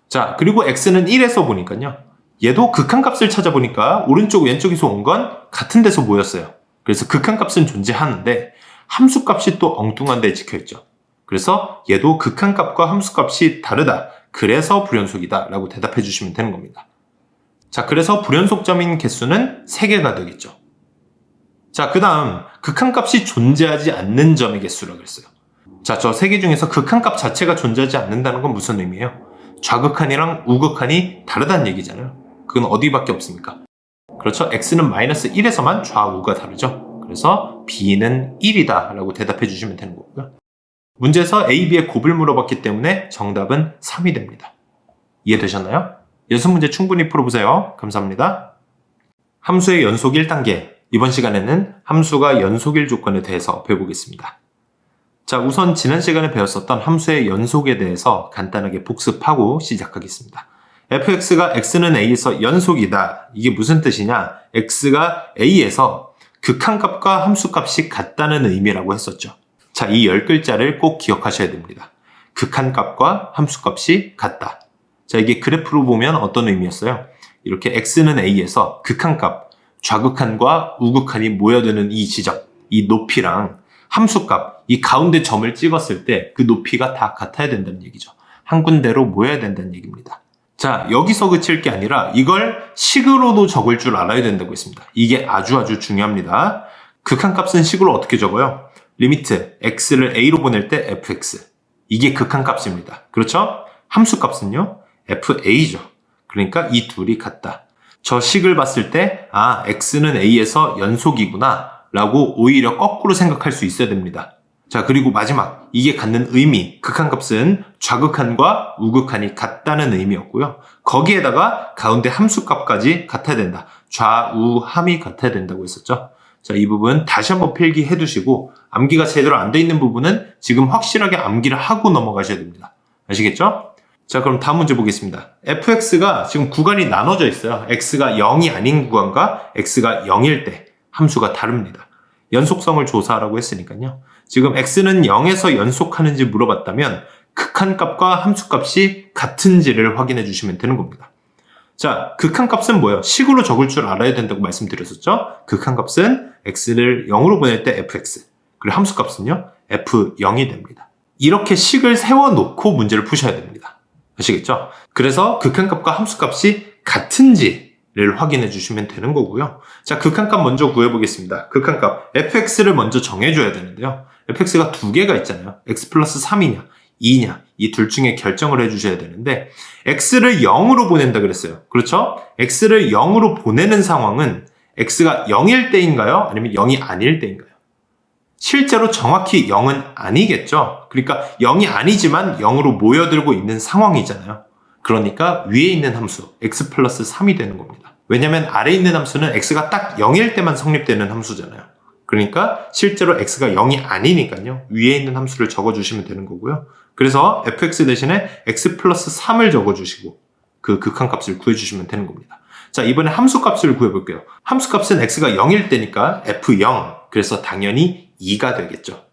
자, 그리고 x는 1에서 보니까요. 얘도 극한값을 찾아보니까 오른쪽 왼쪽에서 온 건 같은 데서 모였어요. 그래서 극한값은 존재하는데 함수값이 또 엉뚱한 데에 찍혀있죠. 그래서 얘도 극한값과 함수값이 다르다. 그래서 불연속이다 라고 대답해 주시면 되는 겁니다. 자, 그래서 불연속점인 개수는 3개가 되겠죠. 자, 그 다음 극한값이 존재하지 않는 점의 개수라고 했어요. 자, 저 3개 중에서 극한값 자체가 존재하지 않는다는 건 무슨 의미예요? 좌극한이랑 우극한이 다르다는 얘기잖아요. 그건 어디밖에 없습니까? 그렇죠? x는 마이너스 1에서만 좌우가 다르죠. 그래서 b는 1이다 라고 대답해 주시면 되는 거고요. 문제에서 a, b의 곱을 물어봤기 때문에 정답은 3이 됩니다. 이해되셨나요? 연습문제 충분히 풀어보세요. 감사합니다. 함수의 연속 1단계. 이번 시간에는 함수가 연속일 조건에 대해서 배워보겠습니다. 자, 우선 지난 시간에 배웠었던 함수의 연속에 대해서 간단하게 복습하고 시작하겠습니다. fx가 x는 a에서 연속이다. 이게 무슨 뜻이냐? x가 a에서 극한값과 함수값이 같다는 의미라고 했었죠. 자, 이 10글자를 꼭 기억하셔야 됩니다. 극한값과 함수값이 같다. 자, 이게 그래프로 보면 어떤 의미였어요? 이렇게 x는 a에서 극한값, 좌극한과 우극한이 모여드는 이 지점, 이 높이랑 함수값, 이 가운데 점을 찍었을 때 그 높이가 다 같아야 된다는 얘기죠. 한 군데로 모여야 된다는 얘기입니다. 자, 여기서 그칠 게 아니라 이걸 식으로도 적을 줄 알아야 된다고 했습니다. 이게 아주 중요합니다. 극한값은 식으로 어떻게 적어요? 리미트 x를 a로 보낼 때 fx. 이게 극한값입니다. 그렇죠? 함수값은요? fa죠. 그러니까 이 둘이 같다. 저 식을 봤을 때 x는 a에서 연속이구나 라고 오히려 거꾸로 생각할 수 있어야 됩니다. 자, 그리고 마지막 이게 갖는 의미, 극한값은 좌극한과 우극한이 같다는 의미였고요. 거기에다가 가운데 함수값까지 같아야 된다. 좌우함이 같아야 된다고 했었죠. 자, 이 부분 다시 한번 필기해 두시고 암기가 제대로 안 돼 있는 부분은 지금 확실하게 암기를 하고 넘어가셔야 됩니다. 아시겠죠? 자, 그럼 다음 문제 보겠습니다. fx가 지금 구간이 나눠져 있어요. x가 0이 아닌 구간과 x가 0일 때 함수가 다릅니다. 연속성을 조사하라고 했으니까요. 지금 x는 0에서 연속하는지 물어봤다면 극한값과 함수값이 같은지를 확인해 주시면 되는 겁니다. 자, 극한값은 뭐예요? 식으로 적을 줄 알아야 된다고 말씀드렸었죠? 극한값은 x를 0으로 보낼 때 fx, 그리고 함수값은요? f0이 됩니다. 이렇게 식을 세워놓고 문제를 푸셔야 됩니다. 아시겠죠? 그래서 극한값과 함수값이 같은지를 확인해 주시면 되는 거고요. 자, 극한값 먼저 구해보겠습니다. 극한값 fx를 먼저 정해줘야 되는데요. fx가 두 개가 있잖아요. x 플러스 3이냐 2냐 이 둘 중에 결정을 해주셔야 되는데 x를 0으로 보낸다 그랬어요. 그렇죠? x를 0으로 보내는 상황은 x가 0일 때인가요? 아니면 0이 아닐 때인가요? 실제로 정확히 0은 아니겠죠. 그러니까 0이 아니지만 0으로 모여들고 있는 상황이잖아요. 그러니까 위에 있는 함수 x 플러스 3이 되는 겁니다. 왜냐하면 아래에 있는 함수는 x가 딱 0일 때만 성립되는 함수잖아요. 그러니까 실제로 x가 0이 아니니까요. 위에 있는 함수를 적어주시면 되는 거고요. 그래서 fx 대신에 x 플러스 3을 적어주시고 그 극한값을 구해주시면 되는 겁니다. 자, 이번에 함수값을 구해볼게요. 함수값은 x가 0일 때니까 f0, 그래서 당연히 2가 되겠죠.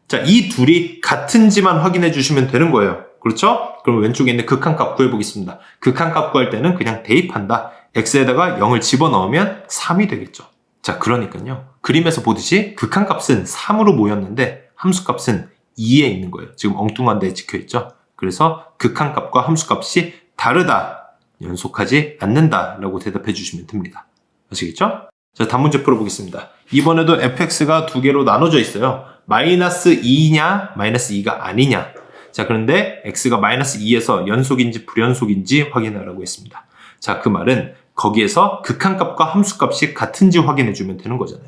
자, 이 둘이 같은지만 확인해 주시면 되는 거예요. 그렇죠? 그럼 왼쪽에 있는 극한값 구해보겠습니다. 극한값 구할 때는 그냥 대입한다. x에다가 0을 집어넣으면 3이 되겠죠. 자, 그러니까요. 그림에서 보듯이 극한값은 3으로 모였는데 함수값은 2에 있는 거예요. 지금 엉뚱한 데에 찍혀있죠. 그래서 극한값과 함수값이 다르다, 연속하지 않는다 라고 대답해 주시면 됩니다. 아시겠죠? 자, 다음 문제 풀어보겠습니다. 이번에도 fx가 두 개로 나눠져 있어요. 마이너스 2냐 마이너스 2가 아니냐. 자, 그런데 x가 마이너스 2에서 연속인지 불연속인지 확인하라고 했습니다. 자, 그 말은 거기에서 극한값과 함수값이 같은지 확인해주면 되는 거잖아요.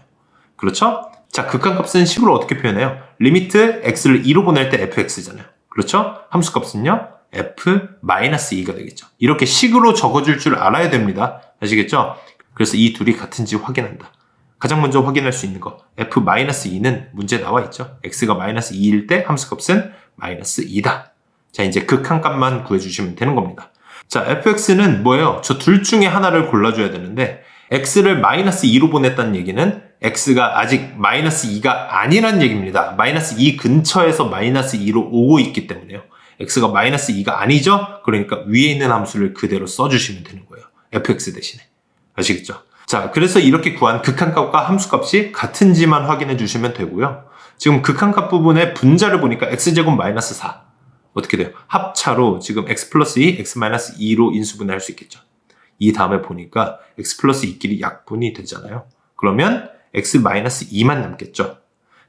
그렇죠? 자, 극한값은 식으로 어떻게 표현해요? 리미트 x를 2로 보낼 때 fx잖아요. 그렇죠? 함수값은요? f-2가 되겠죠. 이렇게 식으로 적어줄 줄 알아야 됩니다. 아시겠죠? 그래서 이 둘이 같은지 확인한다. 가장 먼저 확인할 수 있는 거 f-2는 문제에 나와 있죠. x가 마이너스 2일 때 함수값은 마이너스 2다. 자, 이제 극한값만 구해주시면 되는 겁니다. 자, fx는 뭐예요? 저 둘 중에 하나를 골라줘야 되는데 x를 마이너스 2로 보냈다는 얘기는 x가 아직 마이너스 2가 아니란 얘기입니다. 마이너스 2 근처에서 마이너스 2로 오고 있기 때문에요. x가 마이너스 2가 아니죠? 그러니까 위에 있는 함수를 그대로 써주시면 되는 거예요. fx 대신에. 아시겠죠? 자, 그래서 이렇게 구한 극한값과 함수값이 같은지만 확인해 주시면 되고요. 지금 극한값 부분에 분자를 보니까 x제곱 마이너스 4. 어떻게 돼요? 합차로 지금 x 플러스 2, x 마이너스 2로 인수분해할 수 있겠죠. 이 다음에 보니까 x 플러스 2끼리 약분이 되잖아요. 그러면 x 마이너스 2만 남겠죠.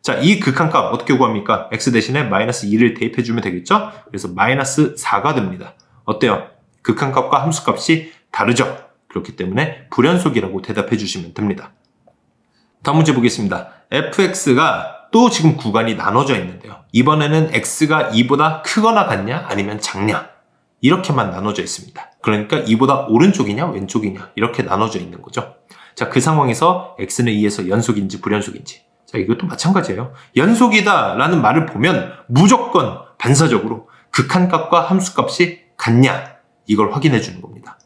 자, 이 극한값 어떻게 구합니까? x 대신에 마이너스 2를 대입해주면 되겠죠? 그래서 마이너스 4가 됩니다. 어때요? 극한값과 함수값이 다르죠? 그렇기 때문에 불연속이라고 대답해 주시면 됩니다. 다음 문제 보겠습니다. fx가 또 지금 구간이 나눠져 있는데요. 이번에는 x가 2보다 크거나 같냐 아니면 작냐 이렇게만 나눠져 있습니다. 그러니까 2보다 오른쪽이냐 왼쪽이냐 이렇게 나눠져 있는 거죠. 자, 그 상황에서 x는 2에서 연속인지 불연속인지. 자, 이것도 마찬가지예요. 연속이다 라는 말을 보면 무조건 반사적으로 극한값과 함수값이 같냐 이걸 확인해 주는 겁니다.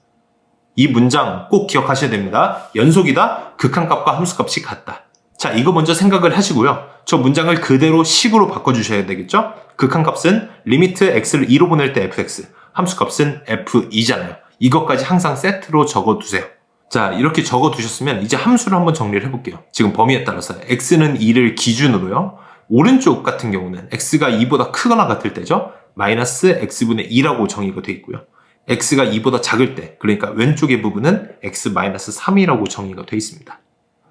이 문장 꼭 기억하셔야 됩니다. 연속이다, 극한값과 함수값이 같다. 자, 이거 먼저 생각을 하시고요. 저 문장을 그대로 식으로 바꿔주셔야 되겠죠? 극한값은 리미트 x를 2로 보낼 때 fx, 함수값은 f2잖아요. 이것까지 항상 세트로 적어두세요. 자, 이렇게 적어두셨으면 이제 함수를 한번 정리를 해볼게요. 지금 범위에 따라서 x는 2를 기준으로요. 오른쪽 같은 경우는 x가 2보다 크거나 같을 때죠. 마이너스 x분의 2라고 정의가 되어 있고요. x가 2보다 작을 때, 그러니까 왼쪽의 부분은 x-3이라고 정의가 되어 있습니다.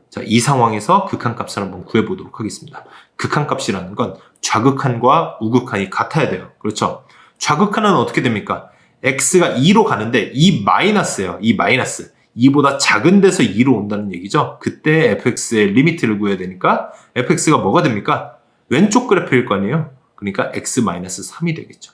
자, 이 상황에서 극한값을 한번 구해보도록 하겠습니다. 극한값이라는 건 좌극한과 우극한이 같아야 돼요. 그렇죠? 좌극한은 어떻게 됩니까? x가 2로 가는데 이 마이너스예요. 이 마이너스. 2보다 작은 데서 2로 온다는 얘기죠. 그때 fx의 리미트를 구해야 되니까 fx가 뭐가 됩니까? 왼쪽 그래프일 거 아니에요? 그러니까 x-3이 되겠죠.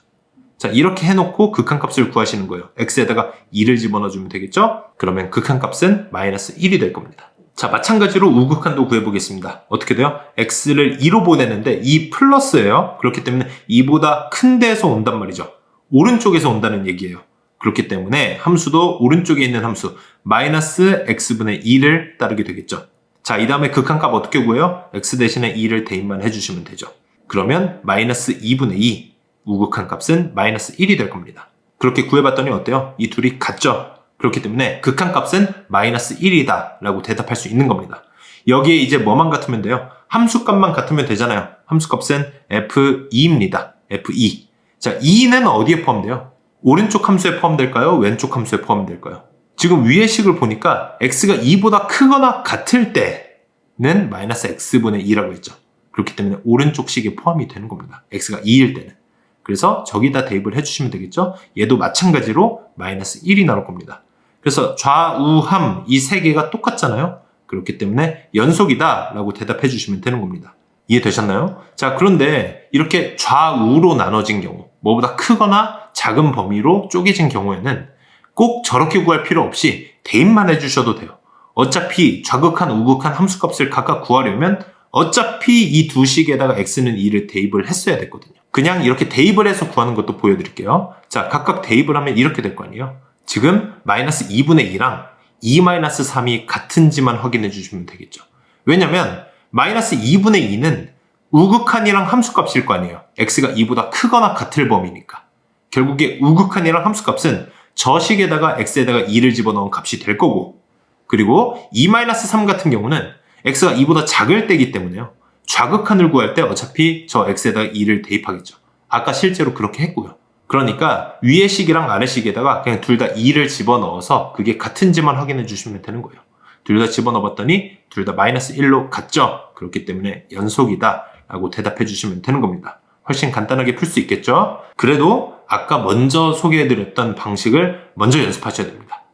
자, 이렇게 해놓고 극한값을 구하시는 거예요. x에다가 2를 집어넣어주면 되겠죠? 그러면 극한값은 마이너스 1이 될 겁니다. 자, 마찬가지로 우극한도 구해보겠습니다. 어떻게 돼요? x를 2로 보내는데 2 플러스예요. 그렇기 때문에 2보다 큰 데서 온단 말이죠. 오른쪽에서 온다는 얘기예요. 그렇기 때문에 함수도 오른쪽에 있는 함수 마이너스 x분의 2를 따르게 되겠죠. 자, 이 다음에 극한값 어떻게 구해요? x 대신에 2를 대입만 해주시면 되죠. 그러면 마이너스 2분의 2 우극한 값은 마이너스 1이 될 겁니다. 그렇게 구해봤더니 어때요? 이 둘이 같죠? 그렇기 때문에 극한값은 마이너스 1이다 라고 대답할 수 있는 겁니다. 여기에 이제 뭐만 같으면 돼요? 함수값만 같으면 되잖아요. 함수값은 f2입니다. f2. 자, 2는 어디에 포함돼요? 오른쪽 함수에 포함될까요? 왼쪽 함수에 포함될까요? 지금 위의 식을 보니까 x가 2보다 크거나 같을 때는 마이너스 x분의 2라고 했죠. 그렇기 때문에 오른쪽 식에 포함이 되는 겁니다. x가 2일 때는. 그래서 저기다 대입을 해주시면 되겠죠? 얘도 마찬가지로 마이너스 1이 나올 겁니다. 그래서 좌우함 이 세 개가 똑같잖아요. 그렇기 때문에 연속이다 라고 대답해 주시면 되는 겁니다. 이해되셨나요? 자, 그런데 이렇게 좌우로 나눠진 경우, 뭐보다 크거나 작은 범위로 쪼개진 경우에는 꼭 저렇게 구할 필요 없이 대입만 해주셔도 돼요. 어차피 좌극한, 우극한 함수값을 각각 구하려면 어차피 이 두 식에다가 x는 2를 대입을 했어야 됐거든요. 그냥 이렇게 대입을 해서 구하는 것도 보여드릴게요. 자, 각각 대입을 하면 이렇게 될 거 아니에요. 지금 마이너스 2분의 2랑 2-3이 같은지만 확인해 주시면 되겠죠. 왜냐면 마이너스 2분의 2는 우극한이랑 함수값일 거 아니에요. x가 2보다 크거나 같을 범위니까. 결국에 우극한이랑 함수값은 저 식에다가 x에다가 2를 집어넣은 값이 될 거고, 그리고 2-3 같은 경우는 x가 2보다 작을 때이기 때문에요. 좌극한을 구할 때 어차피 저 x에다가 2를 대입하겠죠. 아까 실제로 그렇게 했고요. 그러니까 위의 식이랑 아래 식에다가 그냥 둘 다 2를 집어넣어서 그게 같은지만 확인해 주시면 되는 거예요. 둘 다 집어넣어봤더니 둘 다 마이너스 1로 같죠? 그렇기 때문에 연속이다 라고 대답해 주시면 되는 겁니다. 훨씬 간단하게 풀 수 있겠죠? 그래도 아까 먼저 소개해드렸던 방식을 먼저 연습하셔야 됩니다.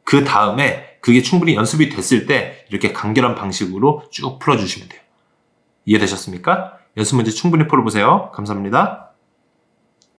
그 다음에 그게 충분히 연습이 됐을 때 이렇게 간결한 방식으로 쭉 풀어주시면 돼요. 이해되셨습니까? 연습 문제 충분히 풀어보세요. 감사합니다.